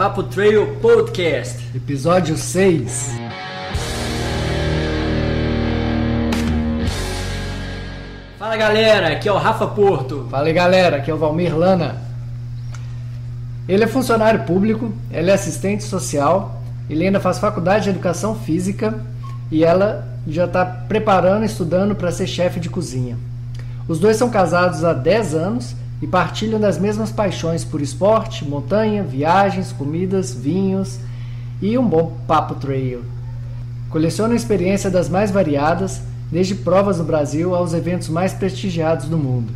Papo Trail Podcast, episódio 6. Fala galera, aqui é o Rafa Porto. Fala aí galera, aqui é o Valmir Lana. Ele é funcionário público, ele é assistente social, ele ainda faz faculdade de educação física e ela já está preparando e estudando para ser chefe de cozinha. Os dois são casados há 10 anos e partilham das mesmas paixões por esporte, montanha, viagens, comidas, vinhos e um bom papo trail. Colecionam a experiência das mais variadas, desde provas no Brasil aos eventos mais prestigiados do mundo.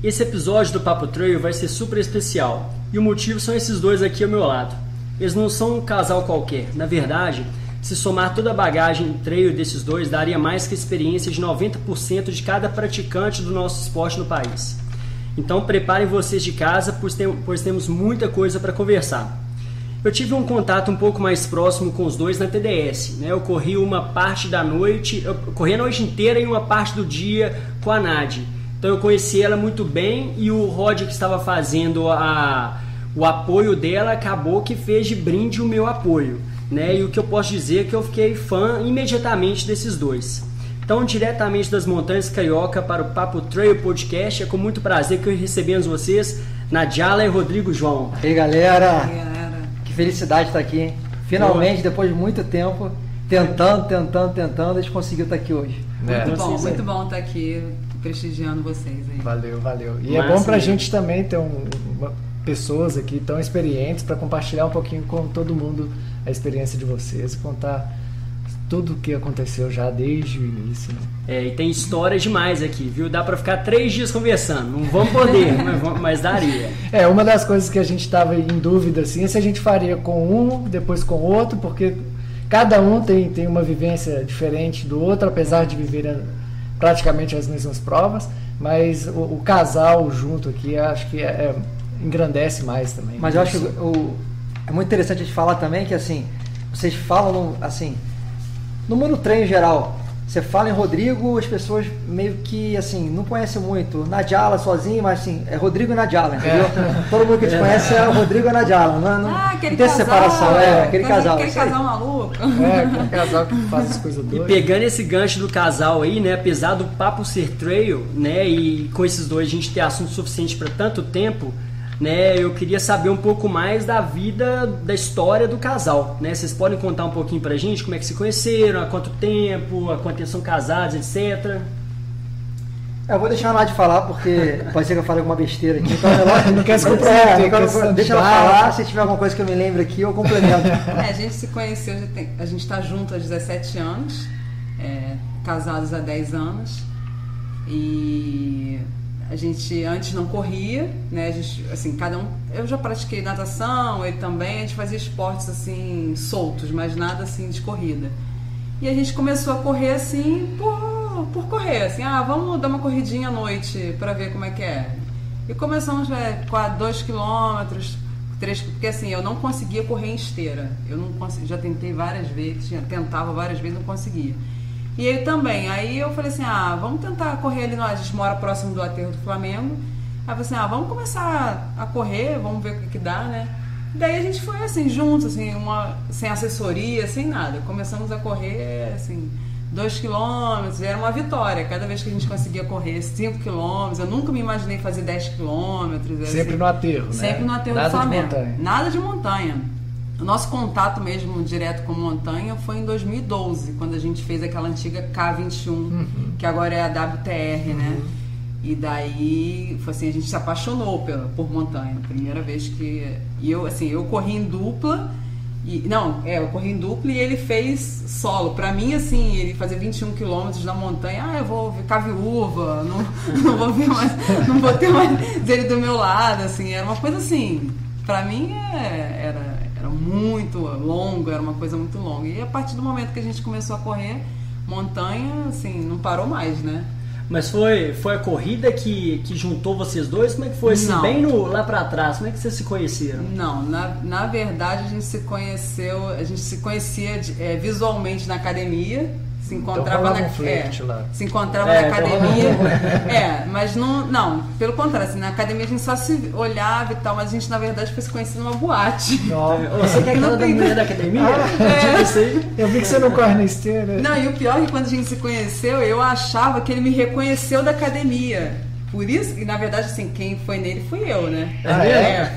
Esse episódio do Papo Trail vai ser super especial e o motivo são esses dois aqui ao meu lado. Eles não são um casal qualquer, na verdade, se somar toda a bagagem trail desses dois, daria mais que a experiência de 90% de cada praticante do nosso esporte no país. Então preparem vocês de casa, pois temos muita coisa para conversar. Eu tive um contato um pouco mais próximo com os dois na TDS, né? Eu corri uma parte da noite, eu corri a noite inteira e uma parte do dia com a Nadi. Então eu conheci ela muito bem e o Rod que estava fazendo o apoio dela acabou que fez de brinde o meu apoio, né? E o que eu posso dizer é que eu fiquei fã imediatamente desses dois. Então, diretamente das Montanhas Carioca para o Papo Trail Podcast, é com muito prazer que recebemos vocês, Nadiala e Rodrigo João. E aí galera, que felicidade estar aqui, hein? Finalmente, depois de muito tempo, tentando, a gente conseguiu estar aqui hoje. Muito bom estar aqui prestigiando vocês aí. Valeu. E é bom pra gente também ter pessoas aqui tão experientes para compartilhar um pouquinho com todo mundo a experiência de vocês e contar tudo o que aconteceu já desde o início, né? E tem história demais aqui, viu? Dá pra ficar 3 dias conversando. Não vamos poder, mas daria. Uma das coisas que a gente estava em dúvida assim, é se a gente faria com um, depois com o outro, porque cada um tem uma vivência diferente do outro, apesar de viverem praticamente as mesmas provas, mas o casal junto aqui, acho que engrandece mais também. Mas eu acho que é muito interessante a gente falar também que, assim, vocês falam, assim, no mundo treino em geral, você fala em Rodrigo, as pessoas meio que, assim, não conhecem muito. Nadiala sozinho, mas, assim, é Rodrigo e Nadiala, entendeu? Todo mundo que te conhece é o Rodrigo e Nadiala. Não aquele tem casal, separação, aquele casal. Aquele casal maluco. Aquele casal que faz as coisas doidas. E pegando esse gancho do casal aí, né, apesar do papo ser trail, né, e com esses dois a gente ter assunto suficiente para tanto tempo, né, eu queria saber um pouco mais da vida, da história do casal, né? Vocês podem contar um pouquinho pra gente como é que se conheceram, há quanto tempo, há quanto tempo são casados, etc. Eu vou deixar a Nádia falar, porque pode ser que eu fale alguma besteira aqui. Então, não quer se comprometer. Deixa ela falar, se tiver alguma coisa que eu me lembre aqui, eu complemento. A gente se conheceu, a gente tá junto há 17 anos, casados há 10 anos, e a gente antes não corria, né? A gente, assim, cada um. Eu já pratiquei natação, ele também. A gente fazia esportes assim soltos, mas nada assim de corrida. E a gente começou a correr assim por correr, assim, vamos dar uma corridinha à noite para ver como é que é. E começamos com 2 quilômetros, 3, porque assim eu não conseguia correr em esteira. Eu não consegui, já tentei várias vezes, tentava várias vezes, não conseguia. E ele também. Aí eu falei assim, vamos tentar correr ali, a gente mora próximo do aterro do Flamengo. Aí eu falei assim, vamos começar a correr, vamos ver o que dá, né? Daí a gente foi assim, juntos, assim, sem assessoria, sem nada. Começamos a correr, assim, 2 quilômetros, era uma vitória. Cada vez que a gente conseguia correr 5 quilômetros, eu nunca me imaginei fazer 10 quilômetros. Sempre assim, no aterro, né? Sempre no aterro do Flamengo. Nada de montanha. O nosso contato mesmo direto com montanha foi em 2012, quando a gente fez aquela antiga K21, que agora é a WTR, né? E daí, foi assim, a gente se apaixonou por montanha. Primeira vez que... E eu corri em dupla. Eu corri em dupla e ele fez solo. Pra mim, assim, ele fazer 21 quilômetros na montanha, eu vou ficar viúva, não vou ver mais, não vou ter mais dele do meu lado, assim. Era uma coisa assim, pra mim era muito longo, era uma coisa muito longa. E a partir do momento que a gente começou a correr montanha, assim, não parou mais, né? Mas foi a corrida que juntou vocês dois? Como é que foi? Assim, bem lá pra trás, como é que vocês se conheceram? Não, na verdade a gente se conhecia visualmente na academia, Se Então encontrava rolava um flerte lá. se encontrava na academia. Mas não, pelo contrário, assim, na academia a gente só se olhava e tal, mas a gente na verdade foi se conhecer numa boate. Você que é aquela da mulher da academia? Tipo isso aí. Eu vi que você não corre na esteira. Não, e o pior é que quando a gente se conheceu, eu achava que ele me reconheceu da academia. Por isso, e na verdade, assim, quem foi nele fui eu, né?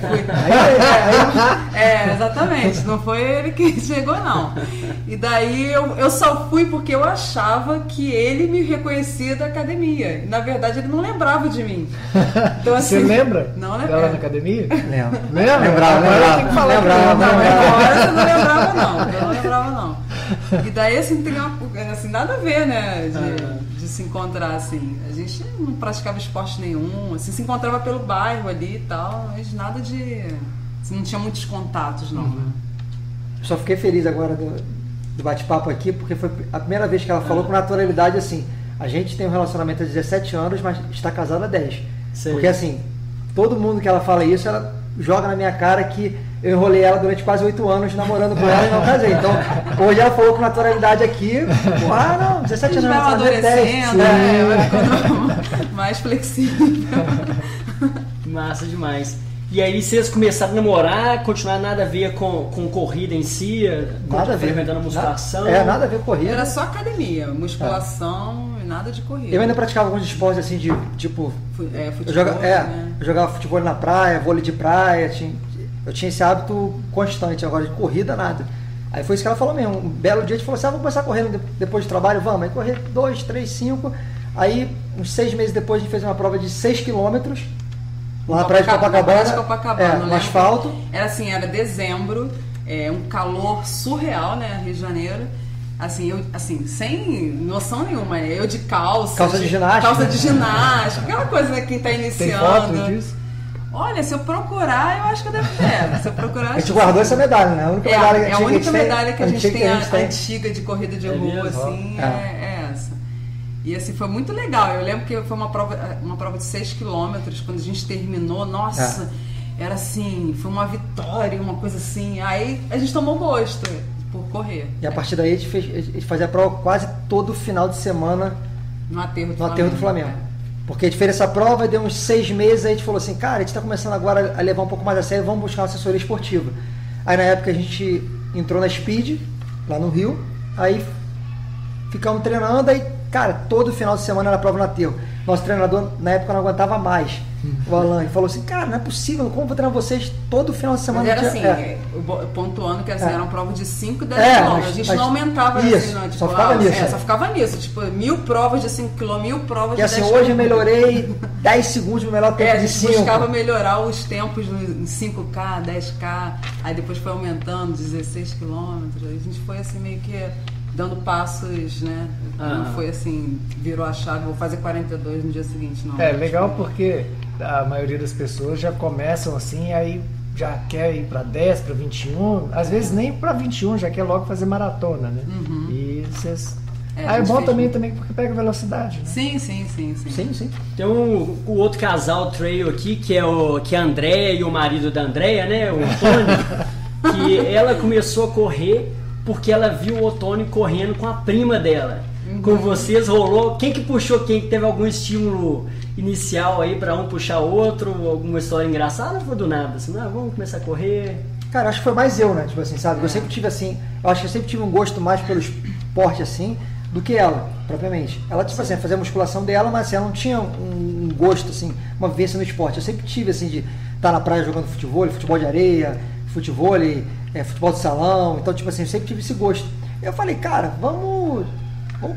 Fui. Exatamente. Não foi ele que chegou, não. E daí eu só fui porque eu achava que ele me reconhecia da academia. E, na verdade, ele não lembrava de mim. Então, assim, você lembra? Não lembra. Dela na academia? Lembro. Lembrava. Tem que falar. Agora você não lembrava, não. Eu não lembrava, não. E daí, assim, tem assim, nada a ver, né? De se encontrar, assim. A gente não praticava esporte nenhum, assim, se encontrava pelo bairro ali e tal, mas nada de... Assim, não tinha muitos contatos, não. Eu só fiquei feliz agora do bate-papo aqui, porque foi a primeira vez que ela falou com naturalidade, assim, a gente tem um relacionamento há 17 anos, mas está casada há 10. Sei. Porque, assim, todo mundo que ela fala isso, ela joga na minha cara que eu enrolei ela durante quase 8 anos namorando com ela e não casei. Então, hoje ela falou com naturalidade aqui, não, 17 anos. Vai amadurecendo, vai ficando mais flexível. Massa demais. E aí vocês começaram a namorar, continuar nada a ver com corrida em si, nada a ver, frequentando a musculação? Nada a ver com corrida. Era só academia, musculação e nada de corrida. Eu ainda praticava alguns esportes assim de tipo. Futebol, eu jogava futebol na praia, vôlei de praia, eu tinha esse hábito constante, agora de corrida nada. Aí foi isso que ela falou mesmo. Um belo dia a gente falou assim: vamos começar correndo depois do trabalho, vamos. Aí correr 2, 3, 5. Aí, uns 6 meses depois, a gente fez uma prova de 6 quilômetros. Lá na praia de Copacabana, no asfalto. Era assim, era dezembro, um calor surreal, né, Rio de Janeiro. Assim, eu, assim, sem noção nenhuma, eu de calça de ginástica, aquela coisa, né, quem tá iniciando. Tem foto disso? Olha, se eu procurar, eu acho que eu devo ter. Se eu procurar, a gente guardou essa medalha, né? A única medalha que a gente tem antiga de corrida de rua, assim, é essa. E assim, foi muito legal. Eu lembro que foi uma prova de 6 quilômetros, quando a gente terminou, nossa, era assim, foi uma vitória, uma coisa assim. Aí a gente tomou gosto por correr. E a partir daí a gente fazia a prova quase todo final de semana no aterro do Flamengo. Porque a gente fez essa prova e deu uns 6 meses, aí a gente falou assim, cara, a gente está começando agora a levar um pouco mais a sério, vamos buscar uma assessoria esportiva. Aí na época a gente entrou na Speed, lá no Rio, aí ficamos treinando, aí, cara, todo final de semana era prova no aterro. Nosso treinador, na época, não aguentava mais. O Alan falou assim, cara, não é possível, como eu vou treinar vocês todo final de semana? Mas era assim, pontuando que assim, eram provas de 5 e 10 quilômetros. A gente não aumentava isso, assim, não. Tipo, só ficava nisso. Só ficava nisso. Tipo, 1000 provas de 5 km, 1000 provas de 10 km. E assim, hoje eu melhorei 10 segundos no melhor tempo de 5. A gente buscava melhorar os tempos em 5K, 10K, aí depois foi aumentando, 16 km. A gente foi assim meio que dando passos, né? Não foi assim, virou a chave, vou fazer 42 no dia seguinte, não. Legal porque a maioria das pessoas já começam assim, aí já quer ir para 10, para 21, às vezes nem para 21, já quer logo fazer maratona, né? E vocês... é bom também porque pega velocidade, né? Sim. Tem o outro casal trail aqui, que é a Andréia e o marido da Andréia, né? O Tony, que ela começou a correr porque ela viu o Otônio correndo com a prima dela. Com vocês rolou, quem que puxou quem? Que teve algum estímulo inicial aí pra um puxar o outro, alguma história engraçada, ou foi do nada? Assim, vamos começar a correr. Cara, acho que foi mais eu, né? Tipo assim, sabe? Eu sempre tive assim, eu acho que eu sempre tive um gosto mais pelo esporte assim, do que ela, propriamente. Ela, tipo assim, fazia a musculação dela, mas assim, ela não tinha um gosto, assim, uma vivência no esporte. Eu sempre tive, assim, de estar na praia jogando futebol de areia, futebol de salão. Então, tipo assim, eu sempre tive esse gosto. Eu falei, cara, vamos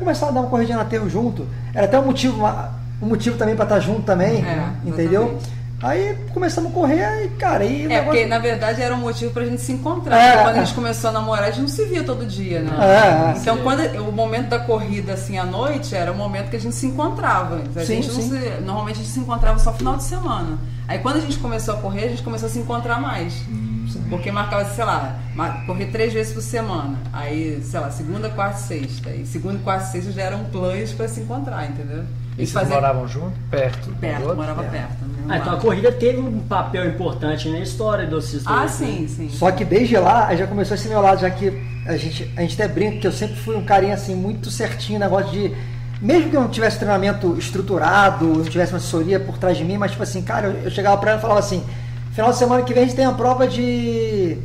começar a dar uma corridinha na aterro junto. Era até um motivo também para estar junto também, entendeu? Aí começamos a correr e, cara... porque na verdade era um motivo pra gente se encontrar. Quando a gente começou a namorar, a gente não se via todo dia, né? Então, o momento da corrida, assim, à noite, era o momento que a gente se encontrava. Normalmente a gente se encontrava só final de semana. Aí quando a gente começou a correr, a gente começou a se encontrar mais. Porque marcava, sei lá, correr 3 vezes por semana. Aí, sei lá, segunda, quarta e sexta. E segunda, quarta e sexta já eram planos pra se encontrar, entendeu? E vocês moravam junto? Perto? Morava perto. Né? Então a corrida teve um papel importante na história do Cis dois. Sim. Só que desde lá, já começou a ser meu lado, já que a gente até brinca que eu sempre fui um carinha assim, muito certinho, negócio de... Mesmo que eu não tivesse treinamento estruturado, não tivesse uma assessoria por trás de mim, mas tipo assim, cara, eu chegava pra ela e falava assim, final de semana que vem a gente tem uma prova de...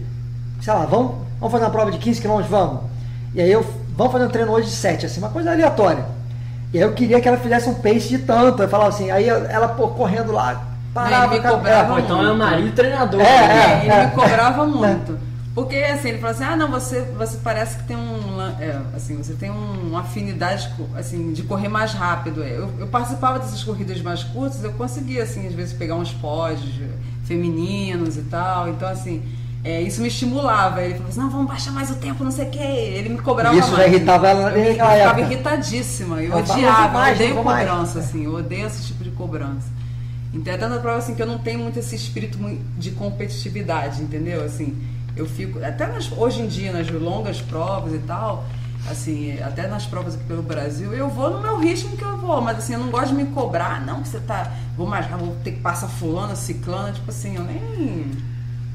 Sei lá, vamos fazer uma prova de 15 km, vamos. E aí vamos fazer um treino hoje de 7, assim, uma coisa aleatória. E aí eu queria que ela fizesse um pace de tanto, eu falava assim, aí ela correndo lá, parava, ele me cobrava muito. Então é o marido treinador. Ele me cobrava muito. Porque assim, ele falou assim, não, você parece que tem você tem uma afinidade assim, de correr mais rápido. Eu participava dessas corridas mais curtas, eu conseguia assim, às vezes pegar uns pódios femininos e tal. Então assim, isso me estimulava. Ele falou assim, não, vamos baixar mais o tempo, não sei o que. Ele me cobrava mais. Isso já irritava ela eu ficava irritadíssima. Eu odiava, eu odeio cobrança, assim, eu odeio esse tipo de cobrança. Então é tanta prova assim que eu não tenho muito esse espírito de competitividade, entendeu? Assim, eu fico, até hoje em dia, nas longas provas e tal, assim, até nas provas aqui pelo Brasil, eu vou no meu ritmo que eu vou, mas assim, eu não gosto de me cobrar, não, que você vou ter que passar fulana, ciclana, tipo assim, eu nem,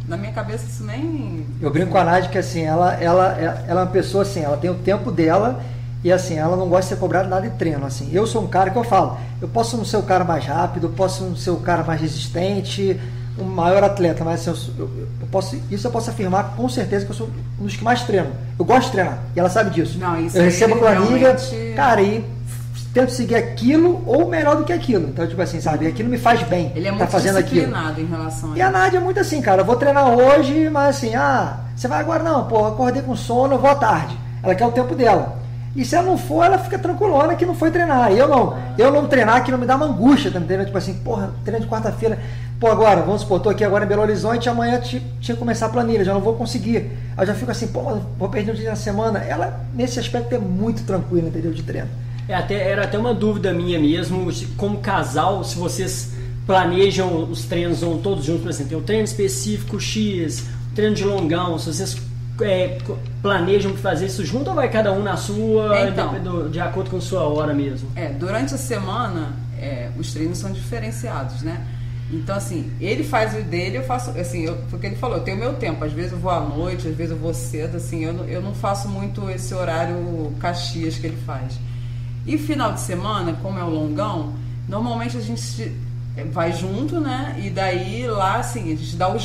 na minha cabeça isso nem... Eu brinco com a Nádia que assim, ela é uma pessoa assim, ela tem o tempo dela e assim, ela não gosta de ser cobrada nada de treino, assim, eu sou um cara que eu falo, eu posso não ser o cara mais rápido, eu posso não ser o cara mais resistente, um maior atleta, mas assim, eu posso afirmar com certeza que eu sou um dos que mais treino. Eu gosto de treinar, e ela sabe disso. Não, isso eu recebo a planilha, realmente... cara, e tento seguir aquilo ou melhor do que aquilo. Então, tipo assim, sabe, aquilo me faz bem. Ele é muito fazendo disciplinado aquilo. Em relação a E a Nádia é muito assim, cara, eu vou treinar hoje, mas assim, você vai agora? Não, pô, acordei com sono, eu vou à tarde. Ela quer o tempo dela. E se ela não for, ela fica tranquilona que não foi treinar. E eu não treinar, que não me dá uma angústia, tá entendendo? Tipo assim, porra, treino de quarta-feira. Pô, agora, vamos supor, tô aqui agora em Belo Horizonte, amanhã tinha que começar a planilha, já não vou conseguir. Aí eu já fico assim, pô, vou perder um dia na semana. Ela, nesse aspecto, é muito tranquila, entendeu? De treino. Era até uma dúvida minha mesmo, como casal, se vocês planejam os treinos todos juntos, por exemplo, tem um treino específico X, treino de longão, se vocês planejam fazer isso junto ou vai cada um na sua, de acordo com a sua hora mesmo? Durante a semana, os treinos são diferenciados, né? Então, assim, ele faz o dele, eu faço, assim, foi o que ele falou, eu tenho o meu tempo, às vezes eu vou à noite, às vezes eu vou cedo, assim, eu não faço muito esse horário Caxias que ele faz. E final de semana, como é o longão, normalmente a gente vai junto, né? E daí lá, assim, a gente dá o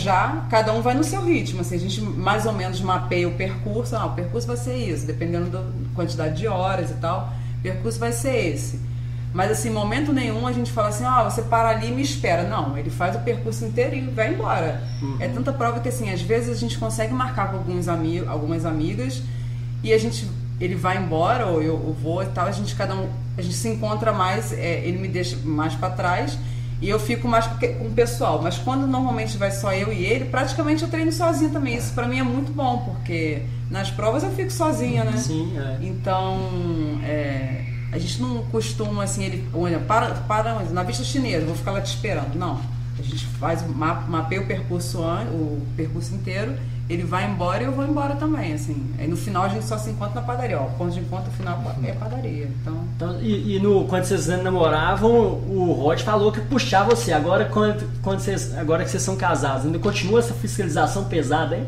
cada um vai no seu ritmo, assim, a gente mais ou menos mapeia o percurso, o percurso vai ser isso, dependendo da quantidade de horas e tal, o percurso vai ser esse. Mas assim, em momento nenhum a gente fala assim, você para ali e me espera. Não, ele faz o percurso inteiro e vai embora. Uhum. É tanta prova que assim, às vezes a gente consegue marcar com algumas amigas e ele vai embora ou eu vou e tal, a gente se encontra mais, ele me deixa mais para trás e eu fico mais com o pessoal. Mas quando normalmente vai só eu e ele, praticamente eu treino sozinha também. Isso para mim é muito bom, porque nas provas eu fico sozinha, né? Sim, Então, a gente não costuma assim, olha, para na vista chinesa, vou ficar lá te esperando. Não, a gente mapeia o percurso inteiro, ele vai embora e eu vou embora também, assim. Aí no final a gente só se encontra na padaria, o ponto de encontro final é padaria. Então quando vocês namoravam, o Rod falou que puxava você. Agora agora que vocês são casados, ainda continua essa fiscalização pesada, hein?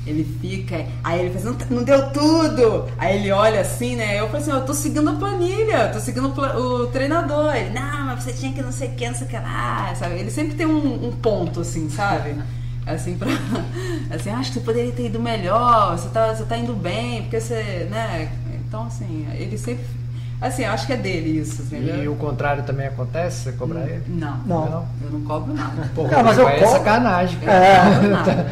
Ele fica, aí ele fala assim, não deu tudo. Aí ele olha assim, né? Eu falo assim, eu tô seguindo a planilha, tô seguindo o treinador. Ele, não, mas você tinha que não sei o que lá, sabe? Ele sempre tem um ponto, assim, sabe? Assim, assim, acho que você poderia ter ido melhor, você tá indo bem, porque você, né? Então, assim, ele sempre... Assim, eu acho que é dele isso, entendeu? E o contrário também acontece? Você cobrar ele? Não. Eu não cobro nada. Pô, mas eu cobro sacanagem, cara.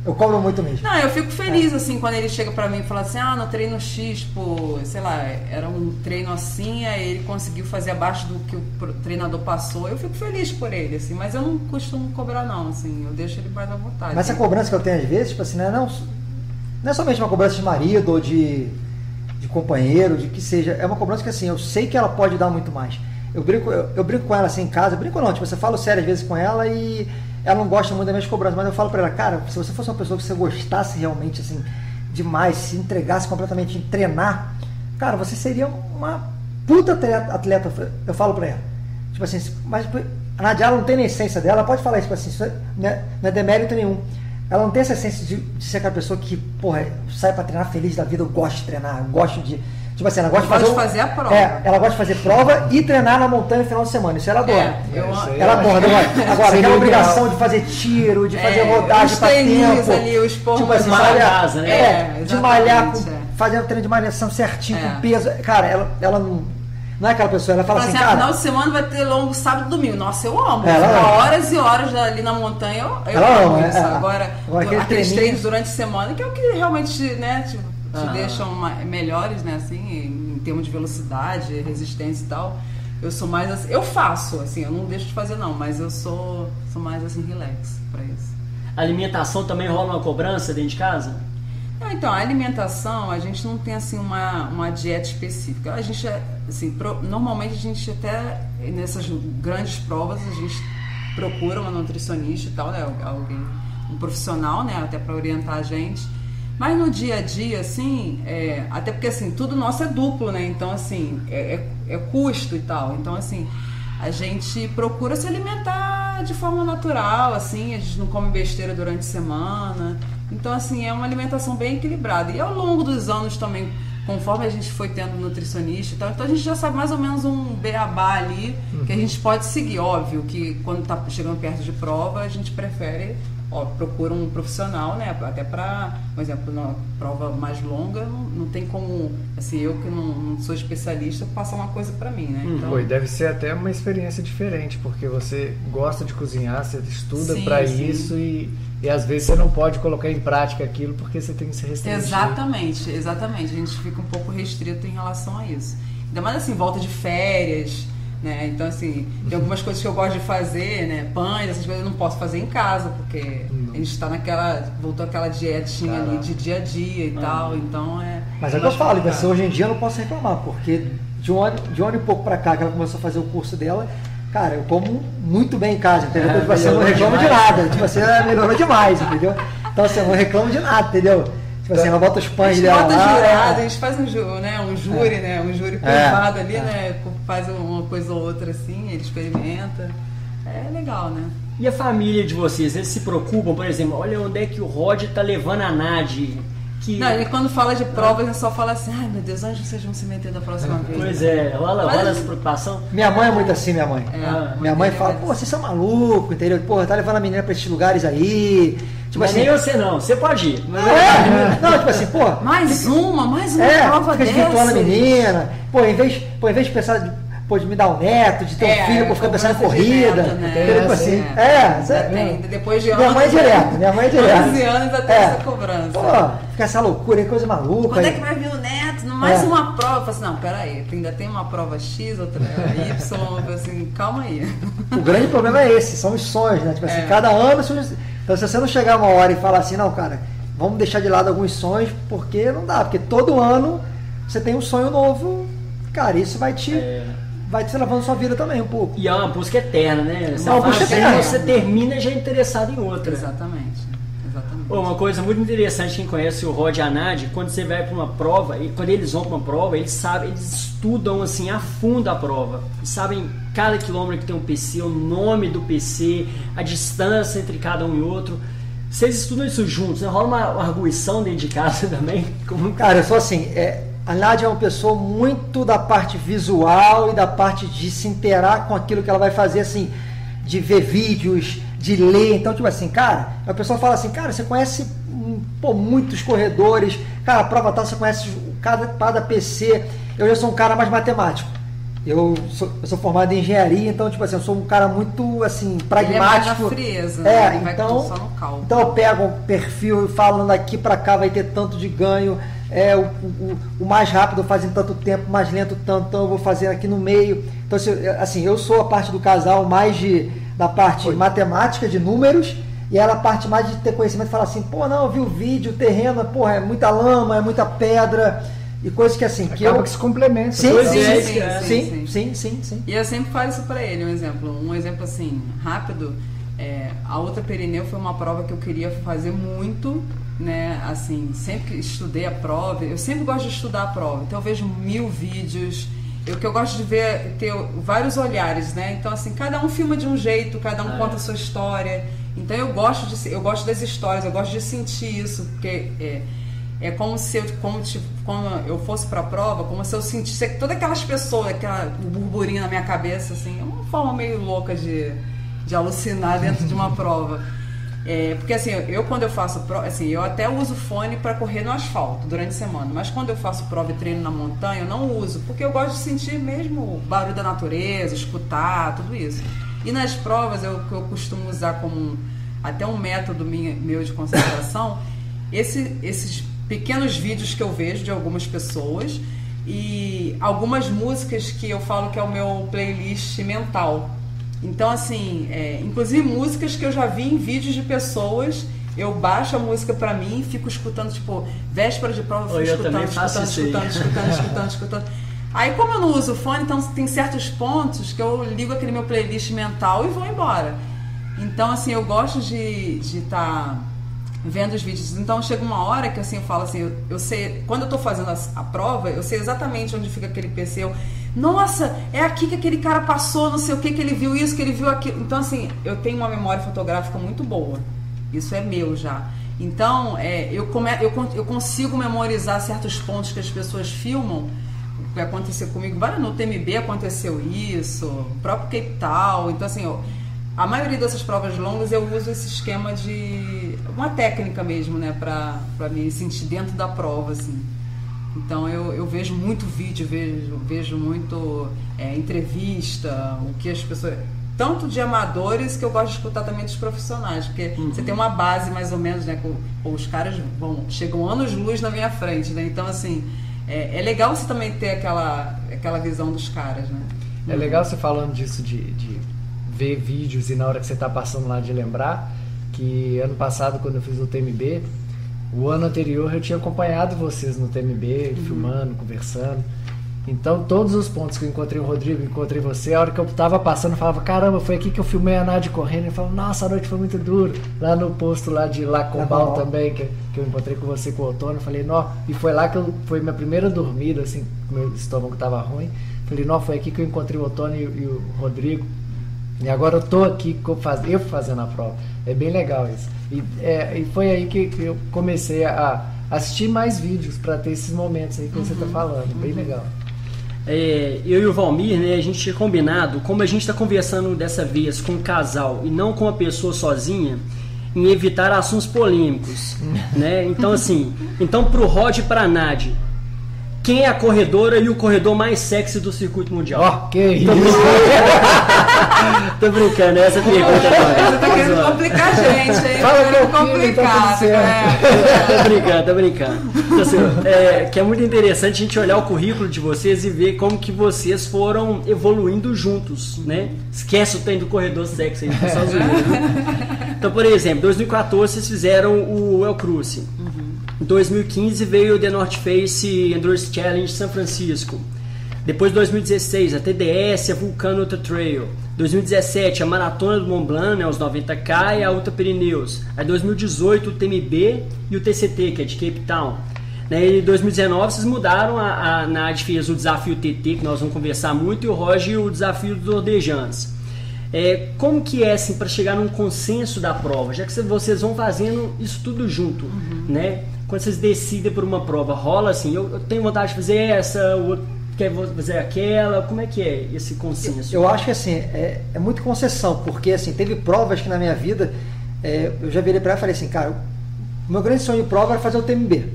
Eu cobro muito mesmo. Não, eu fico feliz, assim, quando ele chega pra mim e fala assim, no treino X, pô, sei lá, era um treino assim, aí ele conseguiu fazer abaixo do que o treinador passou. Eu fico feliz por ele, assim, mas eu não costumo cobrar, não, assim, eu deixo ele mais à vontade. Mas essa cobrança que eu tenho às vezes, tipo assim, não é somente uma cobrança de marido ou de companheiro, de que seja, é uma cobrança que assim, eu sei que ela pode dar muito mais. Eu brinco com ela assim em casa, brinco não, tipo, você fala sério às vezes com ela e ela não gosta muito das minhas cobranças, mas eu falo pra ela, cara, se você fosse uma pessoa que você gostasse realmente assim, demais, se entregasse completamente em treinar, cara, você seria uma puta atleta, eu falo pra ela, tipo assim, mas a Nadia não tem na essência dela, ela pode falar isso, tipo assim, isso não é demérito nenhum. Ela não tem essa essência de ser aquela pessoa que, porra, sai pra treinar feliz da vida, eu gosto de treinar, eu gosto de... Tipo assim, ela gosta de fazer a prova. Ela gosta de fazer prova e treinar na montanha no final de semana. Isso ela adora. Ela adora. Agora, aquela obrigação de fazer tiro, de fazer rodagem pra tempo. Ali, os porros, tipo assim, casa, né? De malhar, fazer o treino de malhação certinho, com peso. Cara, ela não é aquela pessoa, ela fala assim, cara... final de semana vai ter longo sábado e domingo. Nossa, eu amo. Horas e horas ali na montanha, eu amo isso. Agora aqueles treinos durante a semana, que é o que realmente, né, te deixam melhores, né, assim, em termos de velocidade, resistência e tal. Eu sou mais assim, eu faço, assim, eu não deixo de fazer não, mas eu sou mais assim, relax pra isso. A alimentação também rola uma cobrança dentro de casa? Então, a alimentação, a gente não tem assim uma dieta específica. A gente, assim, normalmente a gente até, nessas grandes provas, a gente procura uma nutricionista e tal, né, um profissional, né, até para orientar a gente. Mas no dia a dia, assim, até porque assim, tudo nosso é duplo, né? Então, assim, é custo e tal. Então, assim, a gente procura se alimentar de forma natural, assim, a gente não come besteira durante a semana. Então, assim, é uma alimentação bem equilibrada. E ao longo dos anos também, conforme a gente foi tendo nutricionista e tal, então a gente já sabe mais ou menos um beabá ali que a gente pode seguir. Óbvio que quando tá chegando perto de prova, a gente prefere... procura um profissional, né? Até para, por exemplo, numa prova mais longa, não tem como, assim, eu que não sou especialista, passar uma coisa para mim, né? Então... deve ser até uma experiência diferente, porque você gosta de cozinhar, você estuda para isso e às vezes você não pode colocar em prática aquilo porque você tem que se restringir. Exatamente. A gente fica um pouco restrito em relação a isso. Ainda mais assim, volta de férias, né? Então, assim, tem algumas coisas que eu gosto de fazer, né? Pães, essas coisas eu não posso fazer em casa, porque a gente tá voltou aquela dietinha ali de dia a dia e tal, então Mas é o que eu falo, assim, hoje em dia eu não posso reclamar, porque de um ano e pouco pra cá, que ela começou a fazer o curso dela, cara, eu como muito bem em casa, entendeu? Tipo assim, eu não reclamo de nada, tipo assim, ela melhorou demais, entendeu? Então, assim, eu não reclamo de nada, entendeu? Tipo assim, ela bota os pães dela lá. A gente faz um júri, né? Um júri privado ali, né? Faz uma coisa ou outra assim, ele experimenta. É legal, né? E a família de vocês, eles se preocupam, por exemplo, olha onde é que o Rod tá levando a Nadi. Não, ele quando fala de provas, ele só fala assim, ai meu Deus, onde vocês vão se meter da próxima vez? Pois é, rola essa preocupação. Minha mãe é muito assim, minha mãe. Minha mãe fala, pô, vocês são malucos, entendeu? Pô, tá levando a menina pra esses lugares aí. Tipo assim, nem você não, você pode ir. Não, tipo assim, pô. Mais uma prova fica desvirtuando a menina. Pô, em vez de pensar, pô, de me dar um neto, de ter um filho, pô, ficar pensando em corrida. Neto, né? Tipo assim, depois de minha mãe é direto. 11 anos até essa cobrança. Pô, fica essa loucura aí, coisa maluca. Quando é que vai vir o neto? Mais uma prova. Eu falo assim, não, peraí, ainda tem uma prova X, outra Y, eu falo assim, calma aí. O grande problema é esse, são os sonhos, né? Tipo assim, cada ano... Então, se você não chegar uma hora e falar assim, não, cara, vamos deixar de lado alguns sonhos, porque não dá, porque todo ano você tem um sonho novo, cara, isso vai te levando sua vida também um pouco. E é uma busca eterna, né? Você termina já interessado em outra. Exatamente. Uma coisa muito interessante, quem conhece o Rod e a Nadi, quando você vai para uma prova, e quando eles vão para uma prova, eles estudam assim a fundo a prova, sabem cada quilômetro que tem um PC, o nome do PC, a distância entre cada um e outro. Vocês estudam isso juntos, né? Rola uma arguição dentro de casa também? Cara, eu sou assim, a Nádia é uma pessoa muito da parte visual e da parte de se inteirar com aquilo que ela vai fazer, assim, de ver vídeos, de ler. Então, tipo assim, cara, a pessoa fala assim, cara, você conhece muitos corredores, cara, a prova tal, você conhece cada PC. Eu já sou um cara mais matemático. Eu sou formado em engenharia, então, tipo assim, eu sou um cara muito, assim, pragmático. Ele é frieza, né? Então, só no cálculo. Então eu pego um perfil e falando aqui pra cá vai ter tanto de ganho, o mais rápido faz em tanto tempo, mais lento tanto, então eu vou fazer aqui no meio. Então, assim, eu sou a parte do casal mais da parte matemática, de números, e ela a parte mais de ter conhecimento, fala assim, pô, não, eu vi o vídeo, o terreno, porra, é muita lama, é muita pedra, e coisas que assim... Acaba que se complementa. Sim. E eu sempre falo isso pra ele, um exemplo assim, rápido, a outra Perineu foi uma prova que eu queria fazer muito, né, assim, sempre que estudei a prova, eu sempre gosto de estudar a prova, então eu vejo 1000 vídeos, o que eu gosto de ver, ter vários olhares, né? Então, assim, cada um filma de um jeito, cada um conta a sua história. Então, eu gosto das histórias, eu gosto de sentir isso, porque é como se quando eu fosse pra prova, como se eu sentisse todas aquelas pessoas, aquela burburinho na minha cabeça, assim, é uma forma meio louca de alucinar dentro de uma prova. Porque assim, quando eu faço prova, assim, eu até uso fone para correr no asfalto durante a semana, mas quando eu faço prova e treino na montanha, eu não uso, porque eu gosto de sentir mesmo o barulho da natureza, escutar, tudo isso. E nas provas, eu costumo usar como até um método meu de concentração, esses pequenos vídeos que eu vejo de algumas pessoas e algumas músicas que eu falo que é o meu playlist mental. Então, assim, inclusive músicas que eu já vi em vídeos de pessoas, eu baixo a música pra mim e fico escutando, tipo, véspera de prova, eu fico escutando. Aí, como eu não uso fone, então tem certos pontos que eu ligo aquele meu playlist mental e vou embora. Então, assim, eu gosto de estar vendo os vídeos. Então, chega uma hora que, assim, eu falo assim, eu sei, quando eu tô fazendo a prova, eu sei exatamente onde fica aquele PC. Nossa, é aqui que aquele cara passou, não sei o que ele viu isso, que ele viu aquilo. Então, assim, eu tenho uma memória fotográfica muito boa. Isso é meu já. Então, eu consigo memorizar certos pontos que as pessoas filmam. O que aconteceu comigo, no TMB aconteceu isso, o próprio Cape Town. Então, assim, a maioria dessas provas longas eu uso esse esquema de uma técnica mesmo, né, pra me sentir dentro da prova, assim. Então eu vejo muito vídeo, vejo muito entrevista, o que as pessoas... Tanto de amadores, que eu gosto de escutar também dos profissionais, porque você tem uma base mais ou menos, né? Os caras chegam anos-luz na minha frente, né? Então, assim, é legal você também ter aquela visão dos caras, né? É legal você falando disso de ver vídeos e na hora que você está passando lá de lembrar que ano passado, quando eu fiz o TMB, o ano anterior eu tinha acompanhado vocês no TMB, filmando, conversando. Então todos os pontos que eu encontrei o Rodrigo, encontrei você, a hora que eu tava passando eu falava, caramba, foi aqui que eu filmei a Nádia correndo. Eu falava, nossa, a noite foi muito dura. Lá no posto lá de Lacombal também, que eu encontrei com você, com o Otônio, eu falei, nó, e foi lá que foi minha primeira dormida, assim, meu estômago tava ruim. Falei, nó, foi aqui que eu encontrei o Otônio e o Rodrigo. E agora eu tô aqui eu fazendo a prova. É bem legal isso. E foi aí que eu comecei a assistir mais vídeos para ter esses momentos aí que você tá falando. Bem legal. Eu e o Valmir, né, a gente tinha combinado, como a gente está conversando dessa vez com um casal e não com uma pessoa sozinha, em evitar assuntos polêmicos, né? Então, assim, pro Rod e pra Nádia, quem é a corredora e o corredor mais sexy do circuito mundial? Que isso! Tô brincando, essa pergunta agora. Você tá querendo complicar a gente, hein? Fala que eu complicado. Tô brincando. Então, assim, que é muito interessante a gente olhar o currículo de vocês e ver como que vocês foram evoluindo juntos, né? Esquece o trem do corredor sexy aí, só zoando. Então, por exemplo, em 2014 vocês fizeram o El Cruce. Em 2015 veio o The North Face Endurance Challenge São Francisco. Depois, 2016, a TDS, a Vulcano Ultra Trail. 2017, a Maratona do Mont Blanc, né, os 90K e a Ultra Pirineus. Aí, 2018, o TMB e o TCT, que é de Cape Town. Em 2019, vocês mudaram, a Nádia fez o desafio TT, que nós vamos conversar muito, e o Roger o desafio dos Nordejantes. Como que é assim, para chegar num consenso da prova, já que vocês vão fazendo isso tudo junto, né? Quando vocês decidem por uma prova, rola assim, eu tenho vontade de fazer essa, o outro quer fazer aquela, como é que é esse consenso? Eu acho que assim, é muito concessão, porque assim, teve provas que na minha vida, eu já virei para ela e falei assim, cara, o meu grande sonho de prova era fazer o TMB.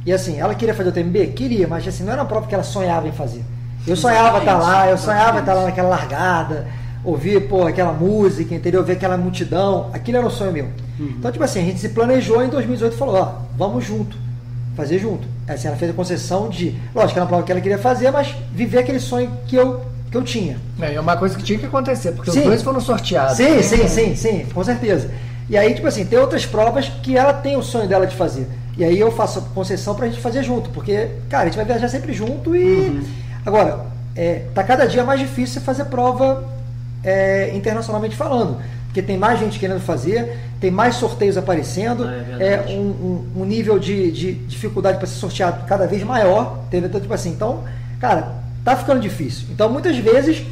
E assim, ela queria fazer o TMB? Queria, mas assim, não era uma prova que ela sonhava em fazer. Eu sonhava estar lá, sonhava estar lá naquela largada, ouvir, aquela música, entendeu? Ver aquela multidão, aquilo era um sonho meu. Então, tipo assim, a gente se planejou em 2018 e falou, vamos junto, fazer junto. Assim, ela fez a concessão de, lógico, era uma prova que ela queria fazer, mas viver aquele sonho que eu tinha. É uma coisa que tinha que acontecer, porque os dois foram sorteados. Sim, com certeza. E aí, tipo assim, tem outras provas que ela tem o sonho dela de fazer. E aí eu faço a concessão pra gente fazer junto, porque, cara, a gente vai viajar sempre junto e... Agora, tá cada dia mais difícil fazer prova internacionalmente falando, porque tem mais gente querendo fazer, tem mais sorteios aparecendo, um nível de dificuldade para ser sorteado cada vez maior, entendeu? Então, tipo assim, cara, tá ficando difícil. Então, muitas vezes,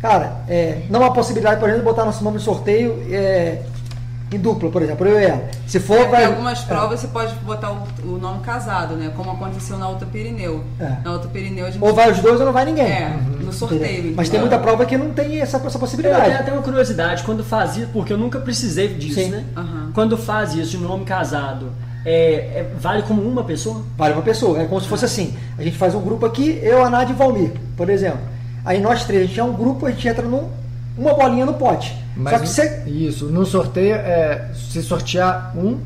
cara, não há possibilidade, por exemplo, de botar nosso nome no sorteio em dupla, por exemplo, eu e ela. Se for, Em algumas provas você pode botar o nome casado, né? Como aconteceu na Alta Pirineu. Na Alta Pirineu a gente... Ou vai os dois ou não vai ninguém. No sorteio. Então. Mas tem muita prova que não tem essa possibilidade. Eu tenho até uma curiosidade, quando faz isso, porque eu nunca precisei disso, Sim. né? Quando faz isso de nome casado, vale como uma pessoa? Vale uma pessoa. É como se fosse assim. A gente faz um grupo aqui, eu, a Nádia e Valmir, por exemplo. Aí nós três, a gente é um grupo, a gente entra uma bolinha no pote. Mas só que você... Isso, no sorteio, se sortear um...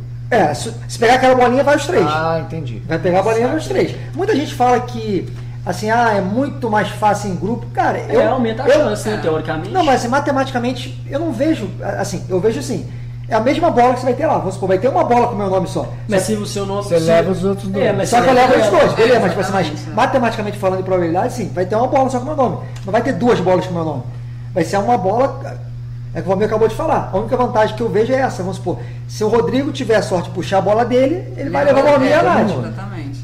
se pegar aquela bolinha, vai os três. Ah, entendi. Vai pegar a bolinha, vai os três. Muita gente fala que, assim, é muito mais fácil em grupo. Cara, aumenta a chance, né, teoricamente. Não, mas assim, matematicamente, eu não vejo, assim, eu vejo assim, é a mesma bola que você vai ter lá. Vamos supor, vai ter uma bola com o meu nome só. Mas se o seu nome... Você leva os outros dois. Mas só que eu levo os dois, beleza, mas tipo assim, exatamente. matematicamente falando de probabilidade, sim, vai ter uma bola só com o meu nome. Não vai ter duas bolas com o meu nome. Vai ser uma bola... É que o Valmir acabou de falar. A única vantagem que eu vejo é essa. Vamos supor, se o Rodrigo tiver a sorte de puxar a bola dele, ele vai levar o Valmir e a Nádia. Exatamente.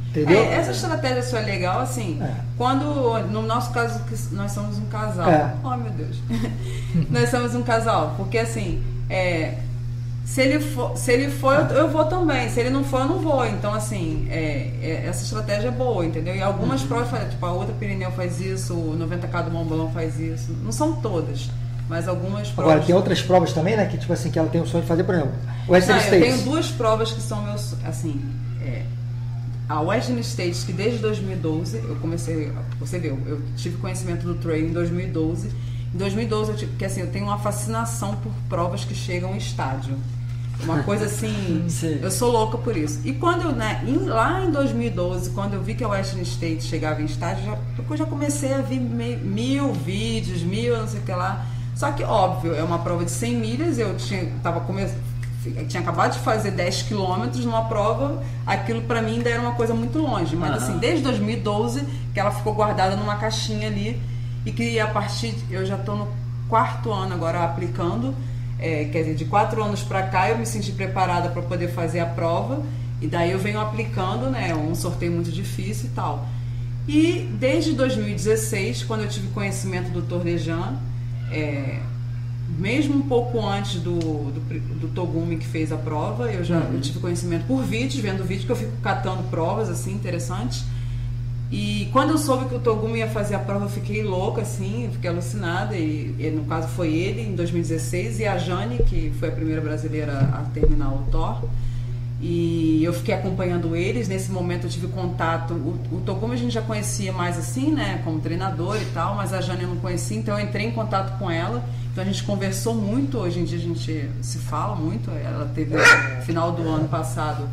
Entendeu? Essa estratégia sua é legal, assim, quando, no nosso caso, que nós somos um casal. Oh, meu Deus. Nós somos um casal, porque assim, se ele for, eu vou também. Se ele não for, eu não vou. Então, assim, essa estratégia é boa, entendeu? E algumas provas, tipo, a outra Pirineu faz isso, o 90K do Mont Blanc faz isso. Não são todas. Mas algumas provas... Agora, tem outras provas também, né? Que tipo assim, que ela tem o sonho de fazer, por exemplo, Western States. Eu tenho duas provas que são meus, assim... A Western States, que desde 2012, eu comecei... Você viu, eu tive conhecimento do trail em 2012. Em 2012, porque assim, eu tenho uma fascinação por provas que chegam em estádio. Uma coisa assim... Eu sou louca por isso. E quando eu, lá em 2012, quando eu vi que a Western States chegava em estádio, eu já comecei a ver 1000 vídeos, não sei o que lá... Só que, óbvio, é uma prova de 100 milhas, eu tinha acabado de fazer 10 quilômetros numa prova, aquilo pra mim ainda era uma coisa muito longe. Mas assim, desde 2012, que ela ficou guardada numa caixinha ali, e que a partir, eu já tô no 4º ano agora aplicando, quer dizer, de 4 anos pra cá eu me senti preparada para poder fazer a prova, e daí eu venho aplicando, né, um sorteio muito difícil e tal. E desde 2016, quando eu tive conhecimento do Tour de Jean, mesmo um pouco antes do Togumi que fez a prova, eu tive conhecimento por vídeos, vendo vídeo, que eu fico catando provas assim, interessantes. E quando eu soube que o Togumi ia fazer a prova, eu fiquei louca, assim, fiquei alucinada. E no caso foi ele, em 2016, e a Jane, que foi a primeira brasileira a terminar o Thor. E eu fiquei acompanhando eles. Nesse momento eu tive contato. O Togumi a gente já conhecia mais assim, né, como treinador e tal, mas a Jane eu não conhecia, então eu entrei em contato com ela. Então a gente conversou muito. Hoje em dia a gente se fala muito. Ela teve no final do ano passado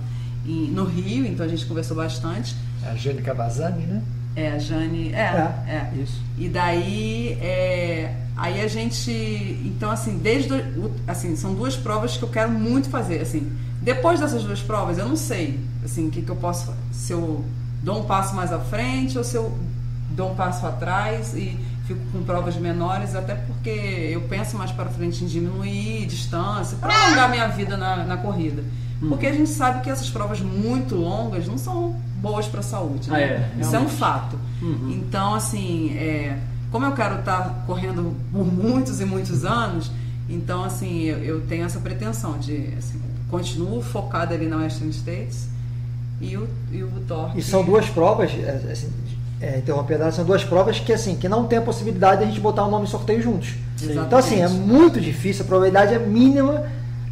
no Rio, então a gente conversou bastante. É a Jane Cavazzani, né? A Jane. Isso. E daí, aí a gente. Então, assim, assim, são duas provas que eu quero muito fazer. Assim, depois dessas duas provas, eu não sei, assim, o que eu posso. Se eu dou um passo mais à frente ou se eu dou um passo atrás e fico com provas menores, até porque eu penso mais para frente em diminuir distância, para alongar minha vida na corrida. Porque a gente sabe que essas provas muito longas não são boas para a saúde, né? Isso é um fato. Então, assim, como eu quero estar correndo por muitos e muitos anos, então, assim, eu tenho essa pretensão de, assim, continuo focada ali na Western States e o Thor. E são duas provas, assim, interrompendo, são duas provas que, assim, que não tem a possibilidade de a gente botar o nome em sorteio juntos. Exatamente. Então, assim, é muito difícil, a probabilidade é mínima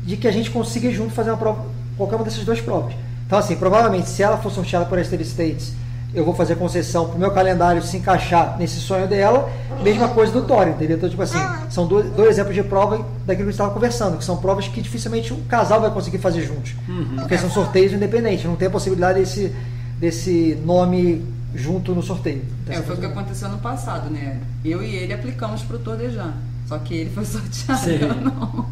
de que a gente consiga junto fazer uma prova, qualquer uma dessas duas provas. Então, assim, provavelmente, se ela for sorteada por Western States, eu vou fazer concessão para o meu calendário se encaixar nesse sonho dela. Mesma coisa do Thor, entendeu? Então, tipo assim, são dois exemplos de prova daquilo que a gente estava conversando, que são provas que dificilmente um casal vai conseguir fazer juntos. Porque são sorteios independentes, não tem a possibilidade desse nome junto no sorteio. Foi o que aconteceu no passado, né? Eu e ele aplicamos para o Tour de Jean, só que ele foi sorteado, eu não.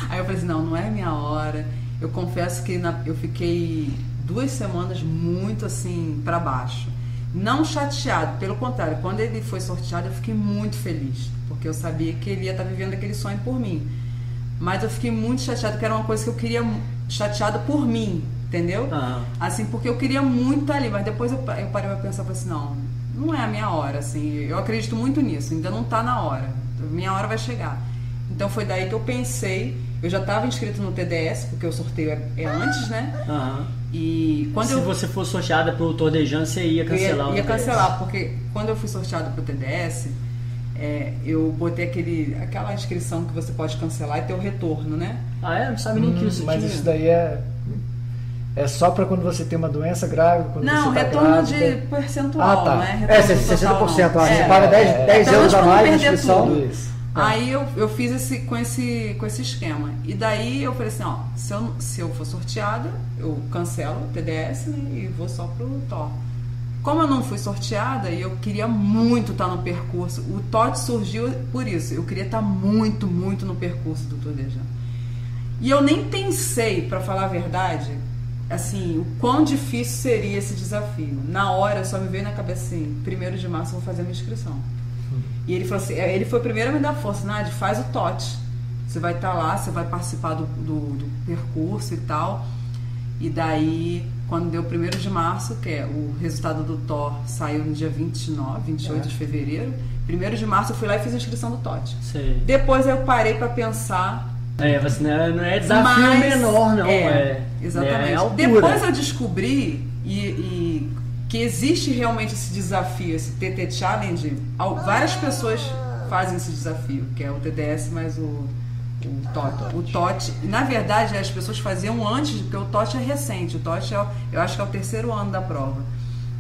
Aí eu falei assim, não é minha hora. Eu confesso que eu fiquei 2 semanas muito assim para baixo, não chateado, pelo contrário, quando ele foi sorteado eu fiquei muito feliz, porque eu sabia que ele ia estar vivendo aquele sonho por mim, mas eu fiquei muito chateado, porque era uma coisa que eu queria, chateada por mim, entendeu? Assim, porque eu queria muito estar ali, mas depois eu parei pra pensar, falei assim, não é a minha hora, assim, eu acredito muito nisso, ainda não tá na hora, minha hora vai chegar. Então foi daí que eu pensei, eu já estava inscrito no TDS, porque o sorteio é antes, né? E quando Se você for sorteada pelo Tordejan, você ia cancelar o TDS. Ia cancelar, porque quando eu fui sorteada pro TDS, eu botei aquela inscrição que você pode cancelar e ter o retorno, né? Não sabe nem que isso Mas tinha. isso daí é só para quando você tem uma doença grave, quando Não, você tá retorno grávida. de percentual, tá. né? É, Retorno 60%. total, não. Você paga 10 euros a pra não mais na perder inscrição. tudo. Isso. Aí eu fiz com esse esquema. E daí eu falei assim, ó, se eu for sorteada, eu cancelo o TDS, né, e vou só pro TOR. Como eu não fui sorteada e eu queria muito estar no percurso, o TOT surgiu por isso. Eu queria estar muito, muito no percurso do Tordejan. E eu nem pensei, para falar a verdade, assim, o quão difícil seria esse desafio. Na hora, só me veio na cabeça assim, 1º de março eu vou fazer a minha inscrição. E ele falou assim, ele foi o primeiro a me dar força, Nádia, faz o TOT. Você vai estar lá, você vai participar do percurso e tal. E daí, quando deu 1º de março, que é o resultado do TOR saiu no dia 28 de fevereiro, 1º de março eu fui lá e fiz a inscrição do TOT. Sei. Depois eu parei para pensar. Você não é desafio menor, não. Exatamente. É altura. Depois eu descobri que existe realmente esse desafio, esse TT Challenge. Várias pessoas fazem esse desafio, que é o TDS mais o TOT. O TOT, na verdade, as pessoas faziam antes, porque o TOT é recente. O TOT eu acho que é o 3º ano da prova.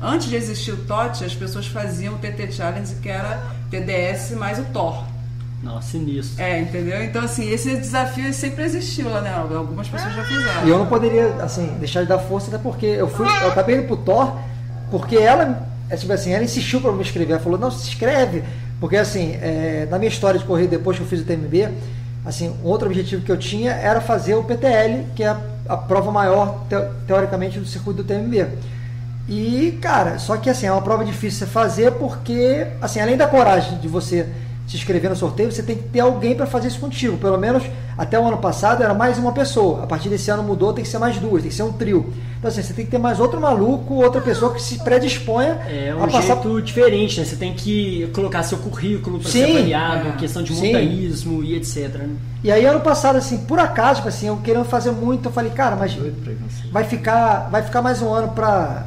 Antes de existir o TOT, as pessoas faziam o TT Challenge, que era TDS mais o TOR. Nossa, sinistro. Entendeu? Então, assim, esse desafio sempre existiu lá, né? Algumas pessoas já fizeram. E eu não poderia, assim, deixar de dar força, até porque eu acabei indo pro TOR, porque ela insistiu para me inscrever. Ela falou, não, se inscreve. Porque, assim, na minha história de corrida, depois que eu fiz o TMB, assim, um outro objetivo que eu tinha era fazer o PTL, que é a prova maior, teoricamente, do circuito do TMB. E, cara, só que, assim, é uma prova difícil de fazer porque, assim, além da coragem de você se inscrever no sorteio, você tem que ter alguém para fazer isso contigo. Pelo menos até o ano passado era mais uma pessoa. A partir desse ano mudou, tem que ser mais 2, tem que ser um trio. Então, assim, você tem que ter mais outro maluco, outra pessoa que se predisponha a passar. Jeito diferente, né? Você tem que colocar seu currículo para ser avaliado, questão de montanhismo e etc. Né? E aí, ano passado, assim, por acaso, assim, eu querendo fazer muito, eu falei, cara, mas vai ficar mais um ano para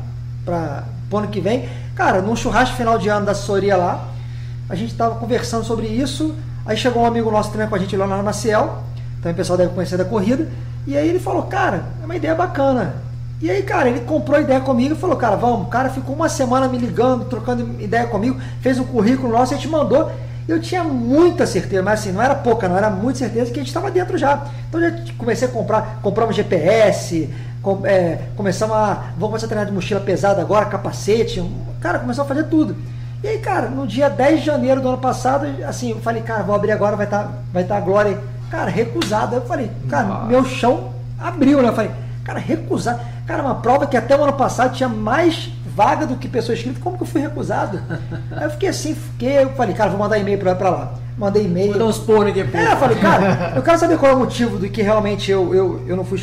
o ano que vem. Cara, num churrasco final de ano da assessoria lá, a gente estava conversando sobre isso, aí chegou um amigo nosso treinar com a gente lá na Maciel, então o pessoal deve conhecer da corrida, e aí ele falou, cara, é uma ideia bacana. E aí, cara, ele comprou a ideia comigo e falou, cara, vamos. O cara ficou uma semana me ligando, trocando ideia comigo, fez um currículo nosso, a gente mandou. Eu tinha muita certeza, mas assim, não era pouca, não era muita certeza que a gente estava dentro já. Então já comecei a compramos GPS, vamos começar a treinar de mochila pesada agora, capacete, cara, começou a fazer tudo. E aí, cara, no dia 10 de janeiro do ano passado, assim, eu falei, cara, vou abrir agora, vai tá a Glória aí. Cara, recusado. Aí eu falei, cara, meu chão abriu, né? Eu falei, cara, recusado. Cara, uma prova que até o ano passado tinha mais vaga do que pessoa inscrita, como que eu fui recusado? Aí eu fiquei assim, eu falei, cara, vou mandar e-mail pra lá. Mandei e-mail. Vou dar uns porros depois. Eu falei, cara, eu quero saber qual é o motivo do que realmente eu não fui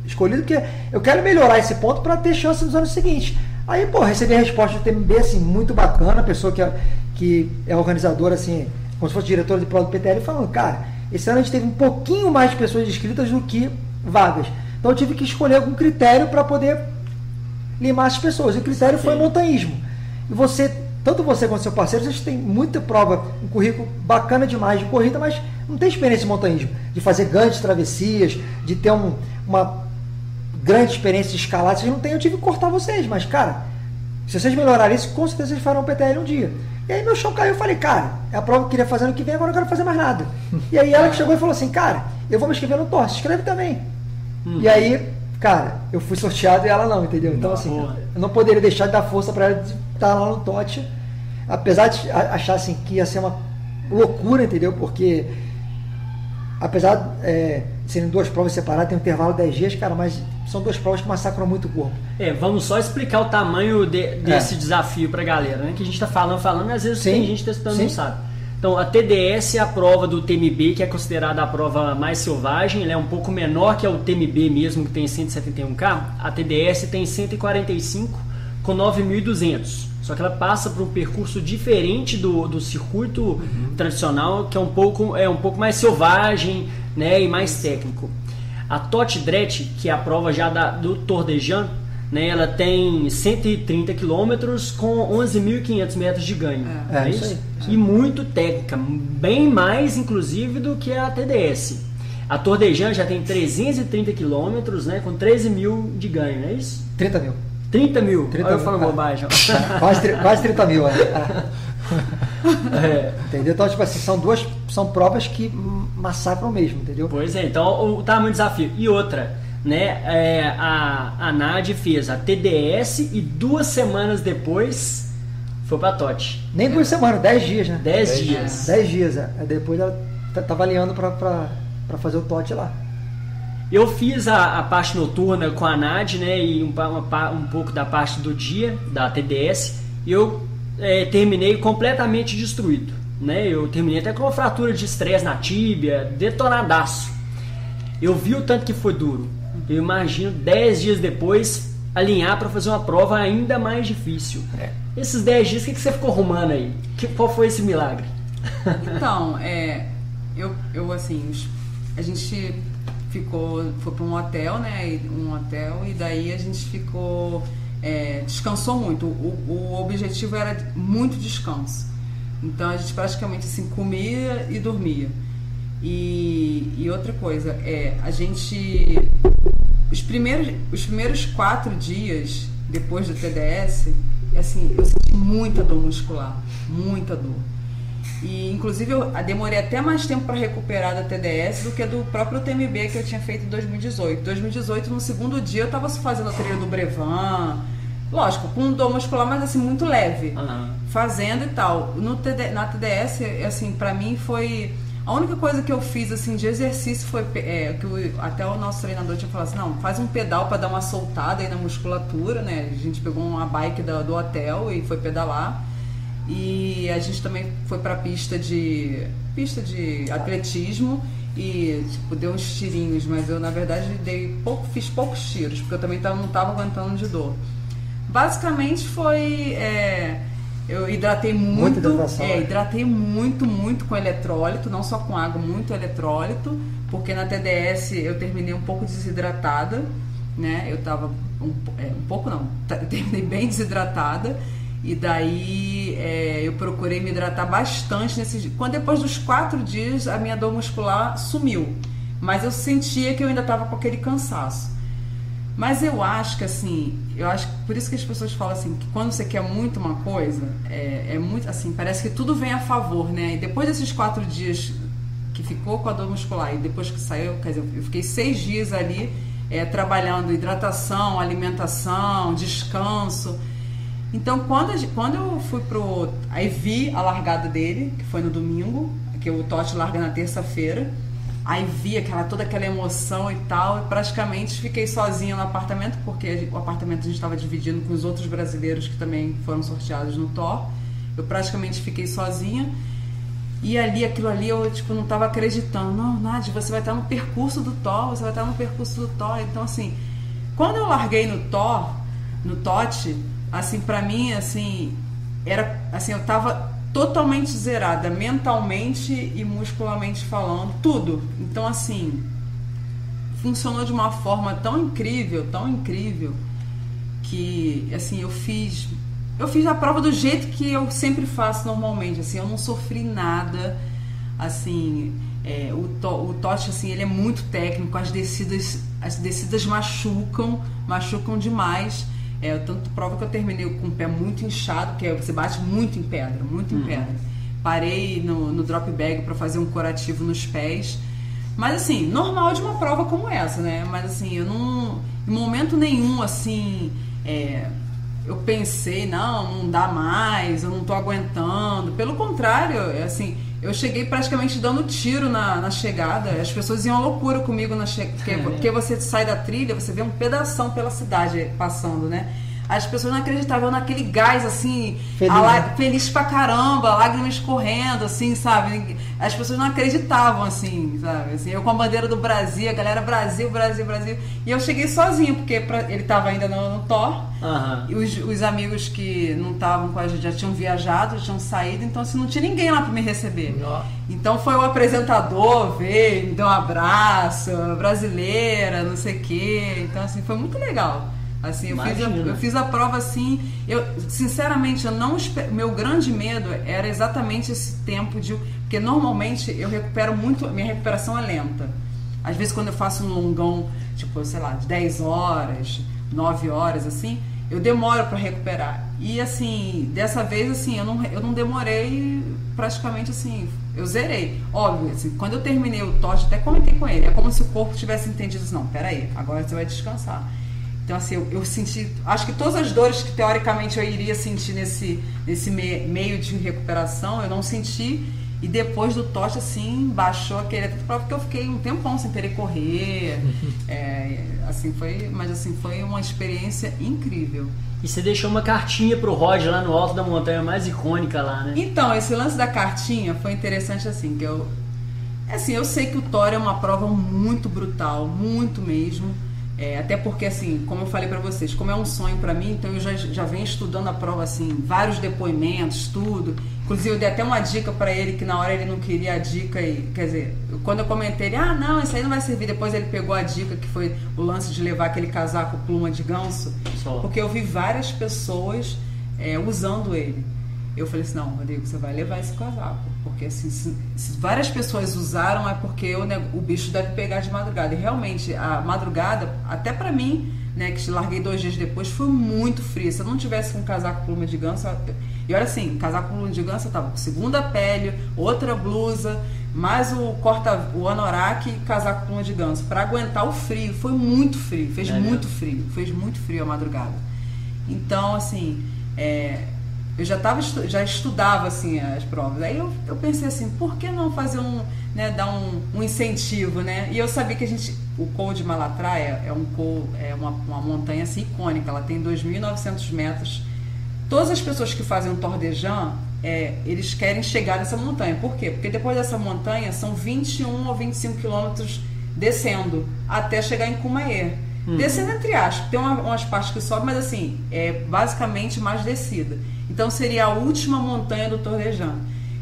escolhido, porque eu quero melhorar esse ponto para ter chance nos anos seguintes. Aí, pô, recebi a resposta do TMB, assim, muito bacana, a pessoa que é organizadora, assim, como se fosse diretora de prova do PTL, falando, cara, esse ano a gente teve um pouquinho mais de pessoas inscritas do que vagas. Então eu tive que escolher algum critério para poder limar as pessoas. E o critério foi montanhismo. E tanto você quanto seu parceiro, vocês têm muita prova, um currículo bacana demais de corrida, mas não tem experiência de montanhismo, de fazer grandes travessias, de ter uma grande experiência de escalada, vocês não têm, eu tive que cortar vocês, mas, cara, se vocês melhorarem isso, com certeza vocês farão um PTL um dia. E aí meu chão caiu, eu falei, cara, é a prova que eu queria fazer ano que vem, agora eu não quero fazer mais nada. E aí ela que chegou e falou assim, cara, eu vou me inscrever no TOR, se inscreve também. E aí, cara, eu fui sorteado e ela não, entendeu? Então, assim, eu não poderia deixar de dar força para ela de estar lá no TOT, apesar de achar, assim, que ia ser uma loucura, entendeu? Porque, apesar de serem 2 provas separadas, tem um intervalo de 10 dias, cara, mas são 2 provas que massacram muito o corpo. Vamos só explicar o tamanho desse desafio pra galera, né? Que a gente tá falando, às vezes tem gente testando e não sabe. Então, a TDS é a prova do TMB, que é considerada a prova mais selvagem, ela é um pouco menor que o TMB mesmo, que tem 171K. A TDS tem 145 com 9.200. Só que ela passa por um percurso diferente do circuito tradicional, que é um pouco mais selvagem, né, e mais técnico. A Tote Dret, que é a prova já do Tour de Jean, né, ela tem 130 km com 11.500 metros de ganho. É isso aí. E muito técnica, bem mais inclusive do que a TDS. A Tour de Jean já tem 330 km, né, com 13 mil de ganho, não é isso? 30 mil. 30 mil? 30 Olha eu mil, falando bobagem. Quase 30 mil. É. Entendeu? Então, tipo assim, são provas que massacram mesmo, entendeu? Pois é, então o tamanho do desafio. E outra, né, a Nádia fez a TDS e 2 semanas depois foi pra Tote. Nem 2 semanas, 10 dias, né? 10 dias. 10 dias, Depois ela tava alinhando pra fazer o TOT lá. Eu fiz a parte noturna com a Nádia, né, e um pouco da parte do dia, da TDS, e eu terminei completamente destruído. Né? Eu terminei até com uma fratura de estresse na tíbia, detonadaço. Eu vi o tanto que foi duro. Eu imagino 10 dias depois alinhar para fazer uma prova ainda mais difícil. Esses 10 dias, o que você ficou arrumando aí? Qual foi esse milagre? Então, eu assim, a gente foi para um hotel, né? E daí a gente ficou, descansou muito. O objetivo era muito descanso. Então a gente praticamente assim comia e dormia. E outra coisa, a gente os primeiros 4 dias depois do TDS, assim, eu senti muita dor muscular, muita dor. E inclusive eu demorei até mais tempo para recuperar da TDS do que do próprio TMB que eu tinha feito em 2018. 2018, no segundo dia, eu estava fazendo a trilha do Brevan, lógico, com dor muscular, mas assim, muito leve, fazendo e tal. Na TDS, assim, para mim foi... A única coisa que eu fiz assim de exercício foi que até o nosso treinador tinha falado assim, não, faz um pedal para dar uma soltada aí na musculatura, né? A gente pegou uma bike do hotel e foi pedalar. E a gente também foi para pista de atletismo e tipo, deu uns tirinhos, mas eu na verdade fiz poucos tiros, porque eu também não estava aguentando de dor. Basicamente foi... eu hidratei muito, hidratei muito com eletrólito, não só com água, muito eletrólito, porque na TDS eu terminei um pouco desidratada, né? Eu tava eu terminei bem desidratada, e daí eu procurei me hidratar bastante nesses dias. Depois dos 4 dias a minha dor muscular sumiu, mas eu sentia que eu ainda estava com aquele cansaço. Mas eu acho que assim, por isso que as pessoas falam assim, que quando você quer muito uma coisa, é muito assim, parece que tudo vem a favor, né? E depois desses 4 dias que ficou com a dor muscular e depois que saiu, quer dizer, eu fiquei 6 dias ali trabalhando hidratação, alimentação, descanso. Então quando eu fui aí vi a largada dele, que foi no domingo, que o Totti larga na terça-feira. Aí vi toda aquela emoção e tal, e praticamente fiquei sozinha no apartamento, porque o apartamento a gente estava dividindo com os outros brasileiros que também foram sorteados no TOR. Eu praticamente fiquei sozinha, e aquilo ali eu tipo, não estava acreditando. Não, Nádia, você vai estar no percurso do TOR, Então assim, quando eu larguei no TOT, assim, pra mim, assim, era assim, eu estava totalmente zerada, mentalmente e muscularmente falando, tudo. Então, assim, funcionou de uma forma tão incrível, que, assim, eu fiz a prova do jeito que eu sempre faço normalmente, assim, eu não sofri nada, assim, o Totti, assim, ele é muito técnico, as descidas machucam demais. Tanto prova que eu terminei com o pé muito inchado, porque você bate muito em pedra, Parei no drop bag para fazer um curativo nos pés. Mas assim, normal de uma prova como essa, né? Mas assim, eu não... Em momento nenhum, assim... eu pensei, não dá mais, eu não tô aguentando. Pelo contrário, assim... Eu cheguei praticamente dando tiro na chegada. As pessoas iam à loucura comigo na chegada. Porque você sai da trilha, você vê um pedação pela cidade passando, né? as pessoas não acreditavam naquele gás, assim, Feliz, feliz pra caramba, lágrimas correndo, assim, sabe? As pessoas não acreditavam, assim, sabe? Assim, eu com a bandeira do Brasil, a galera Brasil, Brasil, Brasil. E eu cheguei sozinha, porque ele tava ainda no Thor. E os amigos que não estavam com a gente já tinham viajado, já tinham saído, então assim, não tinha ninguém lá para me receber. Então foi o apresentador, veio, me deu um abraço, brasileira, não sei o quê. Então assim, foi muito legal. Assim, eu fiz a prova assim, sinceramente, meu grande medo era exatamente esse tempo porque normalmente eu recupero muito, minha recuperação é lenta. Às vezes quando eu faço um longão, tipo, sei lá, de 10 horas, 9 horas, assim, eu demoro para recuperar. E assim, dessa vez, assim, eu não demorei praticamente, assim, eu zerei. Óbvio, assim, quando eu terminei o TOT, até comentei com ele, é como se o corpo tivesse entendido assim, não, peraí, agora você vai descansar. Então, assim, eu senti, acho que todas as dores que teoricamente eu iria sentir nesse meio de recuperação, eu não senti. E depois do TOT, assim, baixou aquele... Porque eu fiquei um tempão sem querer correr. Mas foi uma experiência incrível. E você deixou uma cartinha pro Roger lá no alto da montanha mais icônica lá, né? Então, esse lance da cartinha foi interessante, assim, que eu sei que o Thor é uma prova muito brutal, muito mesmo. Até porque, assim, como eu falei pra vocês, como é um sonho pra mim, então eu já venho estudando a prova, assim, vários depoimentos, tudo. Inclusive, eu dei até uma dica pra ele, que na hora ele não queria a dica. Quer dizer, quando eu comentei, ele, não, isso aí não vai servir. Depois ele pegou a dica, que foi o lance de levar aquele casaco pluma de ganso. Porque eu vi várias pessoas usando ele. Eu falei assim, não, Rodrigo, você vai levar esse casaco. Porque assim, se várias pessoas usaram, é porque o bicho deve pegar de madrugada. E realmente, a madrugada, até pra mim, né, que larguei 2 dias depois, foi muito frio. Se eu não tivesse com casaco pluma de ganso... E olha assim, casaco pluma de ganso, eu tava com segunda pele, outra blusa, mais o anorak e casaco pluma de ganso. Pra aguentar o frio, foi muito frio. Fez muito frio a madrugada. Então, assim... eu já estudava assim as provas. Aí eu pensei assim, por que não fazer dar um incentivo, né? E eu sabia que o Col de Malatraia é uma montanha assim icônica, ela tem 2.900 metros. Todas as pessoas que fazem o Tour de Jean, eles querem chegar nessa montanha. Por quê? Porque depois dessa montanha são 21 ou 25 quilômetros descendo até chegar em Courmayeur. Descendo entre aspas, tem umas partes que sobem, mas assim, é basicamente mais descida. Então seria a última montanha do Tour de Jean.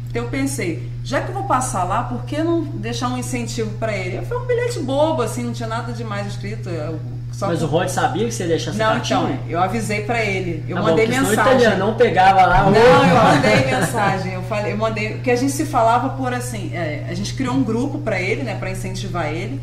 Então eu pensei, já que eu vou passar lá, por que não deixar um incentivo para ele? Foi um bilhete bobo, assim, não tinha nada demais escrito. Mas o Rod sabia que você ia deixar essa cartinha? Não, então, eu avisei para ele. Eu mandei mensagem. O italiano não pegava lá. Não, eu mandei mensagem. Eu mandei, porque a gente se falava por assim, a gente criou um grupo para ele, né, para incentivar ele.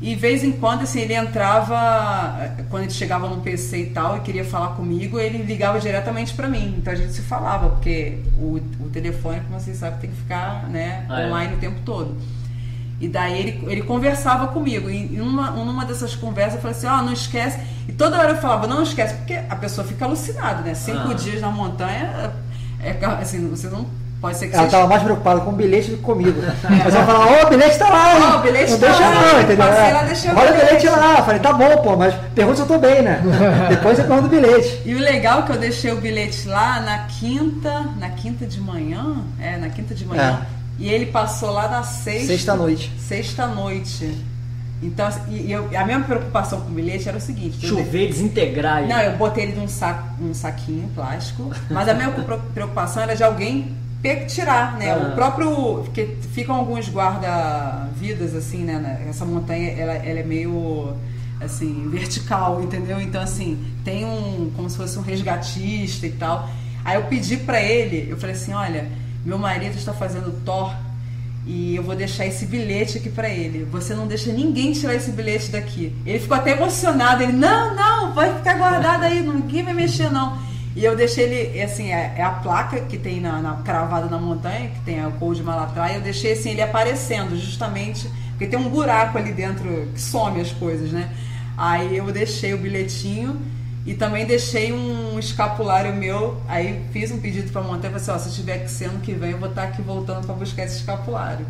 E de vez em quando, assim, ele entrava, quando ele chegava no PC e tal, e queria falar comigo, ele ligava diretamente pra mim. Então a gente se falava, porque o telefone, como vocês sabem, tem que ficar, né, online o tempo todo. E daí ele conversava comigo. E numa dessas conversas eu falei assim, não esquece. E toda hora eu falava, não esquece, porque a pessoa fica alucinada, né? 5 dias na montanha, assim, você não... Pode ser que ela estava mais preocupada com o bilhete do que comigo. Mas ela falava, o bilhete tá lá, o bilhete não tá deixa lá, não, entendeu? Olha o bilhete lá. Eu falei, tá bom, pô, mas pergunta se eu tô bem, né? Depois eu pergunto o bilhete. E o legal é que eu deixei o bilhete lá na quinta de manhã, e ele passou lá na sexta-noite. Sexta-noite. Então, a minha preocupação com o bilhete era o seguinte... Chover, desintegrar. Não, eu botei ele num saquinho plástico, mas a minha preocupação era de alguém tirar, né? O próprio... Porque ficam alguns guarda-vidas, assim, né? Essa montanha, ela é meio, assim, vertical, entendeu? Então, assim, tem como se fosse um resgatista e tal. Aí eu pedi pra ele, eu falei assim, olha, meu marido está fazendo Thor e eu vou deixar esse bilhete aqui pra ele. Você não deixa ninguém tirar esse bilhete daqui. Ele ficou até emocionado. Ele, não, vai ficar guardado aí, ninguém vai mexer, não. E eu deixei ele, assim, é a placa que tem cravada na montanha, que tem o Col de Malatraia, eu deixei assim, ele aparecendo, justamente, porque tem um buraco ali dentro que some as coisas, né? Aí eu deixei o bilhetinho e também deixei um escapulário meu, aí fiz um pedido pra montanha, falei assim, se tiver que ser ano que vem, eu vou estar aqui voltando pra buscar esse escapulário.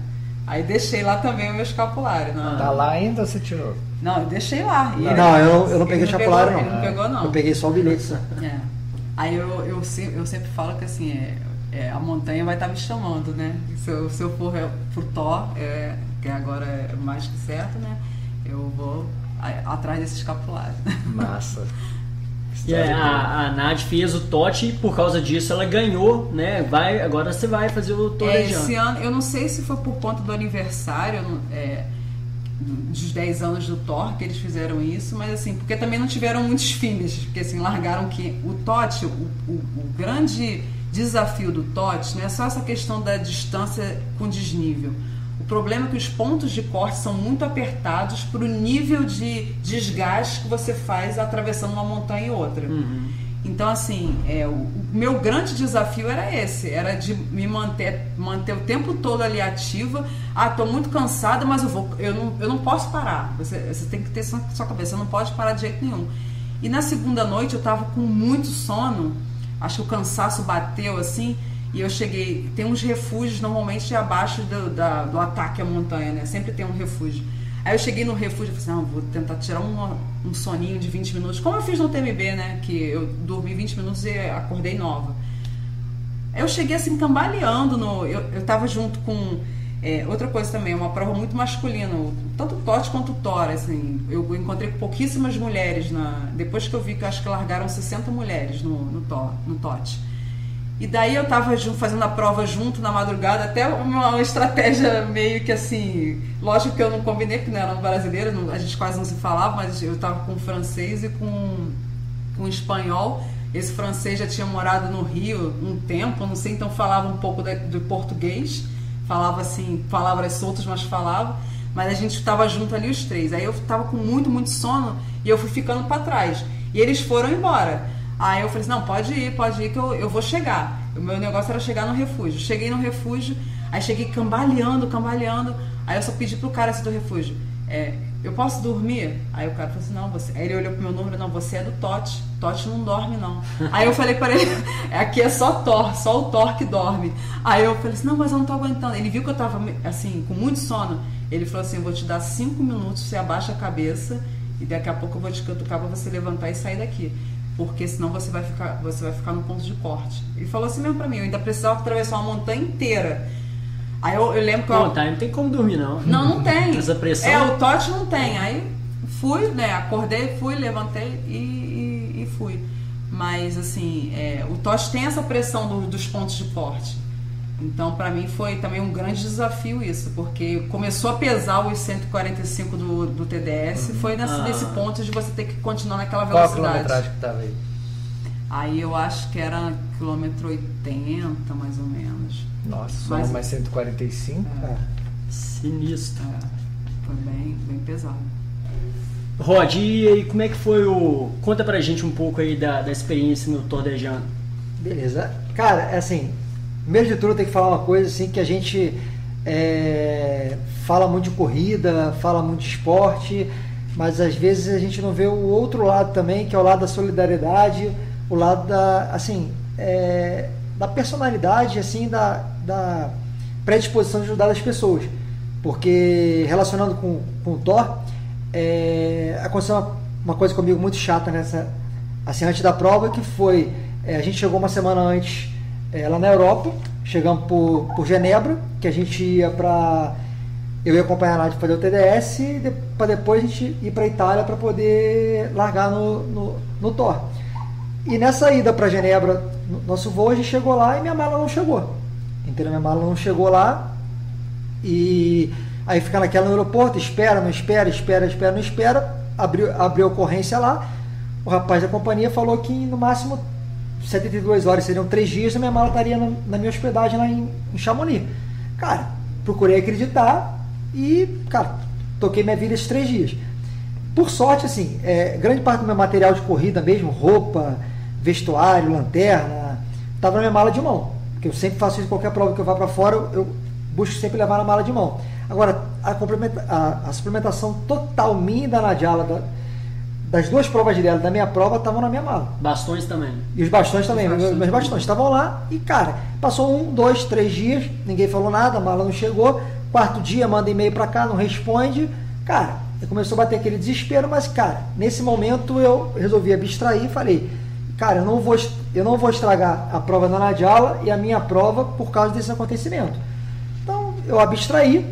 Aí deixei lá também o meu escapulário. Tá lá ainda ou você tirou? Não, eu deixei lá. Não, eu não peguei o escapulário, não. Ele não pegou, não. Eu peguei só o bilhete, só. É. Aí eu sempre falo que assim, a montanha vai estar me chamando, né? Se eu for pro Thor, que agora é mais que certo, né? Eu vou atrás desse escapulário. Massa. E a Nath fez o TOT e por causa disso ela ganhou, né? Agora você vai fazer o Torejano. Esse ano, eu não sei se foi por conta do aniversário dos 10 anos do Thor que eles fizeram isso, mas assim, porque também não tiveram muitos finishes, porque assim, largaram que o TOT, o grande desafio do TOT não é só essa questão da distância com desnível. O problema é que os pontos de corte são muito apertados para o nível de desgaste que você faz atravessando uma montanha e outra. Uhum. Então, assim, o meu grande desafio era esse, era de me manter o tempo todo ali ativa. Estou muito cansada, mas eu não posso parar. Você tem que ter isso na sua cabeça, você não pode parar de jeito nenhum. E na segunda noite eu estava com muito sono, acho que o cansaço bateu assim, e eu cheguei, tem uns refúgios normalmente abaixo do ataque à montanha, né? Sempre tem um refúgio. Aí eu cheguei no refúgio e falei assim, vou tentar tirar um soninho de 20 minutos, como eu fiz no TMB, né? Que eu dormi 20 minutos e acordei nova. Aí eu cheguei assim, cambaleando, eu tava junto com... outra coisa também, uma prova muito masculina, tanto o TOT quanto o TOR, assim, eu encontrei pouquíssimas mulheres, depois que eu vi que eu acho que largaram 60 mulheres no TOT. E daí eu tava fazendo a prova junto na madrugada, até uma estratégia meio que assim, lógico que eu não combinei, porque não eram brasileiras, a gente quase não se falava, mas eu tava com francês e com espanhol. Esse francês já tinha morado no Rio um tempo, não sei, então falava um pouco do português, falava assim, palavras soltas, mas falava, mas a gente estava junto ali os três. Aí eu estava com muito, muito sono e eu fui ficando para trás. E eles foram embora. Aí eu falei assim, não, pode ir que eu vou chegar. O meu negócio era chegar no refúgio. Cheguei no refúgio, aí cheguei cambaleando. Aí eu só pedi pro cara assim do refúgio, eu posso dormir? Aí o cara falou assim, não, você... Aí ele olhou pro meu número, não, você é do TOT. TOT não dorme, não. Aí eu falei para ele, aqui é só Thor, só o Thor que dorme. Aí eu falei assim, não, mas eu não tô aguentando. Ele viu que eu tava, assim, com muito sono. Ele falou assim, eu vou te dar 5 minutos, você abaixa a cabeça e daqui a pouco eu vou te cutucar pra você levantar e sair daqui. Porque senão você vai ficar no ponto de corte. Ele falou assim mesmo pra mim, eu ainda precisava atravessar uma montanha inteira. Aí eu lembro que não tem como dormir, não. Não tem. Essa pressão. O TOT não tem. Aí fui, né, acordei, levantei e fui. Mas assim, o TOT tem essa pressão dos pontos de corte. Então pra mim foi também um grande desafio isso, porque começou a pesar os 145 do TDS, foi nesse ponto de você ter que continuar naquela velocidade. Qual a quilometragem que tava aí? Aí eu acho que era quilômetro 80, mais ou menos. Nossa, só mais 145? Sinistro. Foi bem pesado. Rod, e aí, como é que foi Conta pra gente um pouco aí da experiência no Tordejano. Beleza. Cara, assim, primeiro de tudo eu tenho que falar uma coisa assim, que a gente fala muito de corrida, fala muito de esporte, mas às vezes a gente não vê o outro lado também, que é o lado da solidariedade, o lado da personalidade, assim, da predisposição de ajudar as pessoas. Porque relacionando com o Thor, aconteceu uma coisa comigo muito chata assim, antes da prova, que foi, a gente chegou uma semana antes lá na Europa, chegamos por Genebra, que a gente ia eu ia acompanhar a Nath fazer o TDS, para depois a gente ir para Itália para poder largar no Thor. E nessa ida para Genebra, nosso voo, a gente chegou lá e minha mala não chegou. Entendeu? Minha mala não chegou lá, e aí fica naquela no aeroporto, espera, não espera, abriu a ocorrência lá, o rapaz da companhia falou que no máximo 72 horas, seriam 3 dias, a minha mala estaria na minha hospedagem lá em Chamonix. Cara, procurei acreditar e, cara, toquei minha vida esses 3 dias. Por sorte, assim, grande parte do meu material de corrida mesmo, roupa, vestuário, lanterna, estava na minha mala de mão. Porque eu sempre faço isso em qualquer prova que eu vá para fora, eu busco sempre levar na mala de mão. Agora, a suplementação total minha e da Nadiala, das 2 provas dela, da minha prova, estavam na minha mala. Bastões também. E os bastões também, meus bastões estavam lá. E, cara, passou 1, 2, 3 dias, ninguém falou nada, a mala não chegou. quarto dia, manda e-mail para cá, não responde. Cara, começou a bater aquele desespero, mas, cara, nesse momento eu resolvi abstrair e falei, cara, eu não vou estragar a prova da Nadiala e a minha prova por causa desse acontecimento. Então, eu abstraí,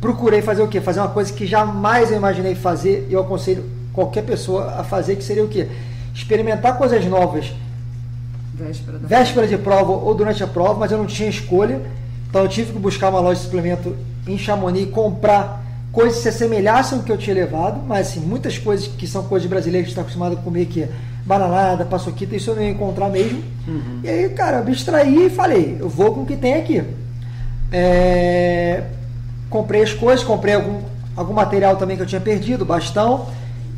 procurei fazer o quê? Fazer uma coisa que jamais eu imaginei fazer, e eu aconselho qualquer pessoa a fazer, que seria o quê? Experimentar coisas novas véspera de prova ou durante a prova, mas eu não tinha escolha, então eu tive que buscar uma loja de suplemento em Chamonix e comprar coisas que se assemelhassem ao que eu tinha levado, mas assim, muitas coisas que são coisas brasileiras que está acostumado a comer, que é bananada, paçoquita, isso eu não ia encontrar mesmo. E aí, cara, eu abstraí e falei, eu vou com o que tem aqui. Comprei as coisas, comprei algum material também que eu tinha perdido, bastão,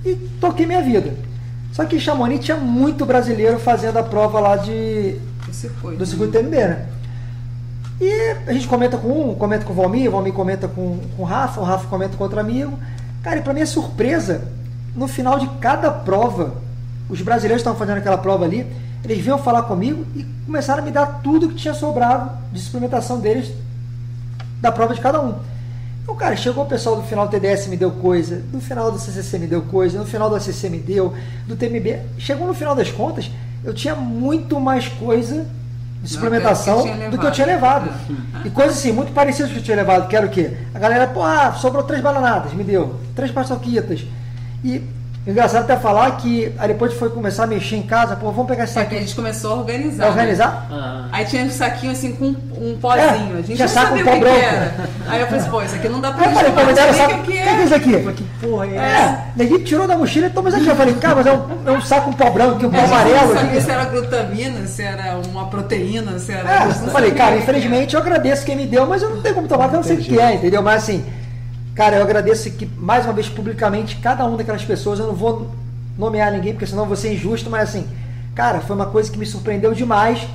e toquei minha vida. Só que em Chamonix tinha muito brasileiro fazendo a prova lá do circuito TMB, né? E a gente comenta com comenta com o Valmir comenta com o Rafa comenta com outro amigo. Cara, e pra minha surpresa, no final de cada prova, os brasileiros que estavam fazendo aquela prova ali, eles vinham falar comigo e começaram a me dar tudo que tinha sobrado de suplementação deles, da prova de cada um. Então, cara, chegou o pessoal do final do TDS me deu coisa, no final do CCC me deu coisa, no final do ACC me deu, do TMB. Chegou no final das contas, eu tinha muito mais coisa de suplementação do que eu tinha levado. E coisas assim, muito parecidas com o que eu tinha levado, que era o quê? A galera, sobrou 3 bananadas, me deu 3 paçoquitas. E engraçado até falar que aí depois foi começar a mexer em casa, vamos pegar esse saquinho. A gente começou a organizar. Né? Aí tinha um saquinho assim com um pozinho. A gente já não sabia o que que era. Aí eu falei assim, isso aqui não dá pra gente. Eu falei, o que é isso aqui? Que porra é? Ninguém tirou da mochila, então, mas aqui eu falei, cara, mas é um saco, um pó branco, um pó amarelo. Não sabia se era glutamina, se era uma proteína, se era. Eu falei, cara, infelizmente eu agradeço quem me deu, mas eu não tenho como tomar, porque eu não sei o que é, entendeu? Mas assim, cara, eu agradeço que, mais uma vez, publicamente, cada uma daquelas pessoas, eu não vou nomear ninguém, porque senão eu vou ser injusto, mas assim, cara, foi uma coisa que me surpreendeu demais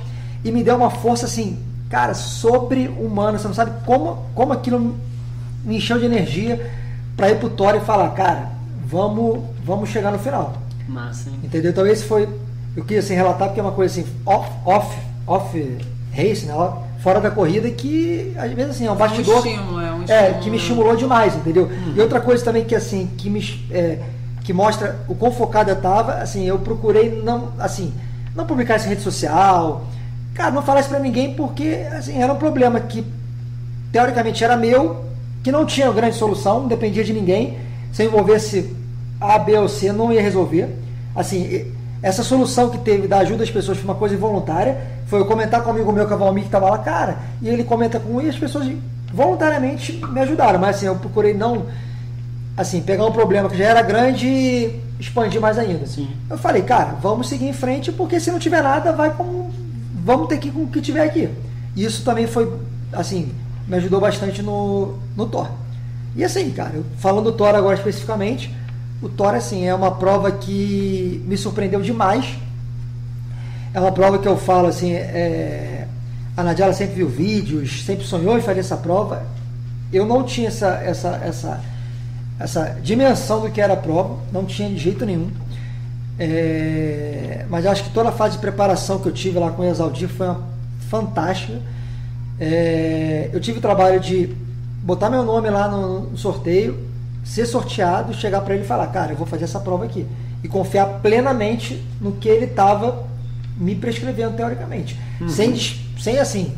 e me deu uma força, assim, cara, sobre-humana. Você não sabe como aquilo me encheu de energia para ir pro Toro e falar, cara, vamos chegar no final. Massa, hein? Entendeu? Então esse foi, eu queria assim, relatar, porque é uma coisa assim, off race, né? Fora da corrida, que às vezes assim, é um bastidor estímulo, que me estimulou demais, entendeu? E outra coisa também que assim, que mostra o quão focado eu estava, assim, eu procurei não publicar isso em rede social, cara, não falar isso pra ninguém, porque assim, era um problema que teoricamente era meu, que não tinha grande solução, não dependia de ninguém. Se eu envolvesse A, B ou C, não ia resolver. Assim, essa solução que teve da ajuda das pessoas foi uma coisa involuntária, foi eu comentar com um amigo meu, que é o Valmir, que estava lá, cara, e ele comenta e as pessoas voluntariamente me ajudaram, mas assim, eu procurei não pegar um problema que já era grande e expandir mais ainda. Sim. Eu falei, cara, vamos seguir em frente, porque se não tiver nada, vamos ter que ir com o que tiver aqui. E isso também foi, assim, me ajudou bastante no Thor. E assim, cara, falando do Thor agora especificamente, o Thor, assim, é uma prova que me surpreendeu demais. É uma prova que eu falo, assim, a Nadiala sempre viu vídeos, sempre sonhou em fazer essa prova. Eu não tinha essa dimensão do que era a prova, não tinha de jeito nenhum. Mas acho que toda a fase de preparação que eu tive lá com o Exaldir foi fantástica. Eu tive o trabalho de botar meu nome lá no sorteio, ser sorteado, chegar para ele e falar, cara, eu vou fazer essa prova aqui, e confiar plenamente no que ele estava me prescrevendo teoricamente, sem assim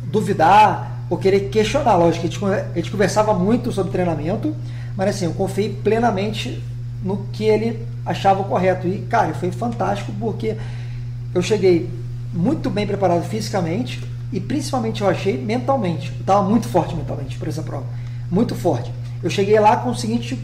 duvidar ou querer questionar. Lógico que a gente conversava muito sobre treinamento, mas assim, eu confiei plenamente no que ele achava correto. E, cara, foi fantástico, porque eu cheguei muito bem preparado fisicamente e principalmente eu achei mentalmente. Eu estava muito forte mentalmente para essa prova, muito forte. Eu cheguei lá com o seguinte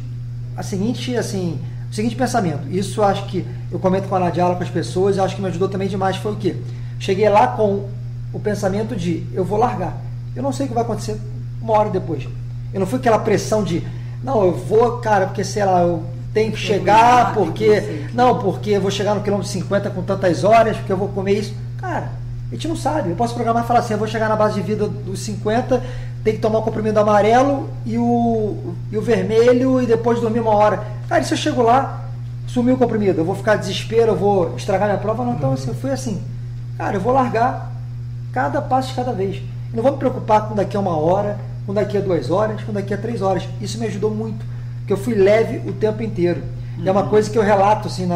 pensamento. Isso acho que eu comento com a Nadiala, com as pessoas, e acho que me ajudou também demais. Foi o quê? Cheguei lá com o pensamento de eu vou largar. Eu não sei o que vai acontecer uma hora depois. Eu não fui aquela pressão de não, eu vou, cara, porque sei lá, eu tenho que chegar, porque eu vou chegar no quilômetro 50 com tantas horas, porque eu vou comer isso. Cara, a gente não sabe. Eu posso programar e falar assim, eu vou chegar na base de vida dos 50, tem que tomar o comprimido amarelo e o vermelho e depois dormir uma hora. Cara, e se eu chego lá, sumiu o comprimido, eu vou ficar desespero, eu vou estragar minha prova? Não, então assim, eu fui assim, cara, eu vou largar cada passo de cada vez. não vou me preocupar com daqui a 1 hora, com daqui a 2 horas, com daqui a 3 horas. Isso me ajudou muito, porque eu fui leve o tempo inteiro. E é uma coisa que eu relato assim,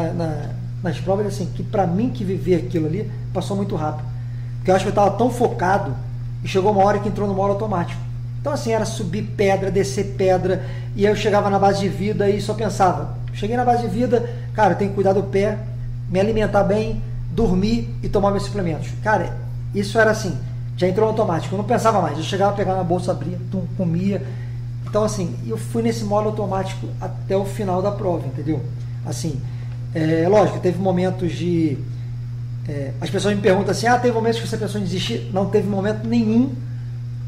nas provas, assim, que para mim que viver aquilo ali, passou muito rápido. Porque eu acho que eu estava tão focado, e chegou uma hora que entrou no modo automático. Então assim, era subir pedra, descer pedra, e aí eu chegava na base de vida e só pensava, cheguei na base de vida, cara, eu tenho que cuidar do pé, me alimentar bem, dormir e tomar meus suplementos. Cara, isso era assim, já entrou no automático, eu não pensava mais, eu chegava, pegava na bolsa, abria, comia. Então assim, eu fui nesse modo automático até o final da prova, entendeu? Assim, lógico, teve momentos de... as pessoas me perguntam assim, teve momentos que você pensou em desistir? Não teve momento nenhum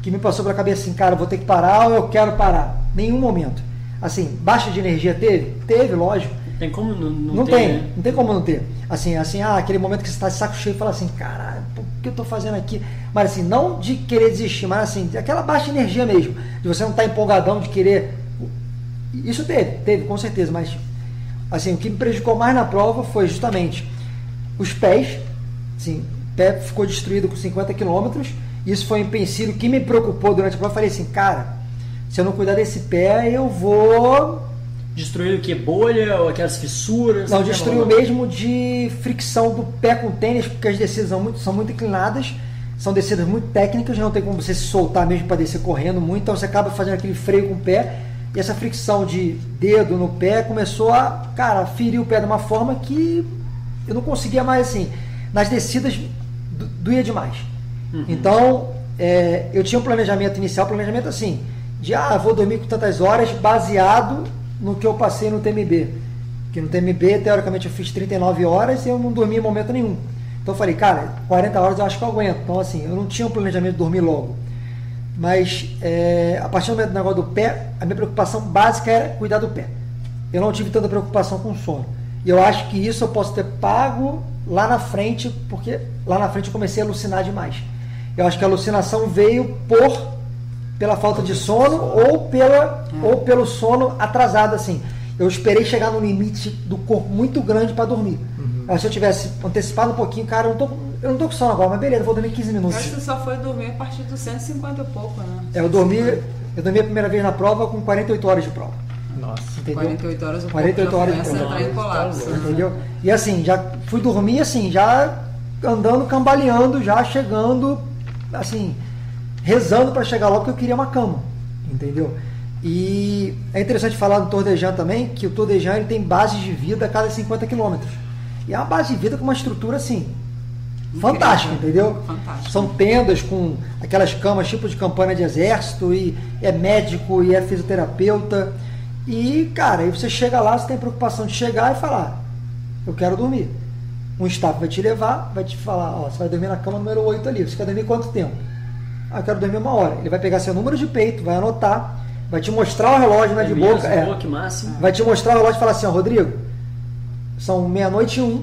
que me passou pela cabeça assim, cara, vou ter que parar ou eu quero parar. Nenhum momento. Assim, baixa de energia teve? Teve, lógico. Tem como não ter, tem, né? Não tem como não ter. Assim, aquele momento que você está de saco cheio e fala assim, caralho, o que eu estou fazendo aqui? Mas assim, não de querer desistir, mas assim, aquela baixa energia mesmo, de você não estar empolgadão, de querer... Isso teve, com certeza, mas assim, o que me prejudicou mais na prova foi justamente os pés. Assim, o pé ficou destruído com 50 quilômetros. Isso foi um empecilho que me preocupou durante a prova. Eu falei assim, cara, se eu não cuidar desse pé, eu vou... Destruir o que? Bolha ou aquelas fissuras? Não, destruiu mesmo de fricção do pé com o tênis, porque as descidas são muito inclinadas, são descidas muito técnicas, não tem como você se soltar mesmo para descer correndo muito, então você acaba fazendo aquele freio com o pé, e essa fricção de dedo no pé começou a, cara, ferir o pé de uma forma que eu não conseguia mais, assim, nas descidas doía demais. Então, eu tinha um planejamento inicial, assim, de, vou dormir com tantas horas, baseado no que eu passei no TMB. Porque no TMB, teoricamente, eu fiz 39 horas e eu não dormi em momento nenhum. Então eu falei, cara, 40 horas eu acho que eu aguento. Então, assim, eu não tinha um planejamento de dormir logo. Mas, a partir do momento do negócio do pé, a minha preocupação básica era cuidar do pé. Eu não tive tanta preocupação com o sono. E eu acho que isso eu posso ter pago lá na frente, porque lá na frente eu comecei a alucinar demais. Eu acho que a alucinação veio pela falta de sono ou pelo sono atrasado, assim. Eu esperei chegar no limite do corpo muito grande para dormir. Mas se eu tivesse antecipado um pouquinho, cara, eu não tô com sono agora, mas beleza, vou dormir 15 minutos. Eu acho que você só foi dormir a partir dos 150 e pouco, né? Eu dormi a primeira vez na prova com 48 horas de prova. Nossa, entendeu? 48 horas o corpo 48 já horas de começa a prova. entrar em colapso. Entendeu? E assim, já fui dormir assim, já andando, cambaleando, já chegando, assim, rezando para chegar logo, porque eu queria uma cama, entendeu? E é interessante falar do Tour de Jean também, que o Tour de Jean ele tem bases de vida a cada 50 quilômetros. E é uma base de vida com uma estrutura assim, fantástica, entendeu? Fantástico. São tendas com aquelas camas tipo de campana de exército, e é médico, e é fisioterapeuta. E, cara, aí você chega lá, você tem a preocupação de chegar e falar, eu quero dormir. Um staff vai te levar, vai te falar, você vai dormir na cama número 8 ali, você quer dormir quanto tempo? Eu quero dormir 1 hora. Ele vai pegar seu número de peito, vai anotar, vai te mostrar o relógio, né, de boca. Que máximo. Vai te mostrar o relógio e falar assim, Rodrigo, são 00:01,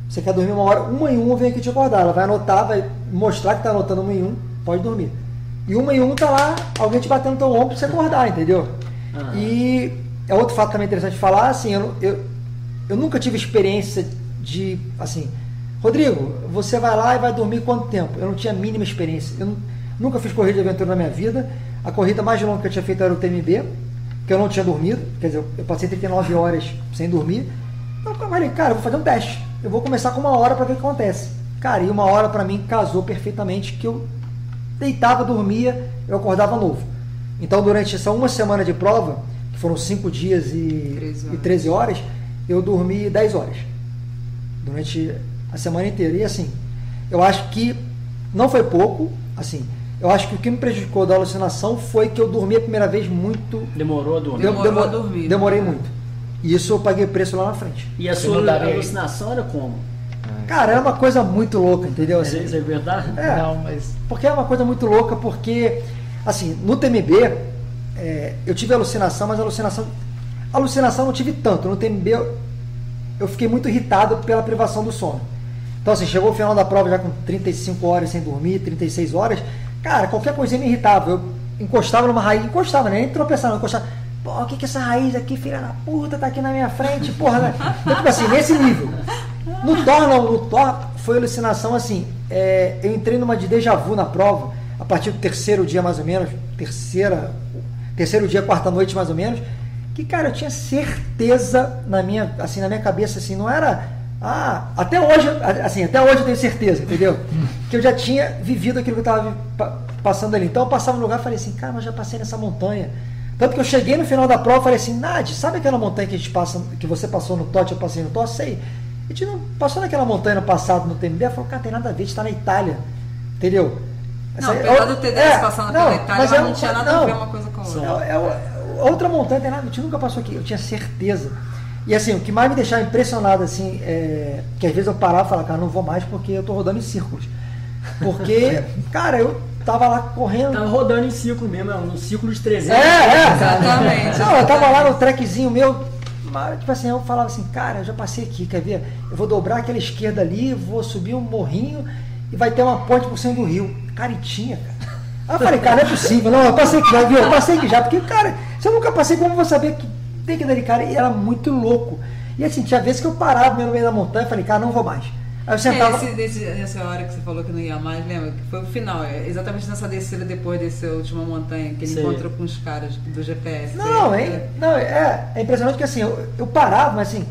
você quer dormir 1 hora, 1:01 eu venho aqui te acordar. Ela vai anotar, vai mostrar que está anotando 1:01, pode dormir. E 1:01 tá lá, alguém te batendo no teu ombro para você acordar, entendeu? E é outro fato também interessante de falar, assim, eu nunca tive experiência de, assim, Rodrigo, você vai lá e vai dormir quanto tempo? Eu não tinha a mínima experiência. Eu nunca fiz corrida de aventura na minha vida. A corrida mais longa que eu tinha feito era o TMB, que eu não tinha dormido, quer dizer, eu passei 39 horas sem dormir. Então eu falei, cara, eu vou fazer um teste. Eu vou começar com 1 hora para ver o que acontece. Cara, e 1 hora para mim casou perfeitamente, que eu deitava, dormia, eu acordava novo. Então durante essa 1 semana de prova, que foram 5 dias e 13 horas, eu dormi 10 horas. Durante a semana inteira. E assim, eu acho que não foi pouco, assim, eu acho que o que me prejudicou da alucinação foi que eu dormi a primeira vez muito... Demorou a dormir. Demorou a dormir. Demorei muito. E isso eu paguei preço lá na frente. E a sua alucinação era como? Cara, é uma coisa muito louca, entendeu? Assim, Isso é verdade? Não, mas... Porque é uma coisa muito louca, porque, assim, no TMB, eu tive alucinação, mas alucinação não tive tanto. No TMB, eu fiquei muito irritado pela privação do sono. Então, assim, chegou o final da prova já com 35 horas sem dormir, 36 horas, cara, qualquer coisinha me irritava. Eu encostava numa raiz, nem tropeçava, não, encostava. Pô, o que é essa raiz aqui, filha da puta, tá aqui na minha frente, porra, né? Então, tipo assim, nesse nível. No Thor foi alucinação, assim, eu entrei numa de déjà vu na prova, a partir do terceiro dia mais ou menos, terceiro dia, quarta noite mais ou menos, que, cara, eu tinha certeza na minha cabeça, assim, não era, até hoje eu tenho certeza, entendeu? Que eu já tinha vivido aquilo que eu estava passando ali. Então eu passava no lugar e falei assim, cara, mas já passei nessa montanha. Tanto que eu cheguei no final da prova e falei assim, Nádia, sabe aquela montanha que a gente passa, que você passou no TOT, eu passei no TOT? Sei. A gente não passou naquela montanha no passado, no TMB? Ela falou, cara, tem nada a ver, a gente está na Itália, entendeu? Não, apesar do TDS passando pela Itália, mas não tinha nada a ver uma coisa com a outra. Outra montanha, tem nada, a gente nunca passou aqui, eu tinha certeza. E assim, o que mais me deixava impressionado, assim, que às vezes eu parava e falava, cara, não vou mais porque eu tô rodando em círculos. Porque, cara, eu tava lá correndo. Tava rodando em círculo mesmo, um círculo de 300. Exatamente. Não, eu tava lá no trequezinho meu, tipo assim, eu falava assim, cara, eu já passei aqui, quer ver? Eu vou dobrar aquela esquerda ali, vou subir um morrinho e vai ter uma ponte por cima do rio. Cara, e tinha, cara. Aí eu falei, cara, não é possível, não, eu passei aqui já, viu? Eu passei aqui já, porque, cara, se eu nunca passei, como eu vou saber que tem que dar ali, cara? E era muito louco. E assim, tinha vezes que eu parava no meio da montanha e falei, cara, não vou mais. Aí eu sentava... Nessa hora que você falou que não ia mais, lembra? Que foi o final, exatamente nessa descida depois dessa última montanha, que ele encontrou com os caras do GPS. É impressionante que assim, eu parava, mas assim,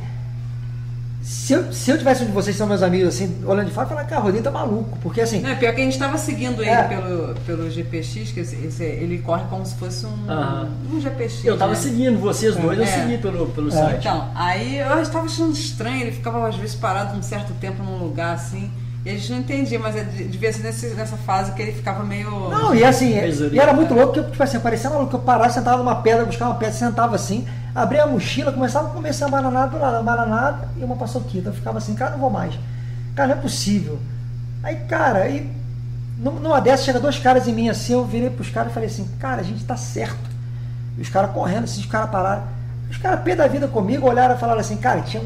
se eu tivesse um de vocês, são meus amigos, assim, olhando de fora, eu falava, cara, o Rodrigo tá maluco, porque assim... Não, é pior que a gente estava seguindo ele pelo GPX, que ele corre como se fosse um GPX. Eu tava seguindo vocês dois, eu segui pelo site. Então, aí eu estava achando estranho, ele ficava às vezes parado um certo tempo num lugar assim, e a gente não entendia, mas devia ser nessa fase que ele ficava meio... Não, e assim, e era muito louco, porque tipo assim, parecia maluco, eu parava, sentava numa pedra, buscava uma pedra, sentava assim, abria a mochila, começava a comer essa bananada e uma paçoquita. Eu ficava assim, cara, não vou mais. Cara, não é possível. Aí, cara, numa dessas, chega dois caras em mim assim, eu virei pros caras e falei assim, cara, a gente tá certo. E os caras correndo, assim, os caras pararam. Os caras, pé da vida comigo, olharam e falaram assim, cara, tinha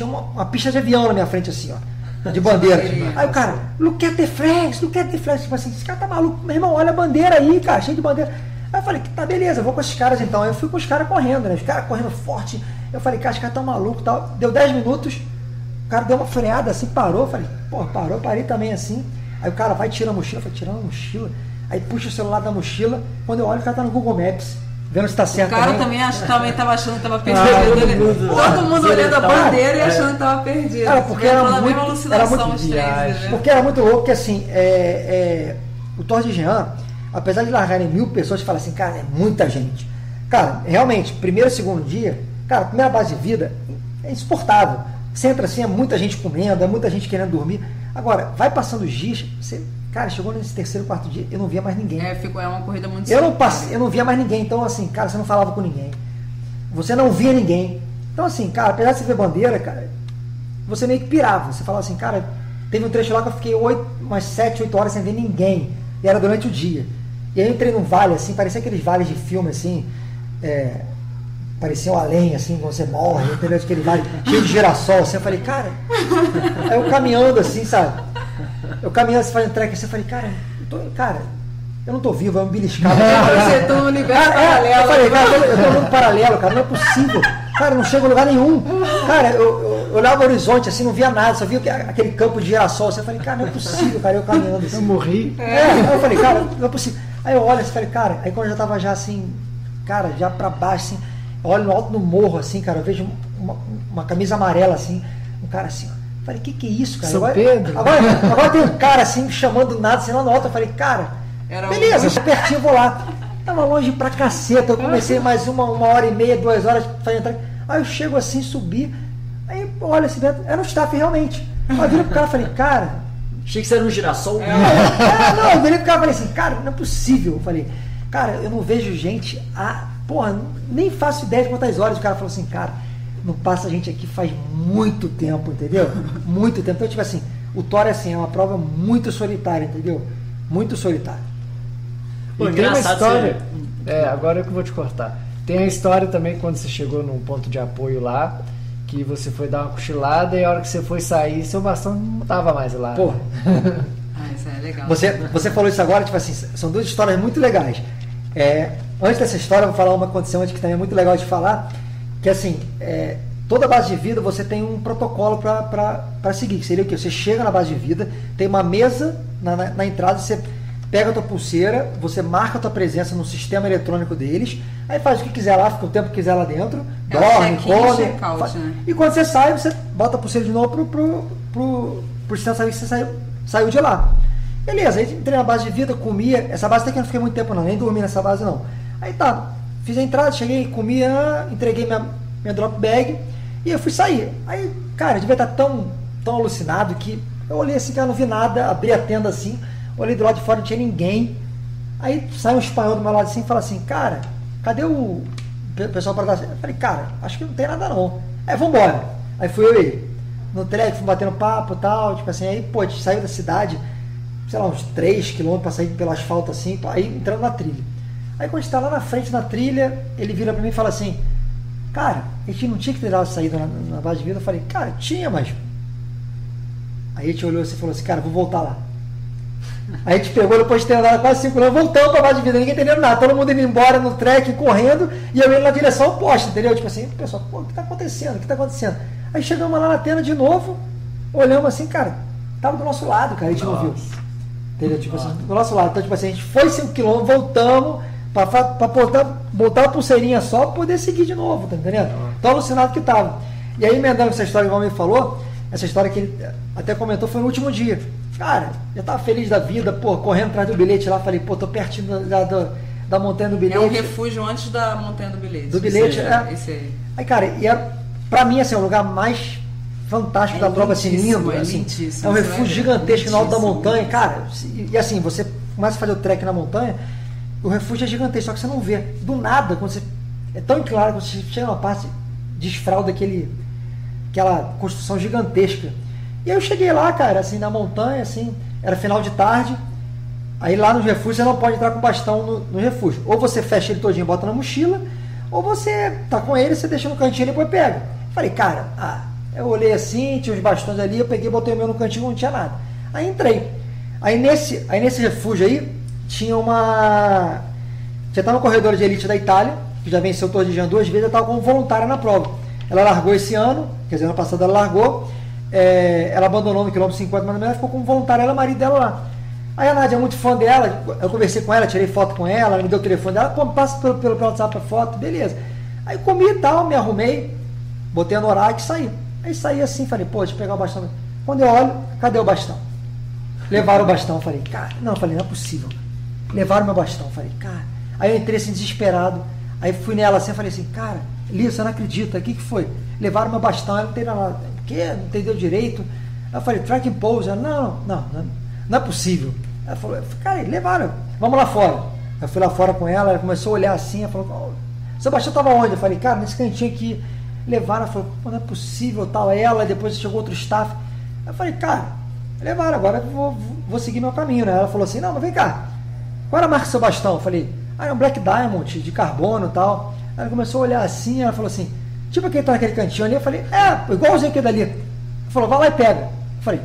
uma pista de avião na minha frente, assim, ó. De bandeira. Aí o cara, look at the flags. Tipo assim, esse cara tá maluco. Meu irmão, olha a bandeira aí, cara, cheio de bandeira. Aí eu falei, tá, beleza, eu vou com esses caras então. Aí eu fui com os caras correndo, né? Os caras correndo forte. Eu falei, cara, os caras tão malucos e tal. Deu 10 minutos, o cara deu uma freada assim, parou. Eu falei, pô, parou, parei também assim. Aí o cara vai tirar a mochila, eu falei, tirando a mochila. Aí puxa o celular da mochila. Quando eu olho, o cara tá no Google Maps. Vendo se tá certo. O cara também tava achando que tava perdido. Todo mundo olhando a bandeira e achando que tava perdido. Cara, porque era muito viagem. Porque era muito louco que assim, o Tour de Jean, apesar de largarem 1000 pessoas, fala assim, cara, é muita gente. Cara, realmente, primeiro e segundo dia, cara, primeira base de vida é insuportável. Você entra assim, é muita gente comendo, é muita gente querendo dormir. Agora, vai passando os dias, você... Cara, chegou nesse terceiro, quarto dia, eu não via mais ninguém. É uma corrida muito eu não via mais ninguém. Então, assim, cara, você não falava com ninguém. Você não via ninguém. Então, assim, cara, apesar de você ver bandeira, cara, você meio que pirava. Você falava assim, cara, teve um trecho lá que eu fiquei umas 7, 8 horas sem ver ninguém. E era durante o dia. E aí eu entrei num vale, assim, parecia aqueles vales de filme, assim, parecia um além, assim, quando você morre, entendeu? Aquele vale cheio de girassol, assim. Eu falei, cara... Aí eu caminhando, assim, sabe? Eu caminhando, assim, fazendo trek, assim, eu falei, cara, eu não tô vivo, é um beliscado. Você tá no universo paralelo. Eu falei, cara, eu tô no mundo paralelo, cara, não é possível. Cara, eu não chego em lugar nenhum. Cara, eu olhava o horizonte, assim, não via nada, só via aquele campo de girassol, assim. Eu falei, cara, não é possível, cara, eu caminhando assim. Eu morri. Aí eu falei, cara, não é possível. Aí eu olho assim, falei, cara, aí quando eu já tava já assim, cara, já pra baixo, assim, eu olho no alto do morro, assim, cara, eu vejo uma camisa amarela, assim, um cara assim, ó. Falei, que é isso, cara? São Pedro. Agora tem um cara assim, chamando nada, assim, lá no alto. Eu falei, cara, beleza, pertinho, eu vou lá. Tava longe pra caceta. Eu comecei mais uma hora e meia, 2 horas pra entrar. Aí eu chego assim, subi. Aí, olha, assim, era um staff realmente. Aí eu virei pro cara e falei, cara... Achei que você era um girassol. Não, eu virei pro cara e falei assim, cara, não é possível. Eu falei, cara, eu não vejo gente porra, nem faço ideia de quantas horas. O cara falou assim, cara... Não passa a gente aqui faz muito tempo, entendeu? Muito tempo. Então, tipo assim, o Thor assim, é uma prova muito solitária, entendeu? Muito solitária. E tem uma história... agora eu que vou te cortar. Tem a história também quando você chegou num ponto de apoio lá, que você foi dar uma cochilada e a hora que você foi sair, seu bastão não tava mais lá. Porra. Isso é legal. Você falou isso agora, tipo assim, são 2 histórias muito legais. Antes dessa história, eu vou falar uma condição antes que também é muito legal de falar, que assim, toda base de vida você tem um protocolo para seguir, que seria o quê? Você chega na base de vida, tem uma mesa na entrada, você pega a tua pulseira, você marca a tua presença no sistema eletrônico deles, aí faz o que quiser lá, fica o tempo que quiser lá dentro, dorme, come, né? E quando você sai, você bota a pulseira de novo pro sistema saber que você saiu de lá. Beleza, aí entrei na base de vida, comia, essa base até que eu não fiquei muito tempo não, nem dormi nessa base não. Aí tá, fiz a entrada, cheguei, comia, entreguei minha drop bag e eu fui sair. Aí, cara, eu devia estar tão alucinado que eu olhei assim, cara, não vi nada, abri a tenda assim, olhei do lado de fora, não tinha ninguém. Aí sai um espanhol do meu lado assim e fala assim, cara, cadê o pessoal para dar? Eu falei, cara, acho que não tem nada não. Aí, vambora. Aí fui eu e ele. No trek, fui batendo papo e tal, tipo assim, aí, pô, a gente saiu da cidade, sei lá, uns 3 km para sair pelo asfalto assim, aí entrando na trilha. Aí quando a gente tá lá na frente na trilha, ele vira para mim e fala assim, cara, a gente não tinha que ter dado saída na base de vida. Eu falei, cara, tinha, mas... Aí a gente olhou assim e falou assim, cara, vou voltar lá. Aí a gente pegou, depois de ter andado quase 5 km, voltamos pra base de vida, ninguém entendendo nada, todo mundo indo embora no trek, correndo, e eu indo na direção oposta, entendeu? Tipo assim, pessoal, pô, o que tá acontecendo? O que tá acontecendo? Aí chegamos lá na tenda de novo, olhamos assim, cara, tava do nosso lado, cara, a gente não viu. Entendeu? Tipo assim, do nosso lado. Então, tipo assim, a gente foi 5 km, voltamos, pra botar a pulseirinha só pra poder seguir de novo, tá entendendo? Tão alucinado que tava. E aí, emendando essa história que o homem falou, essa história que ele até comentou foi no último dia. Cara, eu tava feliz da vida, pô, correndo atrás do bilhete lá, falei, pô, tô pertinho da montanha do bilhete. É um refúgio antes da montanha do bilhete. Do bilhete, Esse aí. Aí, cara, e pra mim, assim, é o lugar mais fantástico da prova, assim, lindo. Assim, é um refúgio gigantesco no alto da montanha, cara. E assim, você começa a fazer o trek na montanha, o refúgio é gigantesco, só que você não vê. Do nada, quando você é tão inclinado, quando você chega numa parte, desfralda aquela construção gigantesca. E aí eu cheguei lá, cara, assim, na montanha, assim, era final de tarde. Aí lá no refúgio você não pode entrar com bastão no refúgio. Ou você fecha ele todinho e bota na mochila, ou você tá com ele, você deixa no cantinho e depois pega. Falei, cara, eu olhei assim, tinha uns bastões ali, eu peguei, botei o meu no cantinho, não tinha nada. Aí entrei. Aí nesse refúgio aí, já estava no corredor de elite da Itália, que já venceu o Tour de Jean 2 vezes, eu estava como voluntária na prova. Ela largou esse ano, quer dizer, ano passado ela largou, ela abandonou no quilômetro 50, mas ela ficou como voluntária, ela e o marido dela lá. Aí a Nádia é muito fã dela, eu conversei com ela, tirei foto com ela me deu o telefone dela, passa pelo WhatsApp a foto, beleza. Aí comi e tal, me arrumei, botei no horário e saí. Aí saí assim, falei, pô, deixa eu pegar o bastão. Quando eu olho, cadê o bastão? Levaram o bastão, falei, cara, não é possível. Levaram meu bastão, falei, cara. Aí eu entrei assim, desesperado, aí fui nela assim, falei assim, cara, Lia, você não acredita, o que foi? Levaram meu bastão, ela não tem nada, o quê? Não entendeu direito? Aí eu falei, track and pose, ela, não é possível. Ela falou, cara, levaram, vamos lá fora. Eu fui lá fora com ela começou a olhar assim, ela falou, seu bastão estava onde? Eu falei, cara, nesse cantinho aqui. Levaram, ela falou, pô, não é possível, tal, ela, depois chegou outro staff. Eu falei, cara, levaram, agora eu vou seguir meu caminho, né? Ela falou assim, não, mas vem cá, qual era a marca do seu bastão? Eu falei, é um Black Diamond, de carbono e tal. Ela começou a olhar assim, ela falou assim, tipo aquele que tá naquele cantinho ali. Eu falei, igualzinho aquele dali. Ela falou, vai lá e pega. Eu falei,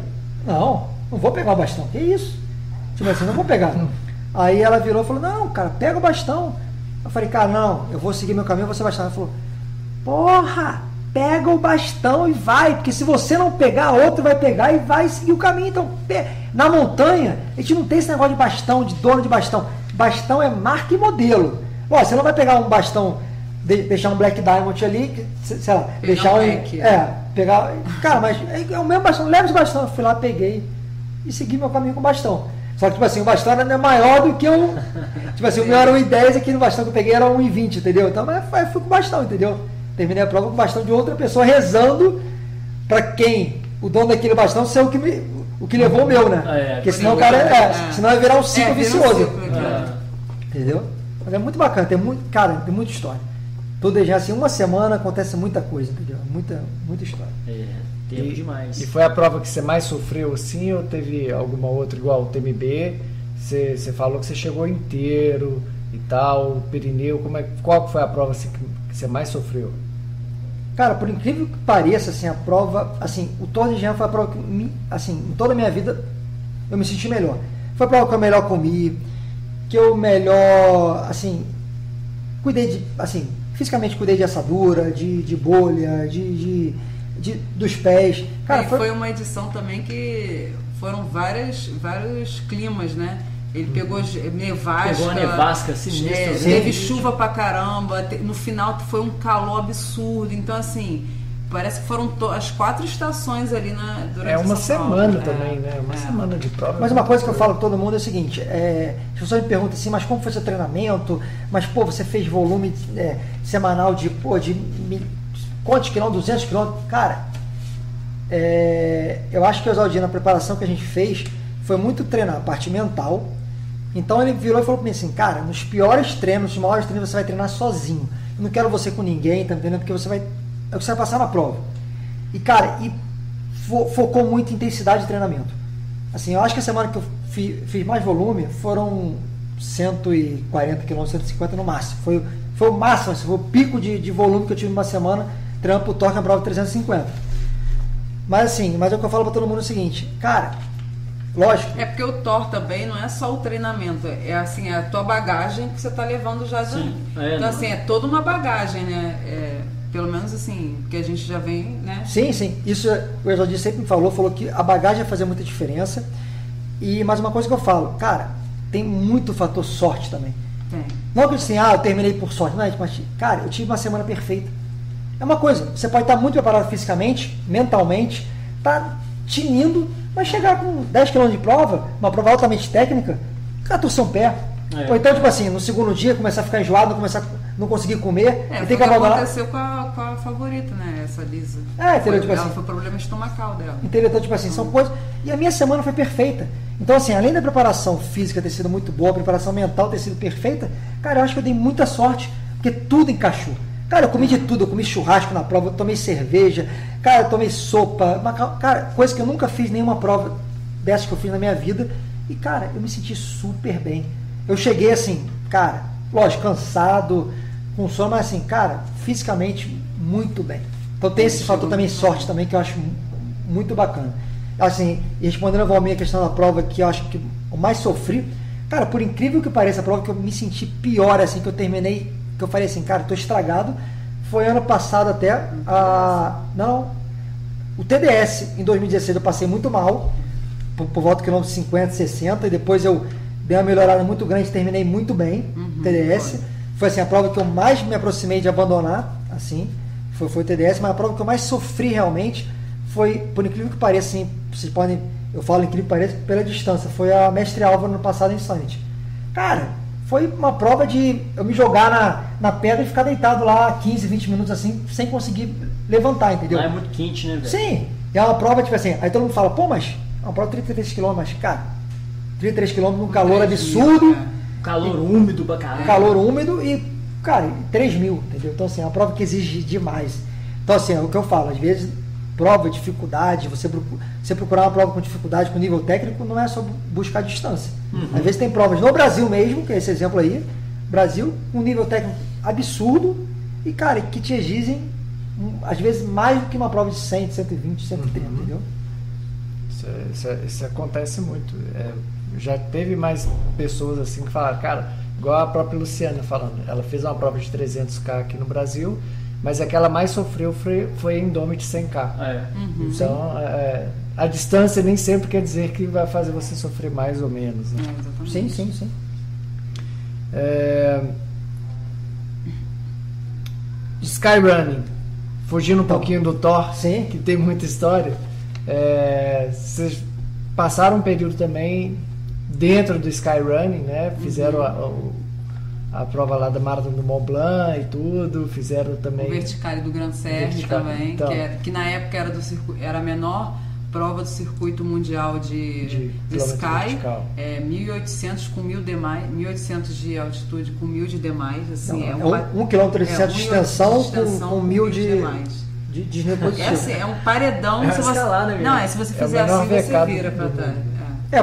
não vou pegar o bastão, que isso? Tipo assim, não vou pegar. Aí ela virou e falou, não, cara, pega o bastão. Eu falei, cara, não, eu vou seguir meu caminho, você bastão. Ela falou, porra, pega o bastão e vai, porque se você não pegar, outro vai pegar e vai seguir o caminho. Então, na montanha, a gente não tem esse negócio de bastão, de dono de bastão. Bastão é marca e modelo. Ó, você não vai pegar um bastão, deixar um Black Diamond ali, sei lá, deixar pegar. Cara, mas é o mesmo bastão, leva esse bastão. Eu fui lá, peguei e segui meu caminho com o bastão. Só que, tipo assim, o bastão era maior do que o. Tipo assim, o meu era 1,10 e aqui no bastão que eu peguei era 1,20, entendeu? Então, mas fui com o bastão, entendeu? Terminei a prova com o bastão de outra pessoa, rezando para quem, o dono daquele bastão, ser o que levou o meu, né? Porque senão o cara. Senão vai virar um ciclo vicioso. Entendeu? Mas é muito bacana, tem muita história. Todo dia, assim, uma semana acontece muita coisa, entendeu? Muita história. Tempo demais. E foi a prova que você mais sofreu assim, ou teve alguma outra igual o TMB? Você falou que você chegou inteiro e tal, o Pirineu, qual foi a prova assim, que você mais sofreu? Cara, por incrível que pareça, assim, a prova, assim, o Tour de Jean foi a prova que, assim, em toda a minha vida eu me senti melhor. Foi a prova que eu melhor comi, que eu melhor, assim, fisicamente cuidei de assadura, de bolha, dos pés. Cara, foi uma edição também que foram vários climas, né? Ele pegou nevasca. Pegou a nevasca sinistra. Teve chuva pra caramba. No final foi um calor absurdo. Então, assim, parece que foram as 4 estações ali durante uma essa semana prova. também, né? Uma semana de prova. Mas uma coisa que eu falo com todo mundo é o seguinte, as pessoas me perguntam assim, mas como foi seu treinamento? Mas, pô, você fez volume semanal de quantos quilômetros? 200 quilômetros? Cara, eu acho que o Oswaldinho, na preparação que a gente fez, foi muito treinar a parte mental. Então ele virou e falou pra mim assim, cara, nos piores treinos, nos maiores treinos você vai treinar sozinho. Eu não quero você com ninguém, tá entendendo? Porque é o que você vai passar na prova. E, cara, focou muito em intensidade de treinamento. Assim, eu acho que a semana que eu fiz mais volume foram 140 km, 150 no máximo. Foi o máximo, assim, foi o pico de volume que eu tive numa semana treinando pro torque na prova de 350. Mas assim, é o que eu falo pra todo mundo é o seguinte, cara, lógico. É porque o Thor também não é só o treinamento, é assim, a tua bagagem que você tá levando já. Então, assim, é toda uma bagagem, né? Pelo menos assim, que a gente já vem, né? Sim. Isso o Oswaldinho sempre me falou que a bagagem ia fazer muita diferença. E mais uma coisa que eu falo, cara, tem muito fator sorte também. Tem. Não que assim, eu terminei por sorte, não é, mas, cara, eu tive uma semana perfeita. É uma coisa, você pode estar muito preparado fisicamente, mentalmente, tá tinindo, mas chegar com 10 km de prova, uma prova altamente técnica, cara, torcer um pé. Ou então, tipo assim, no segundo dia começar a ficar enjoado, não conseguir comer, e tem que abandonar. Aconteceu com a favorita, né? Essa Lisa. Entendeu? Tipo assim, foi problema estomacal dela. Entendeu? Então, tipo assim, são coisas. E a minha semana foi perfeita. Então, assim, além da preparação física ter sido muito boa, a preparação mental ter sido perfeita, cara, eu acho que eu dei muita sorte, porque tudo encaixou. Cara, eu comi de tudo, eu comi churrasco na prova, eu tomei cerveja, cara, eu tomei sopa, cara, coisa que eu nunca fiz nenhuma prova dessas que eu fiz na minha vida. E, cara, eu me senti super bem. Eu cheguei assim, cara, lógico, cansado, com sono, mas assim, cara, fisicamente muito bem. Então tem esse fator também, sorte também, que eu acho muito bacana. Assim, e respondendo a Valmir a questão da prova que eu acho que o mais sofri, cara, por incrível que pareça, a prova que eu me senti pior, assim, que eu terminei, que eu falei assim, cara, tô estragado, foi ano passado até, o TDS, em 2016 eu passei muito mal, por volta do quilômetro 50, 60, e depois eu dei uma melhorada muito grande, terminei muito bem, TDS. Foi assim, a prova que eu mais me aproximei de abandonar, assim, foi o TDS, mas a prova que eu mais sofri realmente foi, por incrível que pareça, assim, vocês podem, eu falo incrível que pareça pela distância, foi a Mestre Álvaro no passado em Santos. Cara, foi uma prova de eu me jogar na pedra e ficar deitado lá 15, 20 minutos assim, sem conseguir levantar, entendeu? Lá é muito quente, né, velho? Sim, é uma prova, tipo assim, aí todo mundo fala, pô, mas é uma prova de 33 km, mas, cara, 33 km num calor absurdo. Calor úmido pra caralho. Calor úmido e, cara, 3.000, entendeu? Então, assim, é uma prova que exige demais. Então, assim, é o que eu falo, às vezes, prova, dificuldade, você procurar uma prova com dificuldade, com nível técnico, não é só buscar distância. Às vezes tem provas no Brasil mesmo, que é esse exemplo aí, Brasil, com nível técnico absurdo e, cara, que te exigem, às vezes, mais do que uma prova de 100, 120, 130, entendeu? Isso acontece muito. Já teve mais pessoas assim que falaram, cara, igual a própria Luciana falando, ela fez uma prova de 300km aqui no Brasil, mas a que ela mais sofreu foi em Indomit 100km. Então, a distância nem sempre quer dizer que vai fazer você sofrer mais ou menos. Né? Sim. Skyrunning, fugindo um pouquinho do Thor, sim, que tem muita história. Vocês passaram um período também dentro do Skyrunning, né? Fizeram a prova lá da Maratona do Mont Blanc e tudo, fizeram também o Verticale do Grand Serre também, então, que na época era a menor prova do circuito mundial de Sky, 1.800 com 1.000 demais, 1.800 de altitude com 1.000 de demais, assim, não, 1 km de extensão com 1.000 de desnível positivo. É um paredão. Se você fizer assim, você vira pra trás.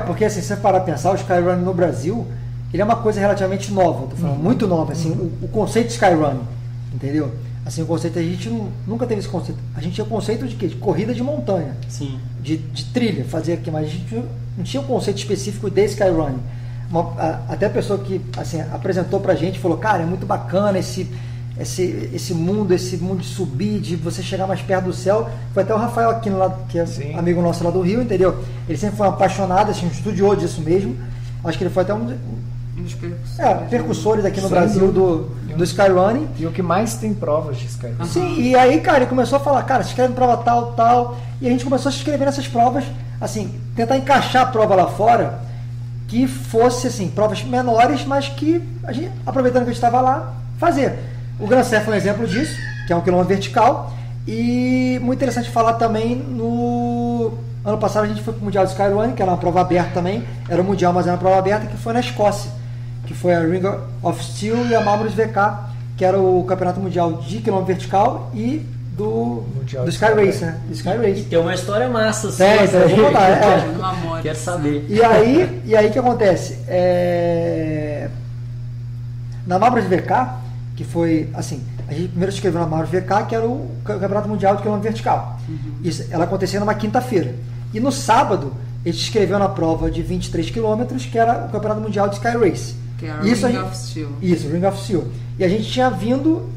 Porque assim, se você parar pra pensar, o Skyrunning no Brasil, ele é uma coisa relativamente nova, tô falando, muito nova, assim, o conceito de Skyrunning, entendeu? Assim, o conceito, a gente nunca teve esse conceito. A gente tinha o conceito de quê? De corrida de montanha. Sim. De trilha, fazer aqui, mas a gente não tinha um conceito específico de Skyrunning. Até a pessoa que, assim, apresentou pra gente, falou, cara, é muito bacana esse mundo de subir, de você chegar mais perto do céu. Foi até o Rafael Aquino lá, que é amigo nosso lá do Rio, entendeu? Ele sempre foi um apaixonado, assim, um estudioso disso mesmo. Acho que ele foi até um dos percussores, percussores aqui no Sim, Brasil do Skyrunning. E o que mais tem provas de Skyrunning. Sim, e aí, cara, ele começou a falar, cara, se inscreve em prova tal, tal. E a gente começou a se inscrever nessas provas, assim, tentar encaixar a prova lá fora, que fosse, assim, provas menores, mas que a gente, aproveitando que a gente estava lá, fazer. O Gran Surf é um exemplo disso, que é 1 km vertical. E muito interessante falar também no... Ano passado a gente foi para o Mundial de Skyrunning, que era uma prova aberta também. Era um Mundial, mas era uma prova aberta, que foi na Escócia. Que foi a Ring of Steel e a Marmaris VK, que era o campeonato mundial de quilômetro vertical e do Sky Race, né? Do Sky Race. E tem uma história massa. Então eu vou contar. Quero saber. E aí o que acontece? Na Marmaris VK, que foi assim, a gente primeiro se inscreveu na Marmaris VK, que era o campeonato mundial de quilômetro vertical. Isso, ela acontecia numa quinta-feira. E no sábado, a gente se inscreveu na prova de 23 quilômetros, que era o campeonato mundial de Sky Race. Que era o Ring of Steel. Isso, Ring of Steel. E a gente tinha vindo...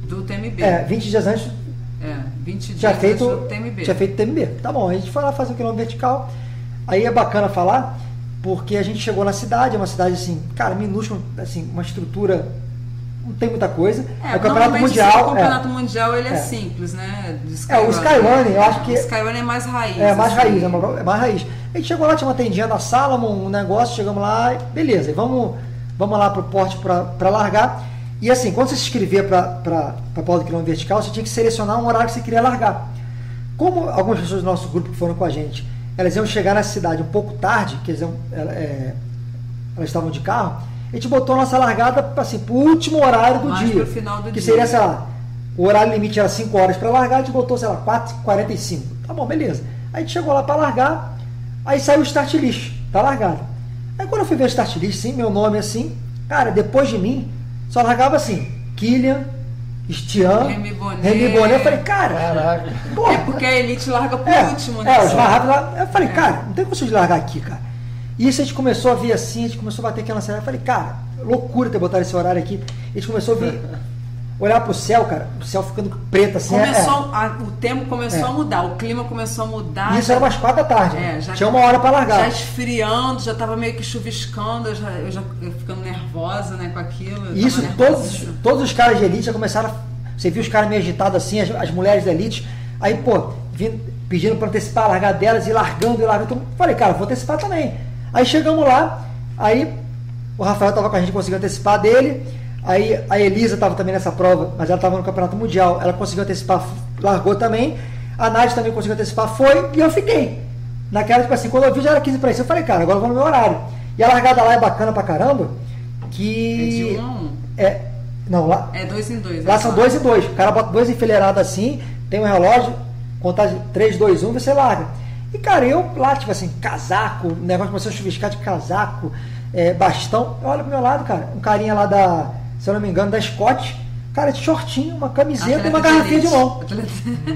Do TMB. 20 dias antes... 20 dias tinha feito, antes do TMB. Tinha feito TMB. Tá bom, a gente foi lá fazer um quilômetro vertical. Aí é bacana falar, porque a gente chegou na cidade, é uma cidade assim, cara, minúscula, assim, uma estrutura... Não tem muita coisa. O campeonato mundial. O campeonato mundial ele é simples, né? O Skyrunning, eu acho que. O Skyrunning é mais raiz. É mais raiz, é mais raiz. A gente chegou lá, tinha uma tendinha da Salomon, um negócio, chegamos lá, beleza, e vamos lá pro porte para largar. E assim, quando você se inscrevia para a prova do quilômetro vertical, você tinha que selecionar um horário que você queria largar. Como algumas pessoas do nosso grupo que foram com a gente, elas iam chegar na cidade um pouco tarde, quer dizer, elas estavam de carro. A gente botou a nossa largada assim, pro último horário do dia. Pro final do que dia. seria, sei lá, o horário limite era 5 horas para largar, a gente botou, sei lá, 4h45. Tá bom, beleza. Aí a gente chegou lá para largar, aí saiu o start list da largada. Aí quando eu fui ver o start list, sim, meu nome assim, cara, depois de mim, só largava assim, Kilian, Stian, Remy Bonnet. Eu falei, cara, porra, porque a Elite larga por último, né? Os mais rápidos lá. Eu falei, cara, não tem como de largar aqui, cara. E isso a gente começou a ver assim, a gente começou a bater aquela cena. Eu falei, cara, loucura ter botado esse horário aqui. A gente começou a ver, olhar pro céu, cara, o céu ficando preto assim. O tempo começou a mudar, o clima começou a mudar. E isso era umas 4 da tarde. Tinha uma hora para largar. Já esfriando, já tava meio que chuviscando, eu já ficando nervosa, né, com aquilo. Isso, todos os caras de elite já começaram. Você viu os caras meio agitados assim, as mulheres da elite. Aí, pedindo para antecipar a largada delas e largando. Então, falei, cara, vou antecipar também. Aí chegamos lá, aí o Rafael estava com a gente, conseguiu antecipar dele, aí a Elisa estava também nessa prova, mas ela estava no Campeonato Mundial, ela conseguiu antecipar, largou também, a Nádia também conseguiu antecipar, foi, e eu fiquei. Naquela, tipo assim, quando eu vi já era 15 para isso, eu falei, cara, agora eu vou no meu horário. E a largada lá é bacana pra caramba, que... É de 1 a 1? Não, lá... É 2 em 2. Lá são 2 em 2, o cara bota 2 enfileirados assim, tem um relógio, contagem 3, 2, 1, você larga. E, cara, eu lá, tipo assim, casaco, o negócio começou a chuviscar de casaco, bastão. Eu olho pro meu lado, cara, um carinha lá se eu não me engano, da Scott, cara, de shortinho, uma camiseta e uma garrafinha de mão.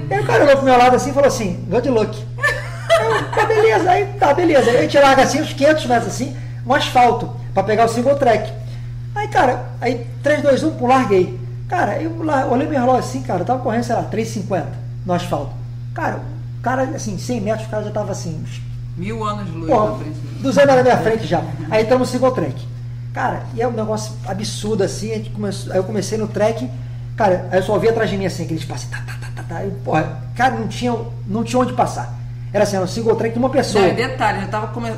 Aí o cara olhou pro meu lado assim e falou assim, good luck. Beleza, aí tá, beleza. Aí a gente larga assim, uns 500 metros assim, um asfalto, pra pegar o single track. Aí, cara, 3, 2, 1, larguei. Cara, eu olhei meu relógio assim, cara, eu tava correndo, sei lá, 3,50 no asfalto. Cara, assim, 100 metros, o cara já tava assim... 1000 anos de luz na frente. 200 metros na minha frente já. Aí entramos no single track. Cara, e é um negócio absurdo assim, aí eu comecei no track, cara, aí eu só ouvi atrás de mim assim, aqueles passos, e, porra, cara, não tinha onde passar. Era assim, era um single track de uma pessoa. Não, e detalhe,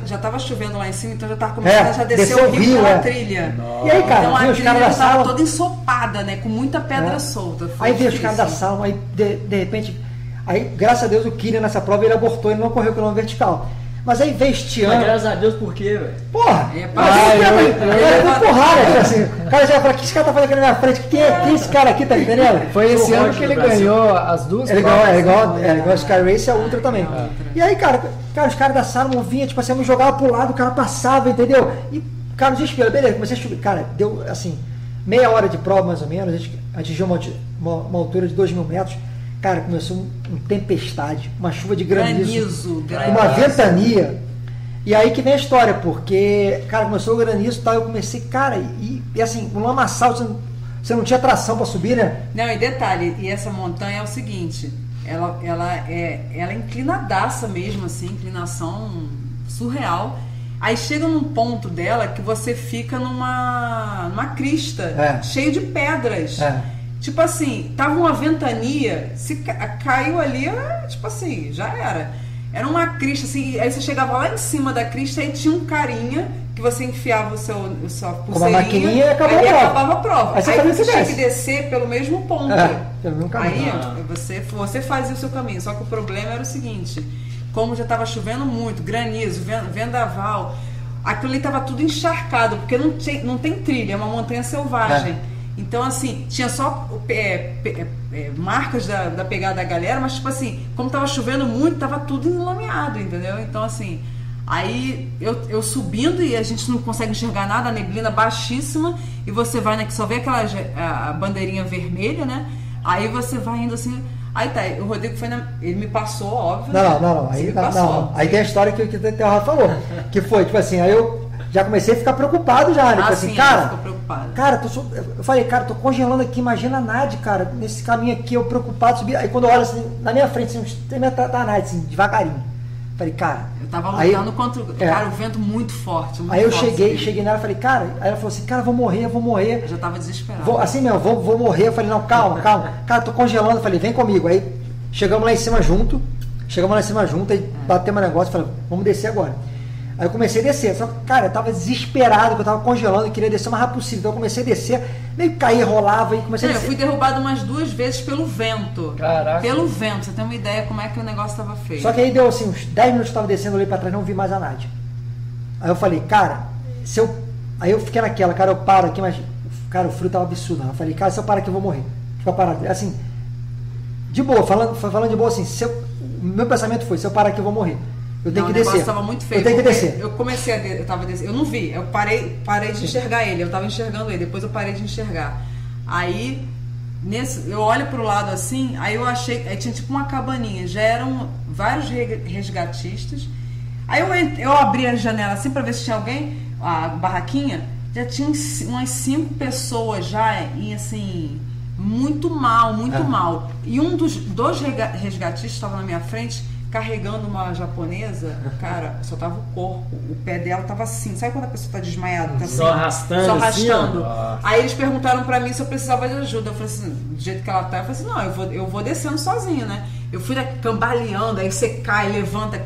já tava chovendo lá em cima, então já tava começando a descer o rio pela trilha. E aí, cara, então, a trilha já tava toda ensopada, né, com muita pedra solta. Aí veio os caras da Salomon, aí de repente... Aí, graças a Deus, o Kilian nessa prova ele abortou, ele não correu o quilômetro vertical. Mas aí veio Stian. Mas graças a Deus, por quê, velho? Porra! Eu deu porrada, assim. O cara já fala, o que esse cara tá fazendo aqui na minha frente? Quem é esse cara aqui, tá entendendo? Foi esse ano que ele ganhou as duas provas. É igual a Sky Race e a Ultra também. E aí, cara, os caras da Salomon vinham, tipo assim, me jogava pro lado, o cara passava, entendeu? E, cara, desespero, beleza, comecei a chover. Cara, deu, assim, meia hora de prova, mais ou menos, a gente atingiu uma altura de 2.000 metros. Cara, começou uma tempestade, uma chuva de granizo. Uma ventania. E aí que vem a história, porque, cara, começou o granizo e tal, eu comecei, cara, e assim, um lamaçal, você não tinha tração para subir, né? Não, e detalhe, e essa montanha é o seguinte, ela é inclinadaça mesmo, assim, inclinação surreal. Aí chega num ponto dela que você fica numa crista, cheio de pedras. Tipo assim, tava uma ventania, se caiu ali, tipo assim, já era. Era uma crista, assim, aí você chegava lá em cima da crista e tinha um carinha que você enfiava o sua pulseirinha. Com uma maquininha e acabava a prova. Aí você tinha que descer pelo mesmo ponto. Pelo mesmo caminho. Aí você fazia o seu caminho. Só que o problema era o seguinte, como já estava chovendo muito, granizo, vendaval, aquilo ali estava tudo encharcado, porque não tem trilha, é uma montanha selvagem. Então, assim, tinha só marcas da pegada da galera, mas, tipo assim, como tava chovendo muito, tava tudo enlameado, entendeu? Então, assim, aí eu subindo e a gente não consegue enxergar nada, a neblina baixíssima, e você vai, né, que só vê aquela a bandeirinha vermelha, né? Aí você vai indo assim... Aí tá, o Rodrigo ele me passou, óbvio. Não. Aí tem a história que o Terra falou, que foi, tipo assim, aí eu já comecei a ficar preocupado já, né? Tipo assim, cara, eu falei, cara, tô congelando aqui, imagina a Nádia, cara, nesse caminho aqui, eu preocupado, subi. Aí quando eu olho assim, na minha frente, assim, tem a Nádia, assim, devagarinho. Falei, cara... Eu tava lutando contra cara, o vento muito forte. Aí eu cheguei nela e falei, cara, aí ela falou assim, cara, vou morrer. Eu já tava desesperado. Assim mesmo, vou morrer. Eu falei, não, calma. Cara, tô congelando. Eu falei, vem comigo. Aí chegamos lá em cima junto, aí batemos um negócio, falei, vamos descer agora. Aí eu comecei a descer, só que, cara, eu tava desesperado, porque eu tava congelando e queria descer o mais rápido possível. Então eu comecei a descer, meio que caía, rolava e comecei a descer. Eu fui derrubado umas 2 vezes pelo vento. Caraca. Pelo vento, você tem uma ideia como é que o negócio tava feio. Só que aí deu assim, uns 10 minutos eu tava descendo, olhei pra trás, não vi mais a Nádia. Aí eu falei, cara, Aí eu fiquei naquela, cara, eu paro aqui, mas, cara, o frio tava absurdo. Eu falei, cara, se eu parar aqui eu vou morrer. Fica parado. Assim, de boa, falando de boa assim, o meu pensamento foi, se eu parar aqui eu vou morrer. Eu tenho que descer. O negócio estava muito feio. Eu tenho que descer. Eu comecei eu tava descendo. Eu não vi. Eu parei de enxergar ele. Eu estava enxergando ele. Depois eu parei de enxergar. Aí, eu olho pro lado assim, aí eu achei... Aí tinha tipo uma cabaninha. Já eram vários resgatistas. Aí eu abri a janela assim para ver se tinha alguém. A barraquinha. Já tinha umas 5 pessoas já. E assim... Muito mal. E um dos 2 resgatistas estava na minha frente... carregando uma japonesa, cara, só tava o corpo, o pé dela tava assim, sabe quando a pessoa tá desmaiada? Tá assim, só arrastando. Assim, aí eles perguntaram pra mim se eu precisava de ajuda, eu falei assim, do jeito que ela tá, eu falei assim, não, eu vou descendo sozinho, né? Eu fui cambaleando, aí você cai, levanta,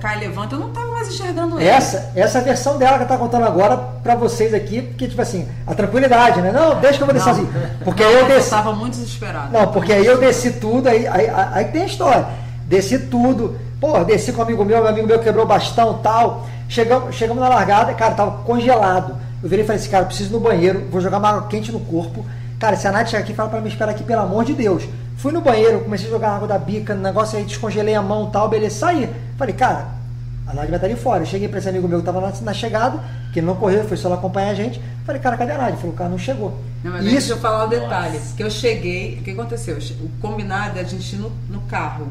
eu não tava mais enxergando ele. Essa versão dela que ela tá contando agora pra vocês aqui, porque tipo assim, a tranquilidade, né? Não, deixa que eu vou descer sozinho. Porque aí eu desci. Eu tava muito desesperado. Não, porque aí eu desci tudo, aí tem a história. Desci tudo. Pô, desci com um amigo meu quebrou o bastão e tal. Chegamos na largada, cara, tava congelado. Eu virei e falei assim, cara, preciso ir no banheiro, vou jogar uma água quente no corpo. Cara, se a Nath chegar aqui, fala pra me esperar aqui, pelo amor de Deus. Fui no banheiro, comecei a jogar água da bica, no negócio aí, descongelei a mão e tal, beleza, saí. Falei, cara, a Nath vai estar ali fora. Eu cheguei pra esse amigo meu que tava na chegada, que ele não correu, foi só lá acompanhar a gente. Falei, cara, cadê a Nath? Ele falou, cara, não chegou. Não, mas deixa eu falar o detalhe. Que eu cheguei, o que aconteceu? O combinado é a gente ir no carro.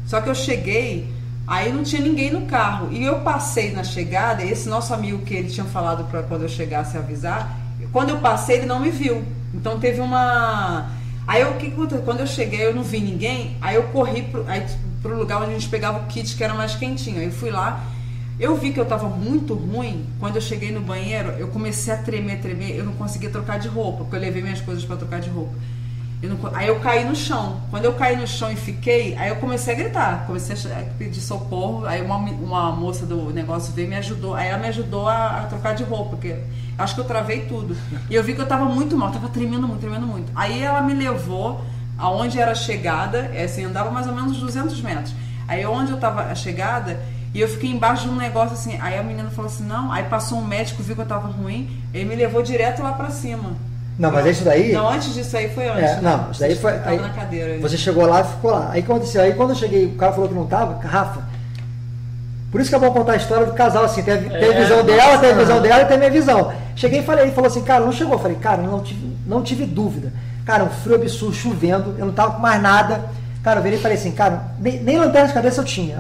Só que eu cheguei, aí não tinha ninguém no carro. E eu passei na chegada, esse nosso amigo que ele tinha falado para quando eu chegasse avisar, quando eu passei ele não me viu. Então teve uma... Aí o que aconteceu? Quando eu cheguei eu não vi ninguém, aí eu corri pro lugar onde a gente pegava o kit que era mais quentinho. Aí eu fui lá, eu vi que eu tava muito ruim. Quando eu cheguei no banheiro, eu comecei a tremer, eu não conseguia trocar de roupa, porque eu levei minhas coisas para trocar de roupa. Aí eu caí no chão. Quando eu caí no chão e fiquei, aí eu comecei a gritar, comecei a pedir socorro. Aí uma moça do negócio veio e me ajudou. Aí ela me ajudou a trocar de roupa, porque acho que eu travei tudo. E eu vi que eu tava muito mal, tava tremendo muito. Aí ela me levou aonde era a chegada, assim, andava mais ou menos 200 metros. Aí onde eu tava a chegada, e eu fiquei embaixo de um negócio assim. Aí a menina falou assim, não. Aí passou um médico, viu que eu tava ruim, ele me levou direto lá pra cima. Não, mas isso daí... Não, antes disso aí foi antes. Não, isso daí foi... Aí, na cadeira. Você chegou lá e ficou lá. Aí aconteceu. Aí quando eu cheguei, o cara falou que não tava, Rafa. Por isso que é bom contar a história do casal, assim. Tem a visão dela, tem a visão dela e tem a minha visão. Cheguei e falei, ele falou assim, cara, não chegou. Eu falei, cara, não tive dúvida. Cara, um frio absurdo, chovendo, eu não tava com mais nada. Cara, eu virei e falei assim, cara, nem lanterna de cabeça eu tinha.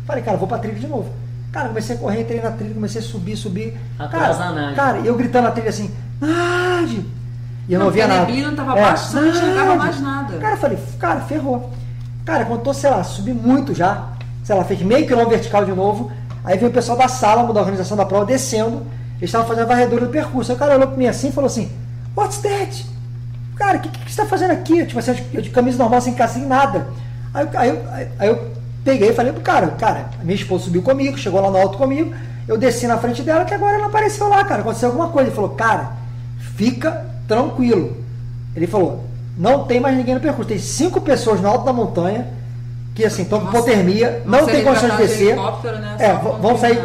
Falei, cara, vou pra trilha de novo. Cara, comecei a correr, entrei na trilha, comecei a subir. Cara, e eu gritando na trilha assim, Nádia! E eu não via nada. A neblina tava baixo, você não enxergava mais nada. Cara, eu falei, cara, ferrou. Cara, quando eu tô, sei lá, subi muito já, sei lá, fez meio quilômetro vertical de novo, Aí veio o pessoal da sala, da organização da prova, descendo, eles estavam fazendo a varredura do percurso. Aí o cara olhou pra mim assim e falou assim, what's that? Cara, o que você tá fazendo aqui? Tipo assim, eu de camisa normal, sem calça, sem nada. Aí eu peguei e falei pro cara, minha esposa subiu comigo, chegou lá no alto comigo, eu desci na frente dela, que agora ela apareceu lá, cara, aconteceu alguma coisa. Ele falou, cara, fica tranquilo. Ele falou, não tem mais ninguém no percurso, tem 5 pessoas no alto da montanha, que assim, estão com hipotermia, não tem condições de descer, né? Vão sair,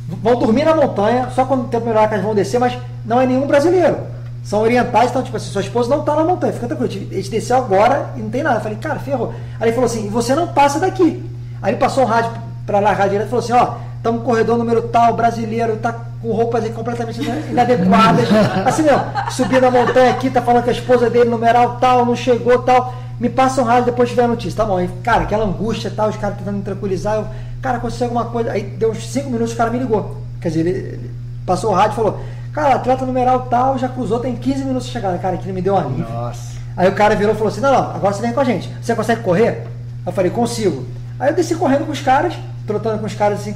vão dormir na montanha, só quando o tempo melhorar que eles vão descer, mas não é nenhum brasileiro. São orientais, então, tipo assim, sua esposa não está na montanha, fica tranquilo. A gente desceu agora e não tem nada. Eu falei, cara, ferrou. Aí ele falou assim, e você não passa daqui. Aí ele passou um rádio para largar direto e falou assim, ó, estamos no corredor número tal, brasileiro, tá com roupas aí completamente inadequadas. Assim, ó, subindo a montanha aqui, tá falando que a esposa dele, numeral tal, não chegou tal. Me passa um rádio depois tiver a notícia. Tá bom. Aí, cara, aquela angústia tal, os caras tentando me tranquilizar. Cara, aconteceu alguma coisa. Aí deu uns 5 minutos, o cara me ligou. Quer dizer, ele passou o rádio e falou, cara, atleta numeral tal, já cruzou, tem 15 minutos de chegada. Cara, aquilo me deu um alívio. Nossa. Aí o cara virou e falou assim, não, agora você vem com a gente. Você consegue correr? Eu falei, consigo. Aí eu desci correndo com os caras, trotando com os caras assim,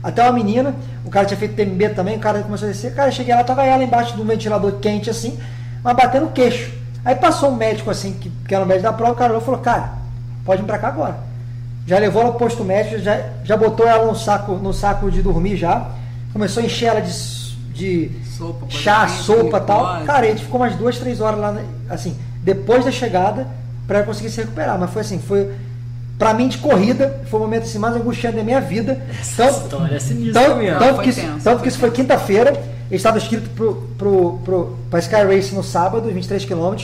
até uma menina, o cara tinha feito TMB também, o cara começou a descer, cara, eu cheguei lá, tava ela embaixo de um ventilador quente assim, mas batendo o queixo. Aí passou um médico assim, que era o médico da prova, o cara olhou e falou, cara, pode vir pra cá agora. Já levou ela pro posto médico, já botou ela no saco de dormir já, começou a encher ela de sopa, chá, sopa e tal. Cara, a gente ficou umas 2, 3 horas lá, assim, depois da chegada, pra conseguir se recuperar. Mas foi assim, pra mim de corrida, foi o momento assim, mais angustiante da minha vida. Essa história é sinistra mesmo. Tanto que isso foi quinta-feira, ele estava escrito pra Sky Race no sábado, 23 km.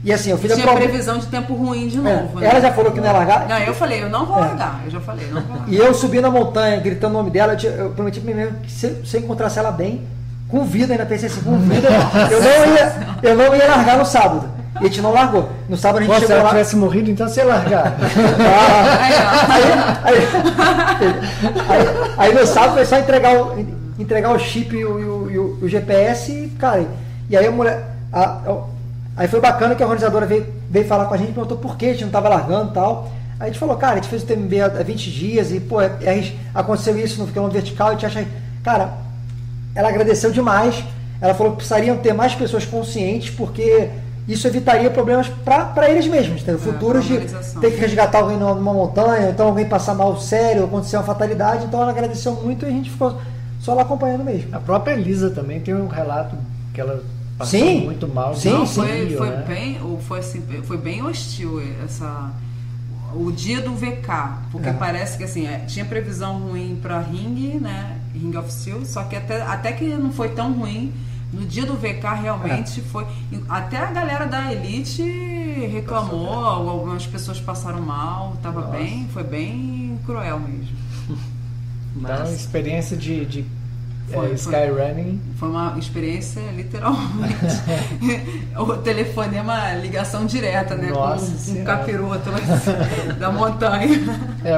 E assim, eu fiz tinha previsão de tempo ruim de novo. Né? Ela já falou que não ia largar. Não, eu falei, eu não vou largar. Eu já falei, não vou largar. E eu subi na montanha, gritando o nome dela, eu prometi pra mim mesmo que se eu encontrasse ela bem, com vida, ainda pensei assim, com vida, eu não ia largar no sábado. E a gente não largou. No sábado a gente chegou lá. Se ela lá... tivesse morrido, então você ia largar. Aí no sábado foi só entregar o chip e o GPS e, cara, e aí a mulher... Aí foi bacana que a organizadora veio falar com a gente e perguntou por que a gente não estava largando e tal. Aí a gente falou, cara, a gente fez o TMB há 20 dias e, pô, aconteceu isso no quilômetro vertical, a gente acha... Cara, ela agradeceu demais. Ela falou que precisariam ter mais pessoas conscientes, porque isso evitaria problemas para eles mesmos, né? Futuros de ter que resgatar alguém numa montanha, então alguém passar mal sério, acontecer uma fatalidade. Então ela agradeceu muito e a gente ficou só lá acompanhando mesmo. A própria Elisa também tem um relato que ela passou muito mal. Foi bem hostil o dia do VK, porque parece que assim, tinha previsão ruim para Ring, né? Ring of Steel, só que até que não foi tão ruim. No dia do VK realmente foi. Até a galera da Elite reclamou, algumas pessoas passaram mal, foi bem cruel mesmo. Então, experiência de Skyrunning. Foi uma experiência literalmente. O telefone é uma ligação direta, né? Nossa, com o capiroto da montanha.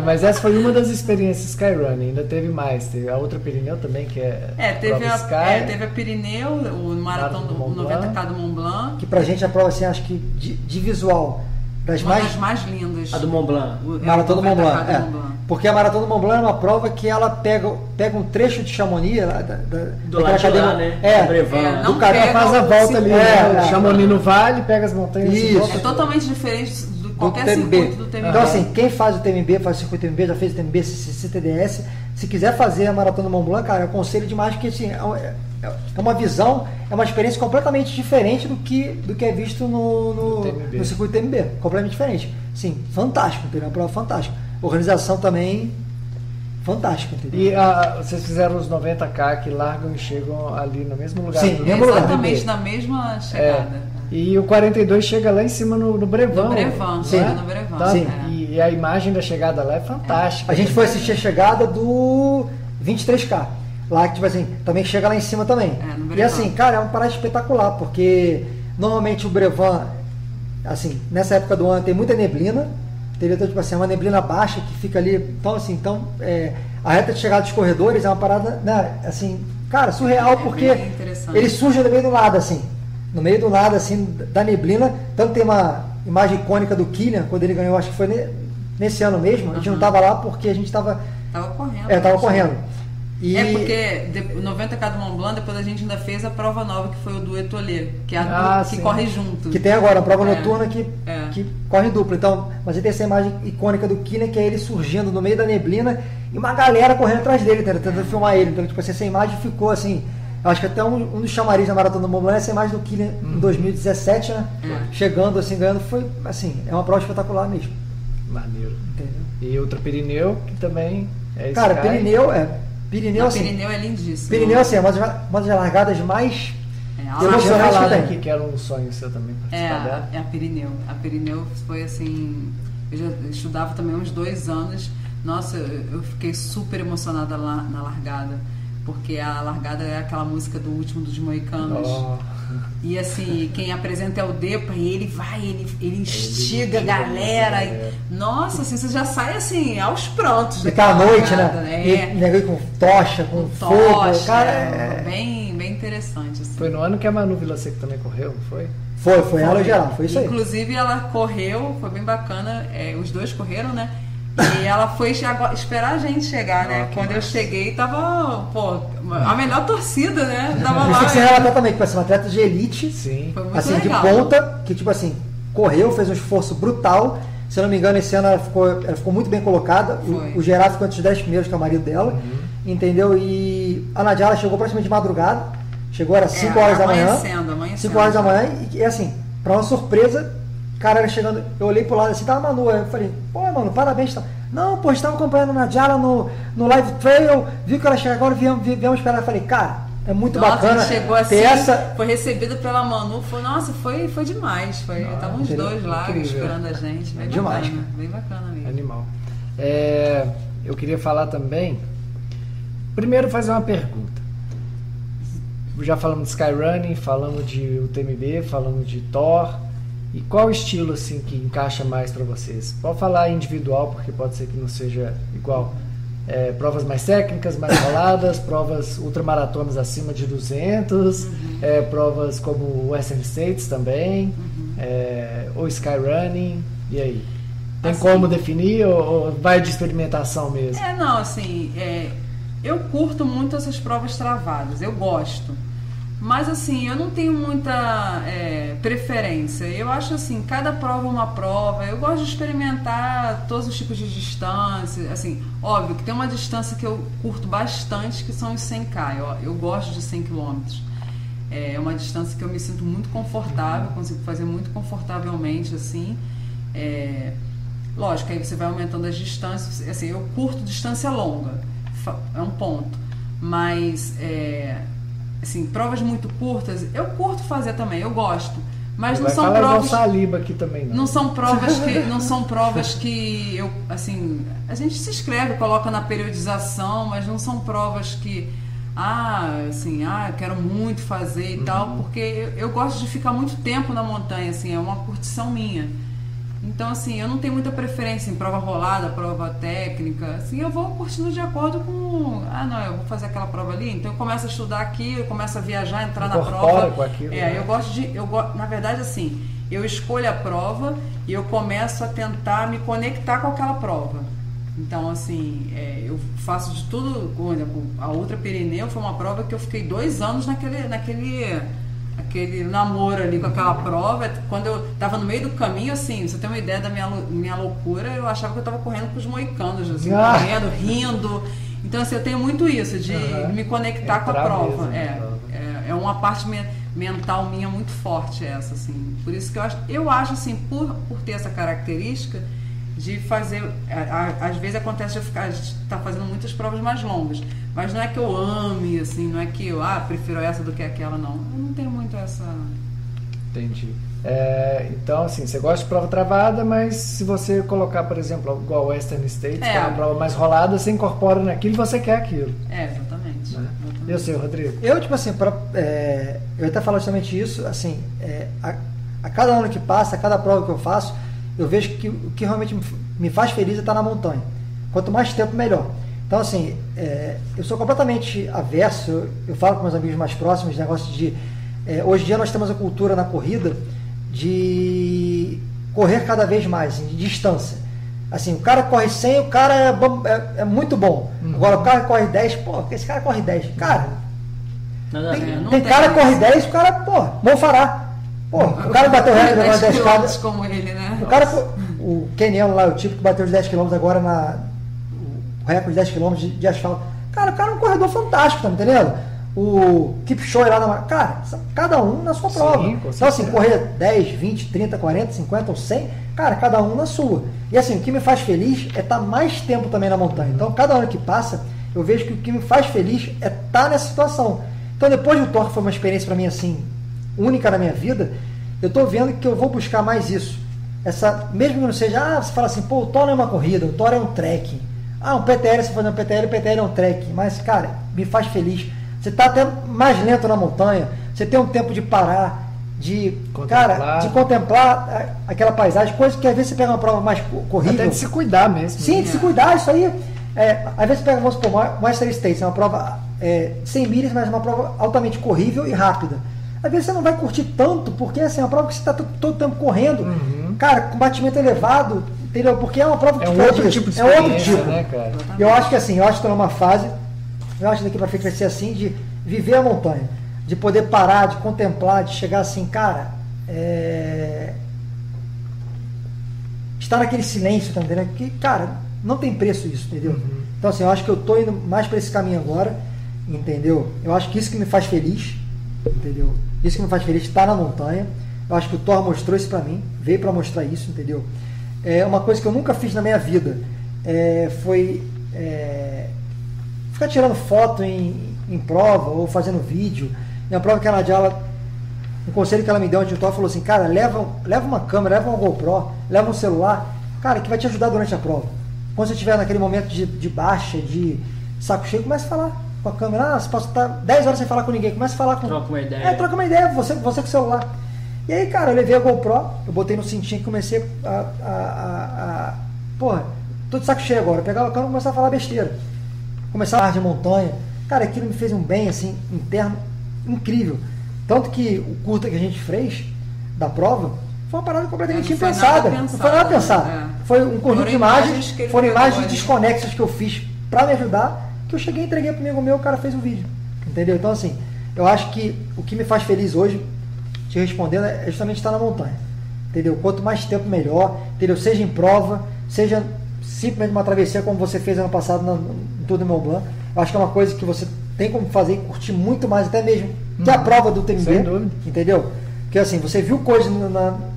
Mas essa foi uma das experiências Skyrunning. Ainda teve mais. Teve a outra Pirineu também, que teve a Pirineu, o Maratão do 90K do Mont Blanc. Que pra gente a prova, assim, acho que de visual, das mais lindas. A do Mont Blanc. Maratona do Mont Blanc. Porque a Maratona do Mont Blanc é uma prova que ela pega um trecho de Chamonix do lado de lá, né? O cara faz a volta ali, Chamonix no vale, pega as montanhas. Isso. É totalmente diferente de qualquer circuito do TMB. Então assim, quem faz o TMB, faz o circuito TMB, já fez o TMB, CTDS, se quiser fazer a Maratona do Mont Blanc, cara, eu aconselho demais, porque assim, é uma visão, é uma experiência completamente diferente do que é visto no circuito TMB, completamente diferente. Sim, fantástico, entendeu? Uma prova fantástica. Organização também fantástica, entendeu? E vocês fizeram os 90K que largam e chegam ali no mesmo lugar. Sim, exatamente na mesma chegada. E o 42 chega lá em cima no Brevão. No Brevão, no Brevão. Tá? E a imagem da chegada lá é fantástica. A gente foi assistir a chegada do 23K. Lá que, tipo assim, também chega lá em cima também. E assim, cara, é uma parada espetacular, porque normalmente o Brevão, assim, nessa época do ano tem muita neblina. Teve, tipo assim, uma neblina baixa que fica ali. Então, assim, a reta de chegada dos corredores é uma parada, né, assim, cara, surreal, porque ele surge no meio do nada, assim. No meio do nada, assim, da neblina. Tanto tem uma imagem icônica do Kilian, quando ele ganhou, acho que foi nesse ano mesmo. A gente não estava lá porque a gente estava correndo. Tava correndo. E... É porque o 90K do Mont Blanc, depois a gente ainda fez a prova nova, que foi o do Etolê, que é a que corre junto. Que tem agora, a prova noturna que corre duplo. Então, mas tem essa imagem icônica do Killian, que é ele surgindo no meio da neblina e uma galera correndo atrás dele, tentando filmar ele. Então, tipo assim, essa imagem ficou assim... Eu acho que até um dos chamariz da Maratona do Mont Blanc é essa imagem do Killian em 2017, né? Chegando, assim, ganhando. Foi, assim, é uma prova espetacular mesmo. Maneiro. Entendeu? E outra Pirineu, que também é esse Cara, Pirineu, assim, Pirineu é lindíssimo. Pirineu, assim, é uma das largadas mais emocionantes que tem. Aqui, que era um sonho seu também participar dela. É a Pirineu. A Pirineu foi assim... Eu já estudava também uns 2 anos. Nossa, eu fiquei super emocionada lá na largada. Porque a largada é aquela música do Último dos Moicanos. E assim, quem apresenta é o Depa e ele instiga a galera. Nossa, assim, você já sai assim, aos prontos. Fica à noite, né? E com tocha, com fogo. Cara, bem interessante. Assim. Foi no ano que a Manu Vila Seca também correu, não foi? Foi ela geral, foi isso aí. Inclusive ela correu, foi bem bacana, os dois correram, né? E ela foi esperar a gente chegar, né? Quando eu cheguei, tava, a melhor torcida, né? Tava lá. Isso tem que ser relatar também, que são atletas de elite, sim. Foi muito assim, legal. de ponta, que tipo assim, correu, fez um esforço brutal. Se eu não me engano, esse ano ela ficou muito bem colocada. O Gerard ficou entre os 10 primeiros, que é o marido dela, entendeu? E a Nadiala chegou praticamente de madrugada, chegou, era 5 horas da manhã. 5 horas da manhã, e assim, pra uma surpresa, cara, era chegando, eu olhei pro lado assim, tava Manu, eu falei, Manu, parabéns, tá? Não, estava acompanhando a Nadiala no Live Trail, viu que ela chegou agora, viemos esperar, eu falei, cara, é muito bacana. Chegou assim, foi recebido pela Manu, foi demais, estavam os dois lá esperando a gente, bem demais, bacana, bem bacana mesmo. Animal. Eu queria falar também, primeiro fazer uma pergunta. Já falamos de Skyrunning, falamos de UTMB, falamos de Thor. E qual estilo assim que encaixa mais para vocês? Pode falar individual, porque pode ser que não seja igual. Provas mais técnicas, mais roladas, provas ultramaratonas acima de 200, provas como o Western States também, ou Skyrunning, e aí? Tem assim, como definir ou vai de experimentação mesmo? Não, assim, eu curto muito essas provas travadas, eu gosto. Mas assim, eu não tenho muita preferência. Eu acho assim, cada prova é uma prova. Eu gosto de experimentar todos os tipos de distância. Assim, óbvio que tem uma distância que eu curto bastante, que são os 100K. Eu gosto de 100 km. É uma distância que eu me sinto muito confortável, consigo fazer muito confortavelmente, assim. Lógico, aí você vai aumentando as distâncias. Assim, eu curto distância longa, é um ponto. Mas... assim, provas muito curtas, eu curto fazer também, eu gosto. Mas não são provas. Saliba aqui também não. Não são provas que eu, assim, a gente se inscreve, coloca na periodização, mas não são provas que eu quero muito fazer e tal, porque eu gosto de ficar muito tempo na montanha, assim, é uma curtição minha. Então, assim, eu não tenho muita preferência em prova rolada, prova técnica. Assim, eu vou curtindo de acordo com... eu vou fazer aquela prova ali. Então, eu começo a estudar aqui, eu começo a viajar, entrar na prova. Com aquilo, né? Na verdade, assim, eu escolho a prova e eu começo a tentar me conectar com aquela prova. Então, assim, eu faço de tudo. Por exemplo, a outra Pirineu foi uma prova que eu fiquei 2 anos aquele namoro ali com aquela prova. Quando eu tava no meio do caminho, assim, você tem uma ideia da minha loucura, eu achava que eu tava correndo com os moicanos, assim, correndo, rindo. Então, assim, eu tenho muito isso, de me conectar com a prova. É uma parte mental minha muito forte essa, assim. Por isso que eu acho assim, por ter essa característica de fazer, às vezes acontece de a gente tá fazendo muitas provas mais longas, mas não é que eu ame, assim, não é que eu prefiro essa do que aquela, não. Eu não tenho muito essa... Entendi. Então, assim, você gosta de prova travada, mas se você colocar, por exemplo, igual Western States, que é uma prova mais rolada, você incorpora naquilo e você quer aquilo. Exatamente. Né? E o seu, Rodrigo? Eu, tipo assim, eu até falo justamente isso, assim, a cada ano que passa, a cada prova que eu faço, eu vejo que o que realmente me faz feliz é estar na montanha. Quanto mais tempo, melhor. Então, assim, eu sou completamente averso, eu falo com meus amigos mais próximos, negócio de... hoje em dia nós temos a cultura na corrida de correr cada vez mais, de distância. Assim, o cara corre 100, o cara é muito bom. Agora o cara corre 10, pô, esse cara corre 10. Cara, tem cara que corre 10, o cara, pô, bom fará. Pô, o cara bateu o recorde agora 10 km. Como ele, né? O cara, o Keniano lá, o tipo que bateu os 10 km agora o recorde de 10 km de asfalto. Cara, o cara é um corredor fantástico, tá me entendendo? O Kipchoge lá na... Cara, cada um na sua prova. Então assim, correr 10, 20, 30, 40, 50 ou 100, cara, cada um na sua. E assim, o que me faz feliz é estar mais tempo também na montanha. Então, cada ano que passa, eu vejo que o que me faz feliz é estar nessa situação. Então, depois do Thor, que foi uma experiência para mim assim, única na minha vida, eu tô vendo que eu vou buscar mais isso. Mesmo que não seja, você fala assim, pô, o Thor não é uma corrida, o Thor é um trekking. Um PTL, você faz um PTL, o PTL é um trekking. Mas, cara, me faz feliz. Você tá até mais lento na montanha, você tem um tempo de parar, de contemplar aquela paisagem, coisa que às vezes você pega uma prova mais corrida. Até de se cuidar mesmo. Sim, de se cuidar, isso aí. Às vezes você pega, vamos supor, Master States, é uma prova 100 milhas, mas uma prova altamente corrível e rápida. Às vezes você não vai curtir tanto, porque assim, é uma prova que você está todo o tempo correndo, cara, com batimento elevado, entendeu? Porque é uma prova que outro tipo de experiência, né, cara? Eu acho que assim, eu acho que estou numa fase, eu acho que daqui para frente vai ser assim, de viver a montanha, de poder parar, de contemplar, de chegar assim, cara, estar naquele silêncio, tá entendendo? Que, cara, não tem preço isso, entendeu? Então assim, eu acho que eu tô indo mais para esse caminho agora, entendeu? Eu acho que isso que me faz feliz, entendeu? Isso que me faz feliz, estar na montanha. Eu acho que o Thor mostrou isso para mim, veio para mostrar isso, entendeu? Uma coisa que eu nunca fiz na minha vida foi ficar tirando foto em prova ou fazendo vídeo. Na prova que a Nadia, um conselho que ela me deu antes do Thor, falou assim, cara, leva uma câmera, leva uma GoPro, leva um celular, cara, que vai te ajudar durante a prova. Quando você estiver naquele momento de baixa, de saco cheio, comece a falar com a câmera. Você pode estar 10 horas sem falar com ninguém, comece a falar com... Troca uma ideia. Troca uma ideia, você com o celular. E aí, cara, eu levei a GoPro, eu botei no cintinho e comecei porra, tô de saco cheio agora. Eu pegava a câmera e começava a falar besteira. Começava a falar de montanha. Cara, aquilo me fez um bem, assim, interno, incrível. Tanto que o curta que a gente fez, da prova, foi uma parada completamente impensada. Não foi nada pensado. Foi um conjunto de imagens, foram imagens desconexas que eu fiz pra me ajudar, que eu cheguei e entreguei pro amigo meu, o cara fez o vídeo. Entendeu? Então, assim, eu acho que o que me faz feliz hoje, te respondendo, é justamente estar na montanha. Entendeu? Quanto mais tempo, melhor. Entendeu? Seja em prova, seja simplesmente uma travessia como você fez ano passado no Tour de Mont Blanc. Eu acho que é uma coisa que você tem como fazer e curtir muito mais, até mesmo que a prova do TMB. Entendeu? Porque assim, você viu coisas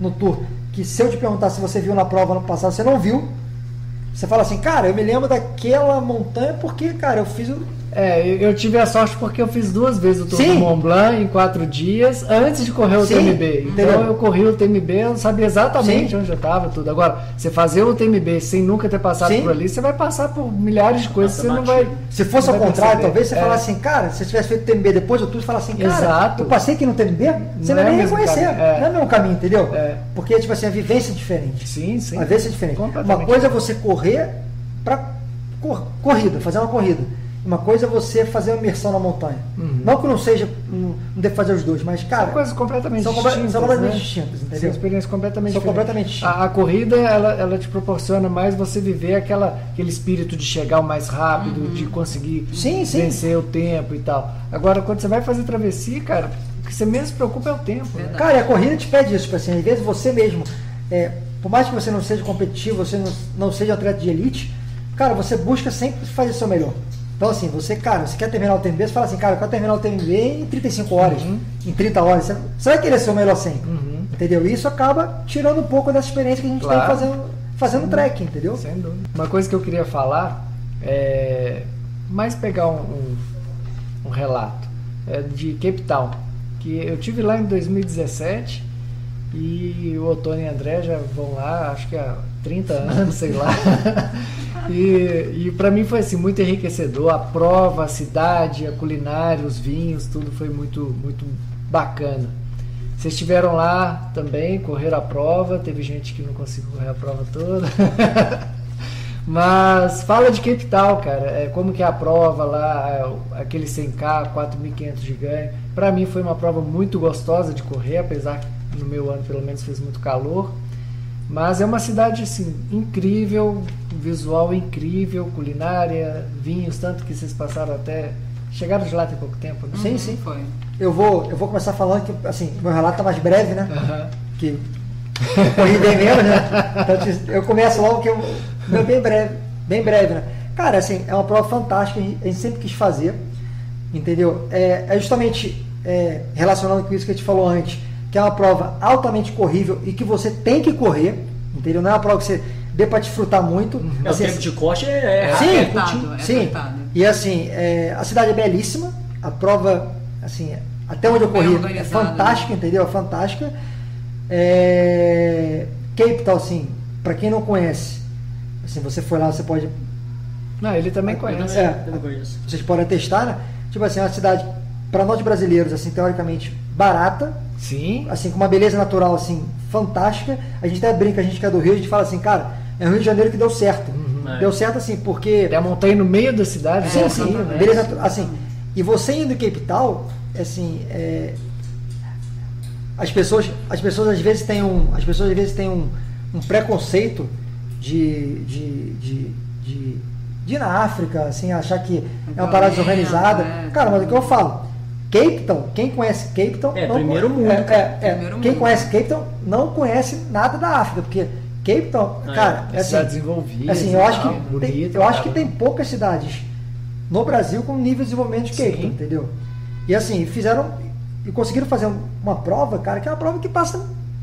no Tour que, se eu te perguntar se você viu na prova ano passado, você não viu. Você fala assim, cara, eu me lembro daquela montanha porque, cara, eu fiz o... eu tive a sorte porque eu fiz 2 vezes o Tour do Mont Blanc em 4 dias antes de correr o TMB. Então eu corri o TMB, eu sabia exatamente onde eu estava, tudo. Agora, você fazer o TMB sem nunca ter passado por ali, você vai passar por milhares de coisas, você não vai... Se fosse ao contrário, talvez você falasse assim, cara, se você tivesse feito o TMB depois do Tour, você falasse assim, cara, eu passei aqui no TMB, você não ia nem reconhecer. Não é o mesmo caminho, entendeu? Porque, tipo assim, a vivência é diferente. Sim, sim. A vivência é diferente. Uma coisa é você correr para corrida, fazer uma corrida. Uma coisa é você fazer uma imersão na montanha. Não que não seja, não deve fazer os dois, mas, cara... São coisas completamente distintas. São completamente distintas, entendeu? São experiências completamente São diferentes. completamente distintas. A corrida, ela te proporciona mais você viver aquele espírito de chegar o mais rápido, de conseguir vencer o tempo e tal. Agora, quando você vai fazer travessia, cara, o que você menos se preocupa é o tempo. Né? Cara, e a corrida te pede isso, tipo assim, às vezes você mesmo, por mais que você não seja competitivo, você não seja atleta de elite, cara, você busca sempre fazer o seu melhor. Então, assim, você quer terminar o TMB, você fala assim, cara, eu quero terminar o TMB em 35 horas, em 30 horas. Você vai querer ser o melhor sempre, entendeu? E isso acaba tirando um pouco dessa experiência que a gente tem fazendo trekking, entendeu? Sem dúvida. Uma coisa que eu queria falar é mais pegar um relato de Cape Town, que eu tive lá em 2017 e o Otônio e o André já vão lá, acho que há 30 anos, sei lá. E para mim foi assim, muito enriquecedor. A prova, a cidade, a culinária, os vinhos, tudo foi muito, muito bacana. Vocês estiveram lá também, correram a prova. Teve gente que não conseguiu correr a prova toda. Mas fala de Cape Town, cara. Como que é a prova lá, aquele 100K, 4.500 de ganho. Para mim foi uma prova muito gostosa de correr, apesar que no meu ano pelo menos fez muito calor. Mas é uma cidade assim, incrível, visual incrível, culinária, vinhos, tanto que vocês passaram até. Chegaram de lá tem pouco tempo, né? Sim, sim. Foi. Eu vou começar falando que, assim, meu relato tá mais breve, né? Aham. Que eu corri bem menos, né? Então eu começo logo que meu bem breve, né? Cara, assim, é uma prova fantástica, a gente sempre quis fazer, entendeu? É justamente relacionando com isso que a gente falou antes, que é uma prova altamente corrível e que você tem que correr, entendeu? Não é uma prova que você dê para desfrutar muito. O Assim, tempo de corte sim, apertado, sim. apertado. E assim, a cidade é belíssima, a prova, assim, até onde eu Bem corri, é organizada, fantástica, entendeu? É fantástica. Cape Town, assim, para quem não conhece, assim, você foi lá, você pode, Não, ele também conhece. Eu não conheço. vocês podem testar, né? Tipo assim, é uma cidade, para nós brasileiros, assim, teoricamente barata, Sim. assim, com uma beleza natural, assim, fantástica. A gente até brinca, a gente que é do Rio, a gente fala assim, cara, é o Rio de Janeiro que deu certo. Deu certo, assim, porque... Tem a montanha no meio da cidade. Sim, né? sim, Exatamente. beleza, assim, e você indo em Cape Town, assim, as pessoas às vezes têm um preconceito de ir na África, assim, achar que é uma parada desorganizada. Cara, mas o que eu falo, Cape Town, quem conhece Cape Town... primeiro mundo. Primeiro quem mundo. conhece Cape Town não conhece nada da África, porque Cape Town, cara, É cidade desenvolvida. assim, eu acho que bonita, eu acho que tem poucas cidades no Brasil com nível de desenvolvimento de Cape Town, Sim. entendeu? E assim, fizeram e conseguiram fazer uma prova, cara, que é uma prova que passa,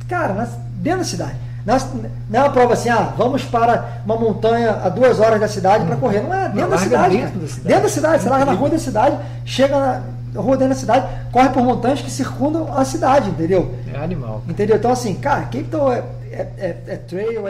cara, dentro da cidade. Não é uma prova assim, vamos para uma montanha a 2 horas da cidade para correr. Não é dentro da larga cidade. dentro Cara. da cidade. Dentro da cidade, você larga na rua da cidade, chega na rua dentro da cidade, corre por montanhas que circundam a cidade, entendeu? É animal. Entendeu? Então assim, cara, Cape Town é trail,